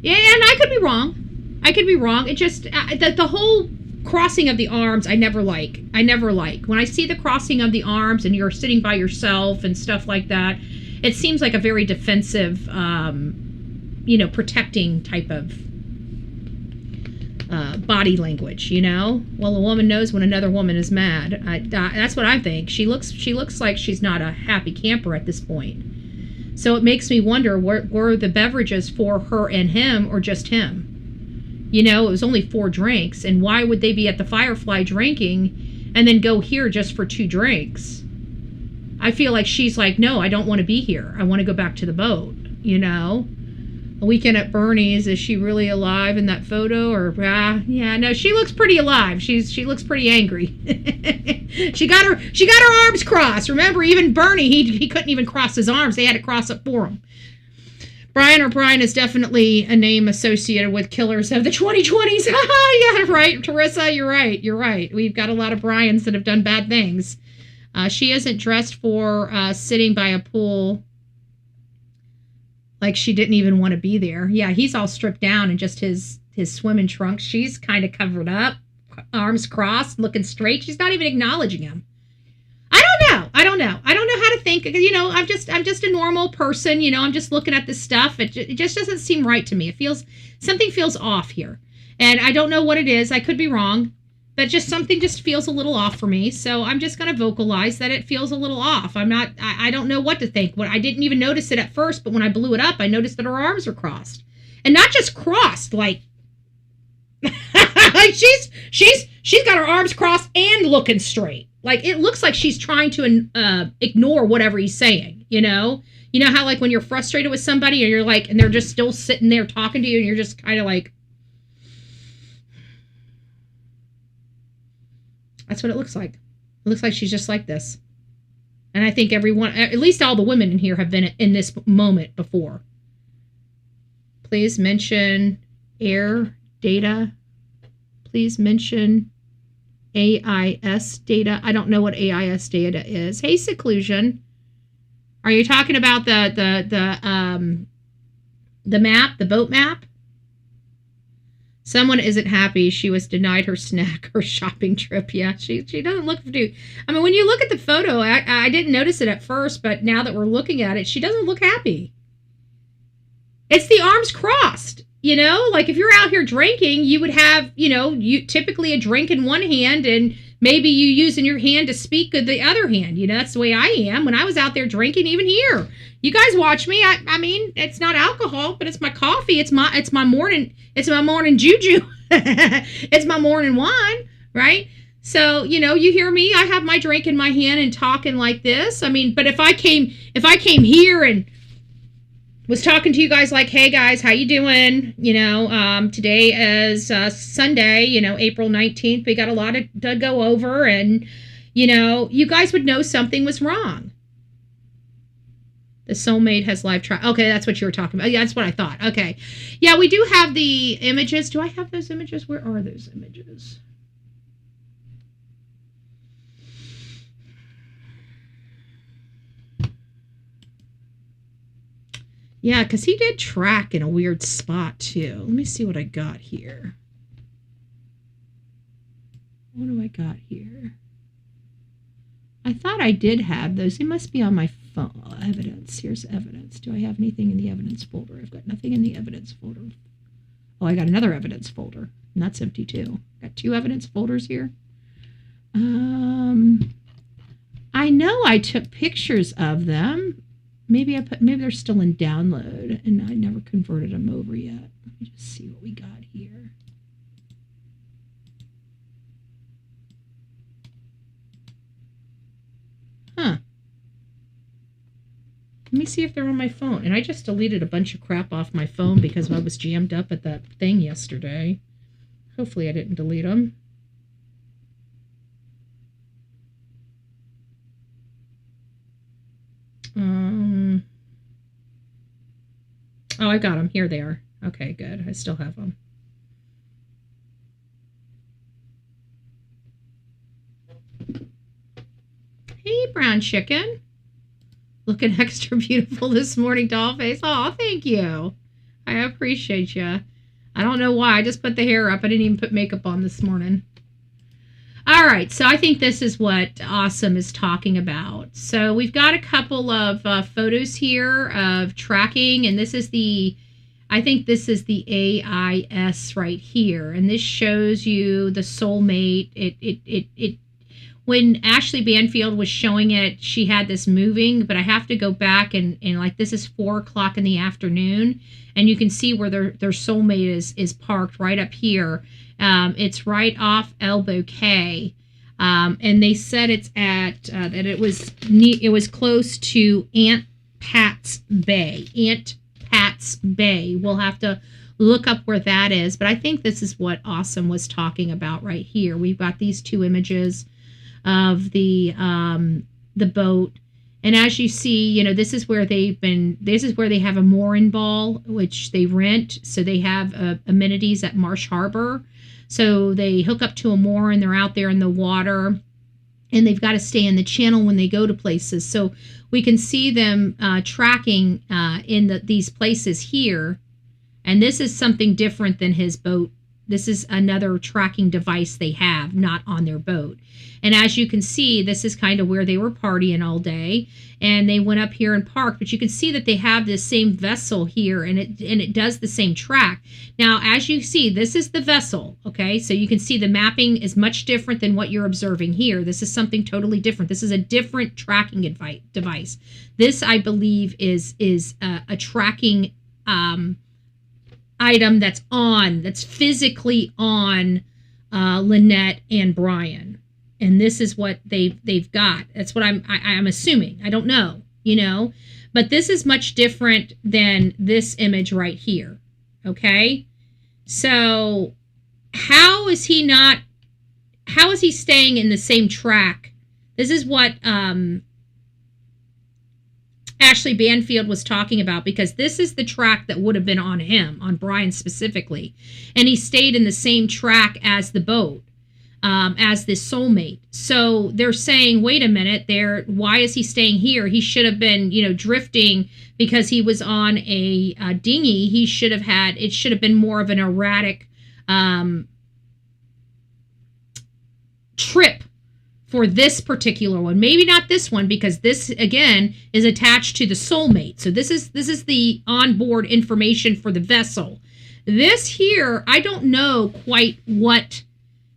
Yeah, and I could be wrong. It just, the whole crossing of the arms, I never like. When I see the crossing of the arms and you're sitting by yourself and stuff like that, it seems like a very defensive, protecting type of body language, you know? Well, a woman knows when another woman is mad. That's what I think. She looks like she's not a happy camper at this point. So it makes me wonder, were the beverages for her and him or just him? You know, it was only 4 drinks, and why would they be at the Firefly drinking and then go here just for 2 drinks? I feel like she's like, no, I don't want to be here. I want to go back to the boat, you know? A weekend at Bernie's, is she really alive in that photo? Or, yeah, no, she looks pretty alive. She looks pretty angry. She got her arms crossed. Remember, even Bernie, he couldn't even cross his arms. They had to cross it for him. Brian is definitely a name associated with killers of the 2020s. Yeah, right, Teresa, you're right. We've got a lot of Brians that have done bad things. She isn't dressed for sitting by a pool like she didn't even want to be there. Yeah, he's all stripped down in just his swimming trunks. She's kind of covered up, arms crossed, looking straight. She's not even acknowledging him. I don't know how to think. You know, I'm just a normal person. You know, I'm just looking at this stuff. It just doesn't seem right to me. Something feels off here, and I don't know what it is. I could be wrong, but something feels a little off for me. So I'm just going to vocalize that it feels a little off. I don't know what to think. I didn't even notice it at first, but when I blew it up, I noticed that her arms are crossed, and not just crossed, like she's got her arms crossed and looking straight. Like, it looks like she's trying to ignore whatever he's saying, you know? You know how, like, when you're frustrated with somebody and you're like, and they're just still sitting there talking to you and you're just kind of like, that's what it looks like. It looks like she's just like this. And I think everyone, at least all the women in here have been in this moment before. Please mention air data. Please mention AIS data. I don't know what AIS data is. Hey, Seclusion. Are you talking about the map, the boat map? Someone isn't happy she was denied her snack or shopping trip. Yeah, she doesn't look to. I mean, when you look at the photo, I didn't notice it at first, but now that we're looking at it, she doesn't look happy. It's the arms crossed. You know, like if you're out here drinking, you would have, you typically a drink in one hand and maybe you using your hand to speak with the other hand. You know, that's the way I am when I was out there drinking, even here. You guys watch me. I mean, it's not alcohol, but it's my coffee. It's my morning juju. It's my morning wine, right? So, you hear me, I have my drink in my hand and talking like this. I mean, but if I came here and was talking to you guys like, hey guys, how you doing? Today is Sunday, April 19th. We got a lot to go over and, you guys would know something was wrong. The soulmate has live trial. Okay, that's what you were talking about. Yeah, that's what I thought. Okay. Yeah, we do have the images. Do I have those images? Where are those images? Yeah, because he did track in a weird spot, too. Let me see what I got here. What do I got here? I thought I did have those. They must be on my phone. Evidence. Here's evidence. Do I have anything in the evidence folder? I've got nothing in the evidence folder. Oh, I got another evidence folder. And that's empty, too. Got 2 evidence folders here. I know I took pictures of them. Maybe they're still in download and I never converted them over yet. Let me just see what we got here. Huh. Let me see if they're on my phone. And I just deleted a bunch of crap off my phone because I was jammed up at that thing yesterday. Hopefully I didn't delete them. Oh, I got them. Here they are. Okay, good. I still have them. Hey, brown chicken. Looking extra beautiful this morning, dollface. Oh, thank you. I appreciate you. I don't know why. I just put the hair up. I didn't even put makeup on this morning. All right. So I think this is what Awesome is talking about. So we've got a couple of photos here of tracking. And this is I think this is the AIS right here. And this shows you the soulmate. It when Ashley Banfield was showing it, she had this moving, but I have to go back and like, this is 4:00 in the afternoon, and you can see where their soulmate is parked right up here. It's right off Elbow K. And they said it's at, that it was close to Aunt Pat's Bay. Aunt Pat's Bay. We'll have to look up where that is, but I think this is what Awesome was talking about right here. We've got these two images of the boat, and as you see, this is where they have a mooring ball, which they rent, so they have amenities at Marsh Harbor, so they hook up to a mooring, they're out there in the water, and they've got to stay in the channel when they go to places, so we can see them tracking in these places here, and this is something different than his boat. This is another tracking device they have, not on their boat. And as you can see, this is kind of where they were partying all day. And they went up here and parked. But you can see that they have this same vessel here, and it does the same track. Now, as you see, this is the vessel, okay? So you can see the mapping is much different than what you're observing here. This is something totally different. This is a different tracking device. This, I believe, is a tracking item that's physically on Lynette and Brian, and this is what they've got. That's what I'm assuming. I don't know, but this is much different than this image right here. Okay, so how is he staying in the same track? This is what Ashley Banfield was talking about, because this is the track that would have been on him, on Brian specifically. And he stayed in the same track as the boat, as this soulmate. So they're saying, wait a minute, why is he staying here? He should have been, drifting because he was on a dinghy. It should have been more of an erratic trip for this particular one. Maybe not this one, because this again is attached to the soulmate. So this is the onboard information for the vessel. This here, I don't know quite what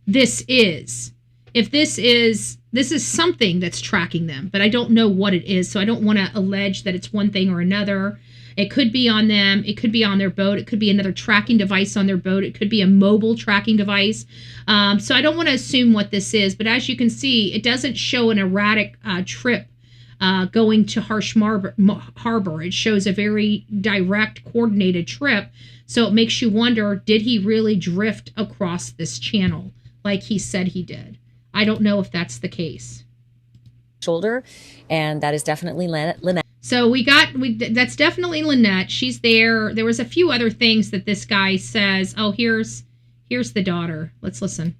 this is. If this is something that's tracking them, but I don't know what it is. So I don't want to allege that it's one thing or another. It could be on them. It could be on their boat. It could be another tracking device on their boat. It could be a mobile tracking device. So I don't want to assume what this is. But as you can see, it doesn't show an erratic trip going to Harsh Harbor. It shows a very direct, coordinated trip. So it makes you wonder, did he really drift across this channel like he said he did? I don't know if that's the case. Shoulder, and that is definitely Lynette. So that's definitely Lynette. She's there. There was a few other things that this guy says. Oh, here's the daughter. Let's listen.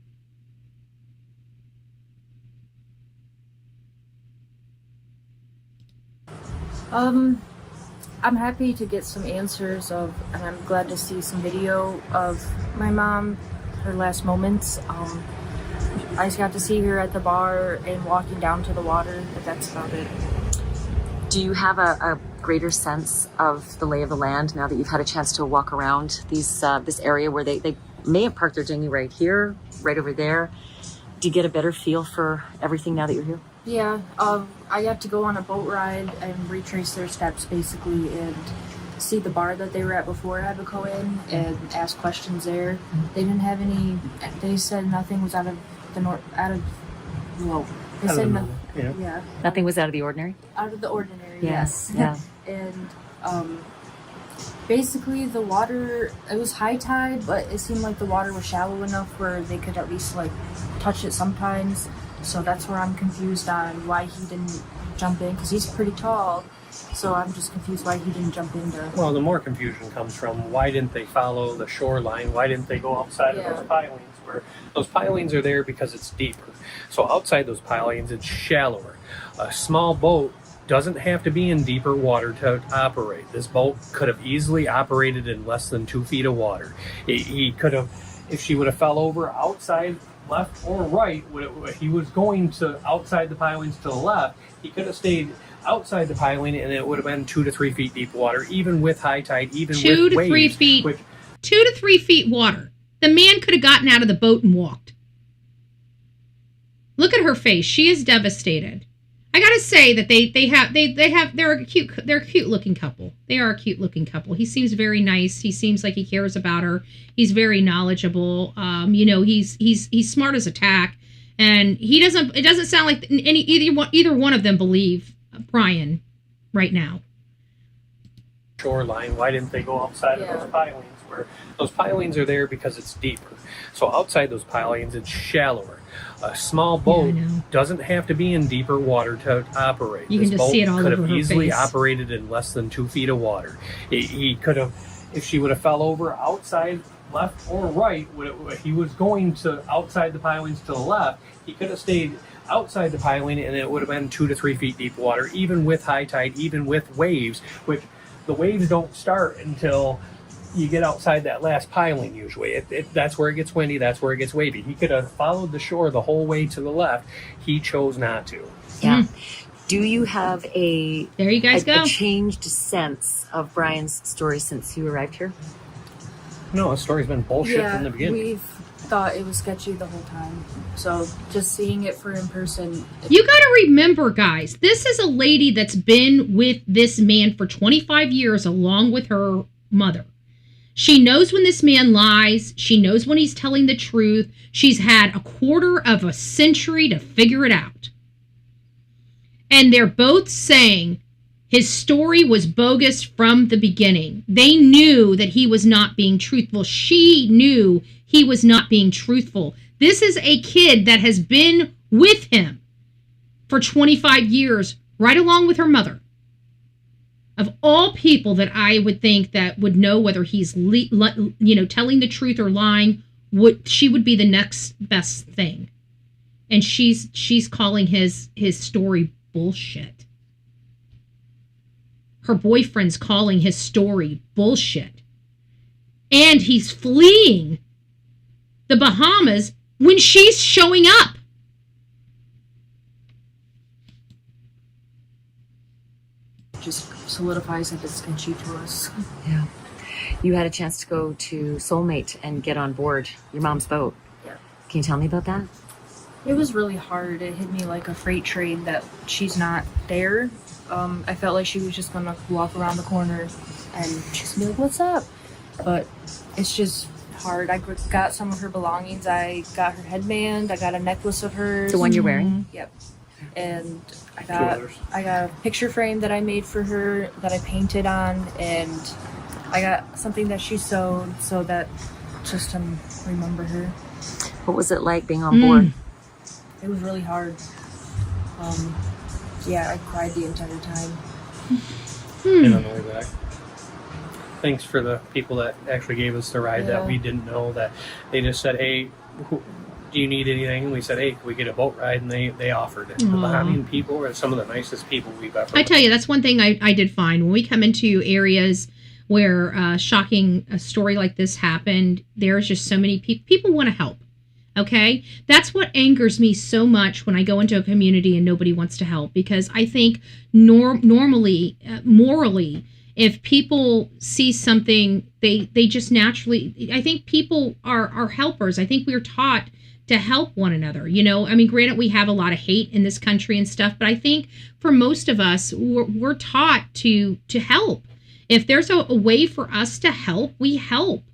I'm happy to get some answers and I'm glad to see some video of my mom, her last moments. I just got to see her at the bar and walking down to the water, but that's about it. Do you have a greater sense of the lay of the land now that you've had a chance to walk around this area where they may have parked their dinghy right here, right over there? Do you get a better feel for everything now that you're here? Yeah, I got to go on a boat ride and retrace their steps basically and see the bar that they were at before I had to go in and ask questions there. They didn't have any, they said nothing was out of the Nothing was out of the ordinary? Out of the ordinary, yes. Yeah. And basically the water, it was high tide, but it seemed like the water was shallow enough where they could at least like touch it sometimes. So that's where I'm confused on why he didn't jump in, because he's pretty tall. So I'm just confused why he didn't jump in there. Well, the more confusion comes from why didn't they follow the shoreline? Why didn't they go outside of those pilings? Where those pilings are there because it's deeper. So outside those pilings, it's shallower. A small boat doesn't have to be in deeper water to operate. This boat could have easily operated in less than 2 feet of water. He could have, if she would have fell over outside, left or right, he was going to outside the pilings to the left, he could have stayed outside the piling and it would have been 2 to 3 feet deep water, even with high tide, even with waves. 2 to 3 feet. 2 to 3 feet water. The man could have gotten out of the boat and walked. Look at her face. She is devastated. I gotta say that they're a cute looking couple. They are a cute looking couple. He seems very nice. He seems like he cares about her. He's very knowledgeable. He's smart as a tack, and it doesn't sound like either one of them believe Brian right now. Shoreline, why didn't they go outside of those pilings? Where those pilings are there because it's deeper. So outside those pilings, it's shallower. A small boat doesn't have to be in deeper water to operate. You can just see it all over her face. Could have easily operated in less than 2 feet of water. He could have, if she would have fell over outside, left or right, he was going to outside the pilings to the left, he could have stayed outside the piling and it would have been 2 to 3 feet deep water, even with high tide, even with waves, which the waves don't start until you get outside that last piling usually. That's where it gets windy, that's where it gets wavy. He could have followed the shore the whole way to the left. He chose not to. Yeah. Do you have a changed sense of Brian's story since you arrived here? No, the story's been bullshit from the beginning. We've thought it was sketchy the whole time. So just seeing it for in person. You got to remember, guys, this is a lady that's been with this man for 25 years along with her mother. She knows when this man lies. She knows when he's telling the truth. She's had a quarter of a century to figure it out. And they're both saying his story was bogus from the beginning. They knew that he was not being truthful. She knew he was not being truthful. This is a kid that has been with him for 25 years, right along with her mother. Of all people that I would think that would know whether he's telling the truth or lying, she would be the next best thing. And she's calling his story bullshit. Her boyfriend's calling his story bullshit. And he's fleeing the Bahamas when she's showing up. Just solidifies that it's sketchy to us. Yeah. You had a chance to go to Soulmate and get on board your mom's boat. Yeah. Can you tell me about that? It was really hard. It hit me like a freight train that she's not there. I felt like she was just gonna walk around the corner and just be like, "What's up?" But it's just hard. I got some of her belongings. I got her headband. I got a necklace of hers. The one you're wearing? Yep. And I got a picture frame that I made for her that I painted on, and I got something that she sewed so that just to remember her. What was it like being on board? It was really hard. Yeah, I cried the entire time. And on the way back. Thanks for the people that actually gave us the ride that we didn't know, that they just said, "Hey, do you need anything?" And we said, "Hey, can we get a boat ride?" And they offered it. The Bahamian people are some of the nicest people we've ever met. I tell you, that's one thing I did find. When we come into areas where a story like this happened, there's just so many people want to help. Okay? That's what angers me so much when I go into a community and nobody wants to help, because I think morally, if people see something, they just naturally, I think people are helpers. I think we're taught to help one another. I mean, granted, we have a lot of hate in this country and stuff, but I think for most of us, we're taught to help. If there's a way for us to help, we help.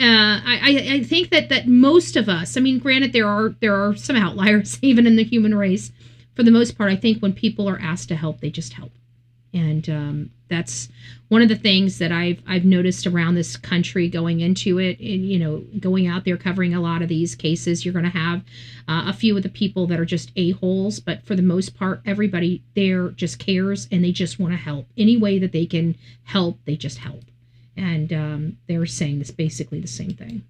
I think that most of us, I mean, granted, there are some outliers even in the human race. For the most part, I think when people are asked to help, they just help. And that's one of the things that I've noticed around this country going into it, and, you know, going out there covering a lot of these cases. You're going to have a few of the people that are just a-holes, but for the most part, everybody there just cares and they just want to help. Any way that they can help, they just help. And they were saying this basically the same thing.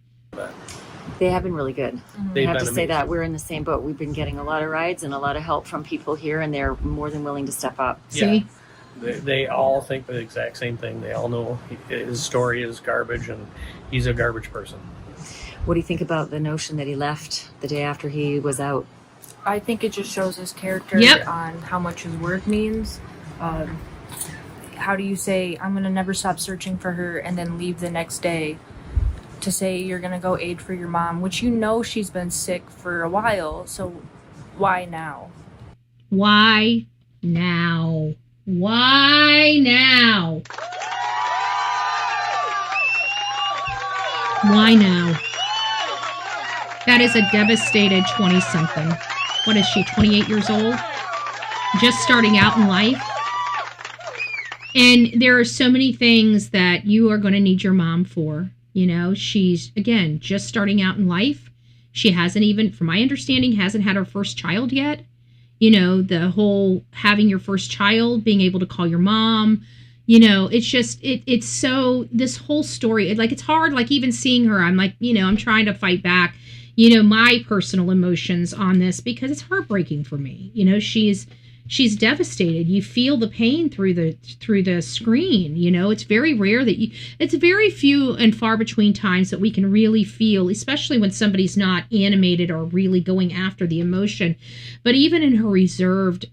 They have been really good. They've I have to been say amazing. that we're in the same boat. We've been getting a lot of rides and a lot of help from people here, and they're more than willing to step up. See? They all think the exact same thing. They all know his story is garbage and he's a garbage person. What do you think about the notion that he left the day after he was out? I think it just shows his character on how much his word means. How do you say, I'm going to never stop searching for her, and then leave the next day to say you're going to go aid for your mom, which you know she's been sick for a while, so why now? Why now? Why now? Why now? That is a devastated 20-something. What is she, 28 years old? Just starting out in life? And there are so many things that you are going to need your mom for. You know, she's, again, just starting out in life. She hasn't even, from my understanding, hasn't had her first child yet. You know, the whole having your first child, being able to call your mom, you know, it's just, it's so, this whole story, it's hard, like even seeing her, I'm like, you know, I'm trying to fight back, you know, my personal emotions on this because it's heartbreaking for me. You know, she's devastated. You feel the pain through the screen. You know, it's very rare that it's very few and far between times that we can really feel, especially when somebody's not animated or really going after the emotion. But even in her reserved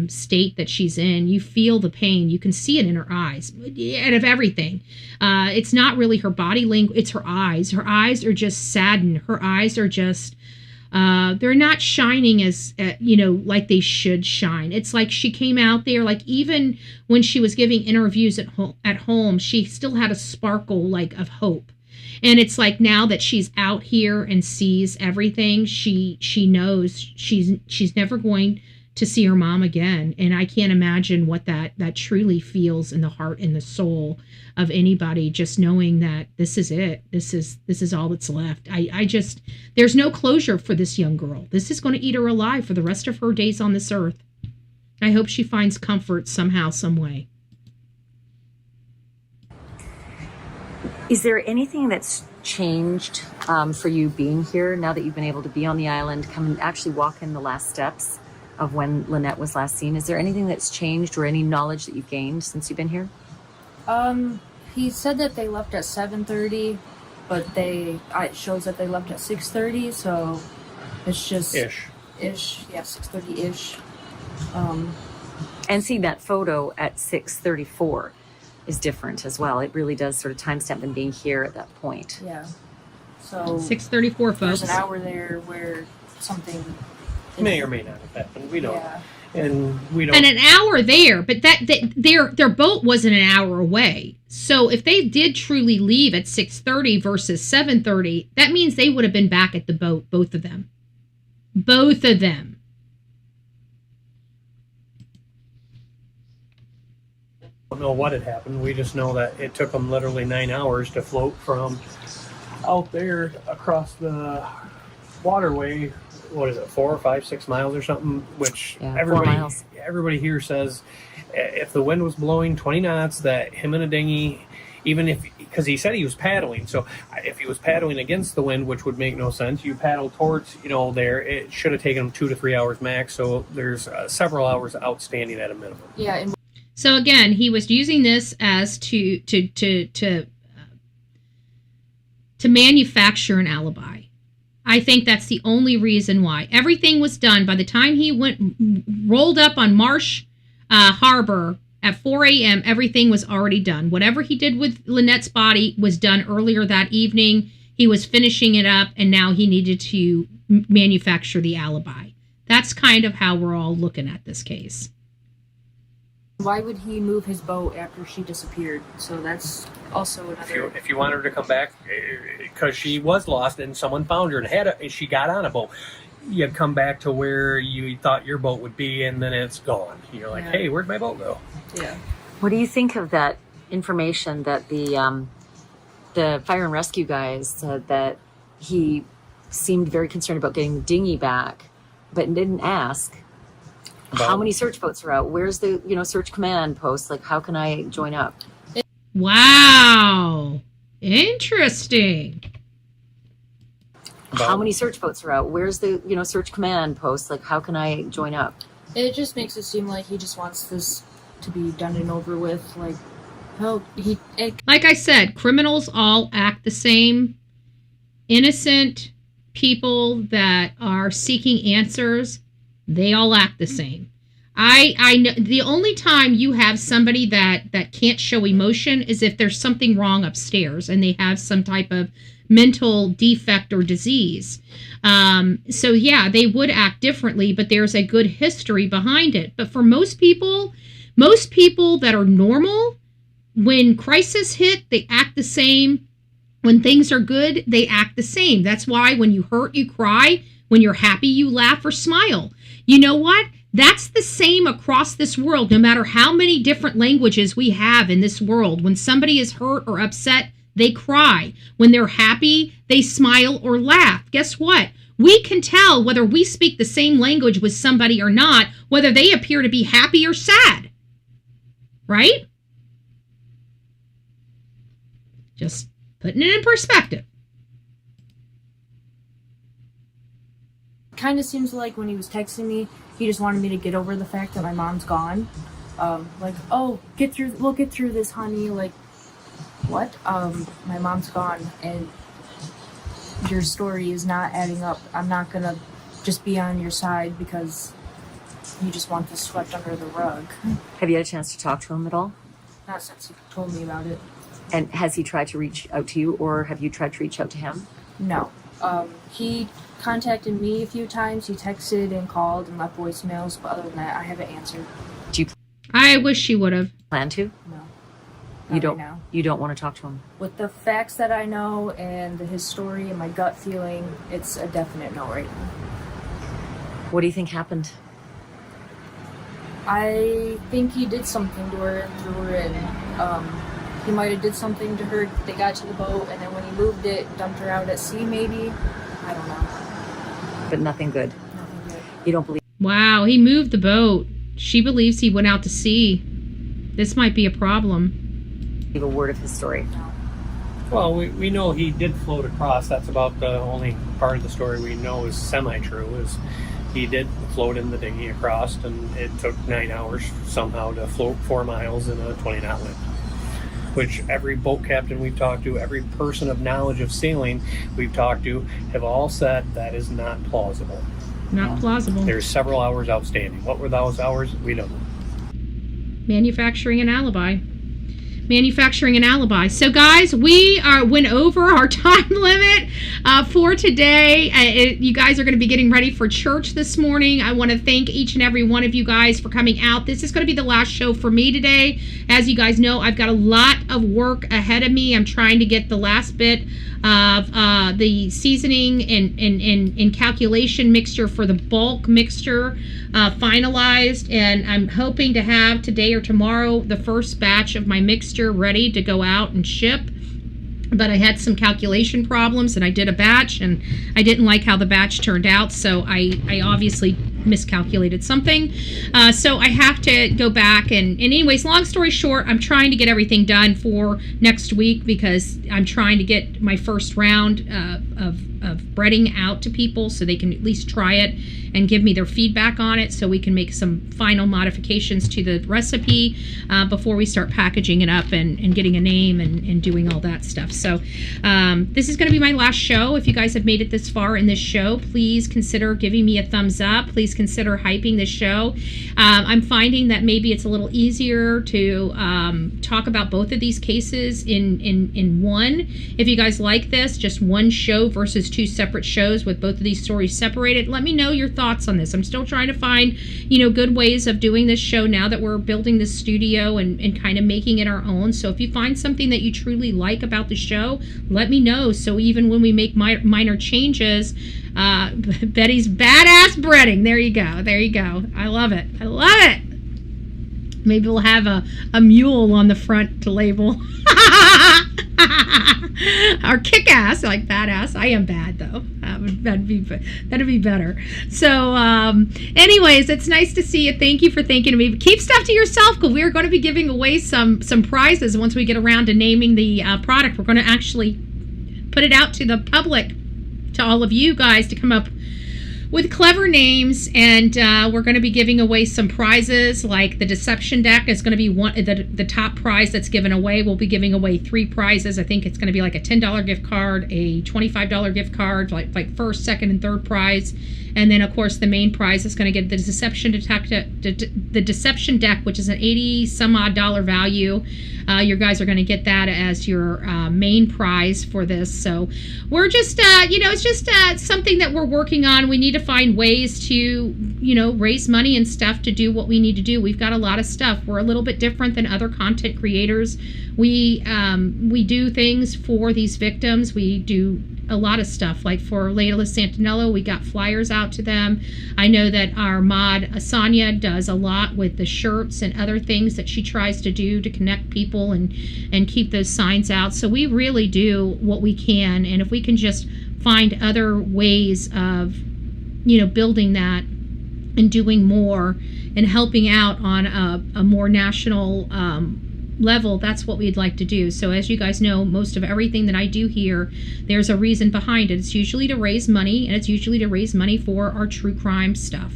state that she's in, you feel the pain. You can see it in her eyes and of everything. It's not really her body language. It's her eyes. Her eyes are just saddened. Her eyes are just, they're not shining as, you know, like they should shine. It's like she came out there, like even when she was giving interviews at home, she still had a sparkle like of hope. And it's like now that she's out here and sees everything, she knows she's never going to see her mom again. And I can't imagine what that truly feels in the heart and the soul of anybody, just knowing that this is it. This is all that's left. I just, there's no closure for this young girl. This is going to eat her alive for the rest of her days on this earth. I hope she finds comfort somehow, some way. Is there anything that's changed for you being here now that you've been able to be on the island, come and actually walk in the last steps of when Lynette was last seen? Is there anything that's changed or any knowledge that you've gained since you've been here? He said that they left at 7:30, but it shows that they left at 6:30, so it's just ish, yeah, 6:30 ish. And seeing that photo at 6:34 is different as well. It really does sort of timestamp them being here at that point. Yeah. So 6:34, folks. There's an hour there where something may or may not have happened. We don't. Yeah. And we don't. And an hour there, but their boat wasn't an hour away. So if they did truly leave at 6:30 versus 7:30, that means they would have been back at the boat, both of them. Both of them. We don't know what had happened. We just know that it took them literally 9 hours to float from out there across the waterway. What is it, 4 or 5, 6 miles or something? Which 4 miles. Everybody here says if the wind was blowing 20 knots, that him in a dinghy, even if, because he said he was paddling, so if he was paddling against the wind, which would make no sense, you paddle towards, you know, there, it should have taken him 2 to 3 hours max. So there's several hours outstanding at a minimum. Yeah. And so again, he was using this as to manufacture an alibi. I think that's the only reason why. Everything was done by the time he rolled up on Marsh Harbor at 4 a.m. Everything was already done. Whatever he did with Lynette's body was done earlier that evening. He was finishing it up, and now he needed to manufacture the alibi. That's kind of how we're all looking at this case. why would he move his boat after she disappeared? So that's also another. If you want her to come back, because she was lost and someone found her and she got on a boat, you'd come back to where you thought your boat would be, and then it's gone. You're like, hey, where'd my boat go? Yeah. What do you think of that information that the fire and rescue guys said that he seemed very concerned about getting the dinghy back, but didn't ask how many search boats are out? Where's the, search command post? Like, how can I join up? Wow. Interesting. How many search boats are out? Where's the, search command post? Like, how can I join up? It just makes it seem like he just wants this to be done and over with. Like, like I said, criminals all act the same. Innocent people that are seeking answers, they all act the same. I know the only time you have somebody that can't show emotion is if there's something wrong upstairs and they have some type of mental defect or disease. So yeah, they would act differently, but there's a good history behind it. But for most people that are normal, when crisis hit, they act the same. When things are good, they act the same. That's why when you hurt, you cry. When you're happy, you laugh or smile. You know what? That's the same across this world, no matter how many different languages we have in this world. When somebody is hurt or upset, they cry. When they're happy, they smile or laugh. Guess what? We can tell whether we speak the same language with somebody or not, whether they appear to be happy or sad. Right? Just putting it in perspective. Kind of seems like when he was texting me, he just wanted me to get over the fact that my mom's gone. Like, oh, we'll get through this, honey. Like, what? My mom's gone, and your story is not adding up. I'm not gonna just be on your side because you just want this swept under the rug. Have you had a chance to talk to him at all? Not since he told me about it. And has he tried to reach out to you, or have you tried to reach out to him? No. He contacted me a few times. He texted and called and left voicemails, but other than that, I haven't answered. Do you I wish she would have. plan to? No. You don't. Right now. You don't want to talk to him. With the facts that I know and his story and my gut feeling, it's a definite no right now. What do you think happened? I think he did something to her and threw her in. He might have did something to her. They got to the boat, and then when he moved it, dumped her out at sea, maybe. I don't know. But nothing good. Nothing good. You don't believe. Wow, he moved the boat. She believes he went out to sea. This might be a problem. A word of his story. Well, we know he did float across. That's about the only part of the story we know is semi-true, is he did float in the dinghy across, and it took 9 hours somehow to float 4 miles in a 20-knot wind. Which every boat captain we've talked to, every person of knowledge of sailing we've talked to, have all said that is not plausible. Not plausible. There's several hours outstanding. What were those hours? We don't know. Manufacturing an alibi. So guys, we went over our time limit for today. You guys are going to be getting ready for church this morning. I want to thank each and every one of you guys for coming out. This is going to be the last show for me today. As you guys know, I've got a lot of work ahead of me. I'm trying to get the last bit of the seasoning and calculation mixture for the bulk mixture finalized, and I'm hoping to have today or tomorrow the first batch of my mixture ready to go out and ship. But I had some calculation problems, and I did a batch, and I didn't like how the batch turned out, so I obviously miscalculated something. So I have to go back, and anyways, long story short, I'm trying to get everything done for next week because I'm trying to get my first round of breading out to people so they can at least try it and give me their feedback on it so we can make some final modifications to the recipe before we start packaging it up and getting a name and doing all that stuff. So this is going to be my last show. If you guys have made it this far in this show, please consider giving me a thumbs up. Please consider hyping this show. I'm finding that maybe it's a little easier to talk about both of these cases in one. If you guys like this, just one show versus 2 separate shows with both of these stories separated, let me know your thoughts on this. I'm still trying to find, good ways of doing this show now that we're building this studio and kind of making it our own. So if you find something that you truly like about the show, let me know. So even when we make minor changes, Betty's badass breading. There you go. I love it. Maybe we'll have a mule on the front to label. Or kick-ass, like badass. I am bad, though. That'd be better. So, anyways, it's nice to see you. Thank you for thinking of me. Keep stuff to yourself, because we're going to be giving away some prizes once we get around to naming the product. We're going to actually put it out to the public, to all of you guys, to come up with clever names, and we're going to be giving away some prizes. Like the deception deck is going to be the top prize that's given away. We'll be giving away 3 prizes. I think it's going to be like a $10 gift card, a $25 gift card, like first, second, and third prize. And then, of course, the main prize is going to get the deception deck, which is an $80-some-odd value. You guys are going to get that as your main prize for this. So we're just, it's just something that we're working on. We need to find ways to, raise money and stuff to do what we need to do. We've got a lot of stuff. We're a little bit different than other content creators. We do things for these victims. We do a lot of stuff. Like for Layla Santinello, we got flyers out to them. I know that our mod Asanya does a lot with the shirts and other things that she tries to do to connect people and keep those signs out. So we really do what we can, and if we can just find other ways of building that and doing more and helping out on a more national level, that's what we'd like to do. So as you guys know, most of everything that I do here, there's a reason behind it. It's usually to raise money, and it's usually to raise money for our true crime stuff.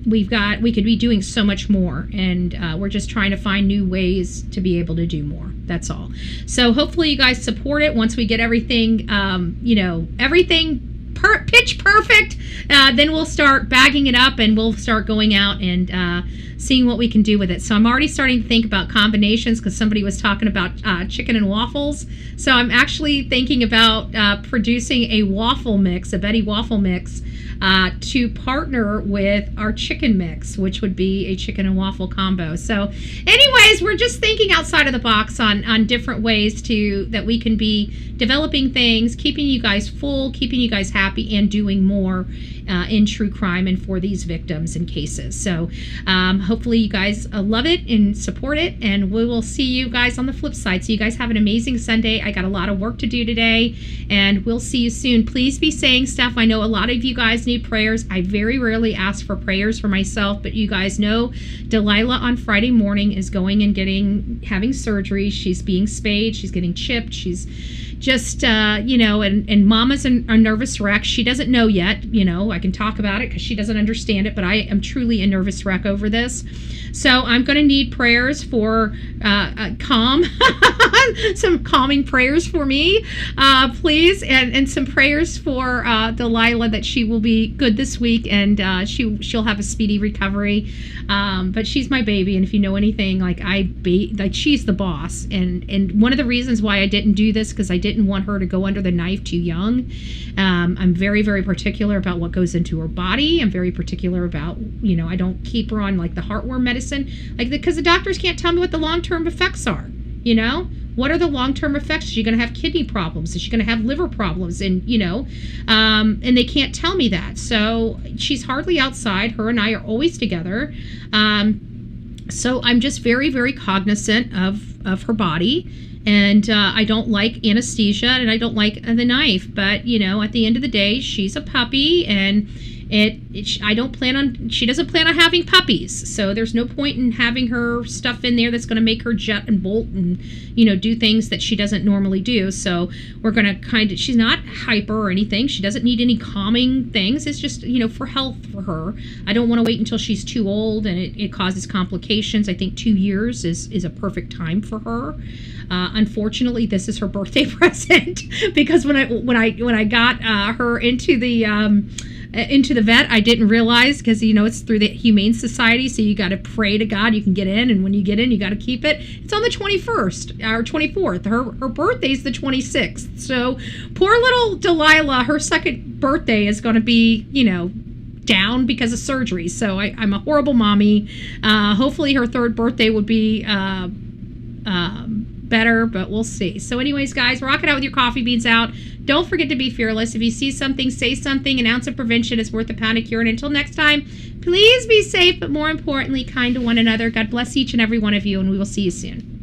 We could be doing so much more, and we're just trying to find new ways to be able to do more. That's all. So hopefully you guys support it. Once we get everything, everything pitch perfect, then we'll start bagging it up, and we'll start going out and seeing what we can do with it. So I'm already starting to think about combinations, because somebody was talking about chicken and waffles. So I'm actually thinking about producing a waffle mix, a Betty waffle mix, to partner with our chicken mix, which would be a chicken and waffle combo. So anyways, we're just thinking outside of the box on different ways that we can be developing things, keeping you guys full, keeping you guys happy, and doing more in true crime and for these victims and cases. So hopefully you guys love it and support it, and we will see you guys on the flip side. So you guys have an amazing Sunday. I got a lot of work to do today, and we'll see you soon. Please be saying stuff. I know a lot of you guys need prayers. I very rarely ask for prayers for myself, but you guys know Delilah on Friday morning is going and having surgery. She's being spayed. She's getting chipped. She's just, and Mama's a nervous wreck. She doesn't know yet. I can talk about it because she doesn't understand it, but I am truly a nervous wreck over this. So I'm going to need prayers for some calming prayers for me, please, and some prayers for Delilah, that she will be good this week, and she'll have a speedy recovery. But she's my baby, and if you know anything, she's the boss. And one of the reasons why I didn't do this, because I didn't want her to go under the knife too young. I'm very, very particular about what goes into her body. I'm very particular about, I don't keep her on the heartworm medicine, because the doctors can't tell me what the long-term effects are. What are the long-term effects? Is she going to have kidney problems? Is she going to have liver problems? And, and they can't tell me that. So she's hardly outside. Her and I are always together. So I'm just very, very cognizant of her body. And I don't like anesthesia, and I don't like the knife. But, at the end of the day, she's a puppy, and she doesn't plan on having puppies. So there's no point in having her stuff in there that's going to make her jet and bolt and, do things that she doesn't normally do. So we're going to she's not hyper or anything. She doesn't need any calming things. It's just, for health for her. I don't want to wait until she's too old and it causes complications. I think 2 years is a perfect time for her. Unfortunately, this is her birthday present, because when I got her into the vet, I didn't realize, because it's through the Humane Society, so you got to pray to God you can get in, and when you get in, you got to keep it. It's on the 21st or 24th. Her birthday's the 26th. So poor little Delilah, her second birthday is going to be down because of surgery. So I'm a horrible mommy. Hopefully her third birthday would be better, but we'll see. So anyways, guys, rock it out with your coffee beans out. Don't forget to be fearless. If you see something, say something. An ounce of prevention is worth a pound of cure. And until next time, please be safe, but more importantly, kind to one another. God bless each and every one of you, and we will see you soon.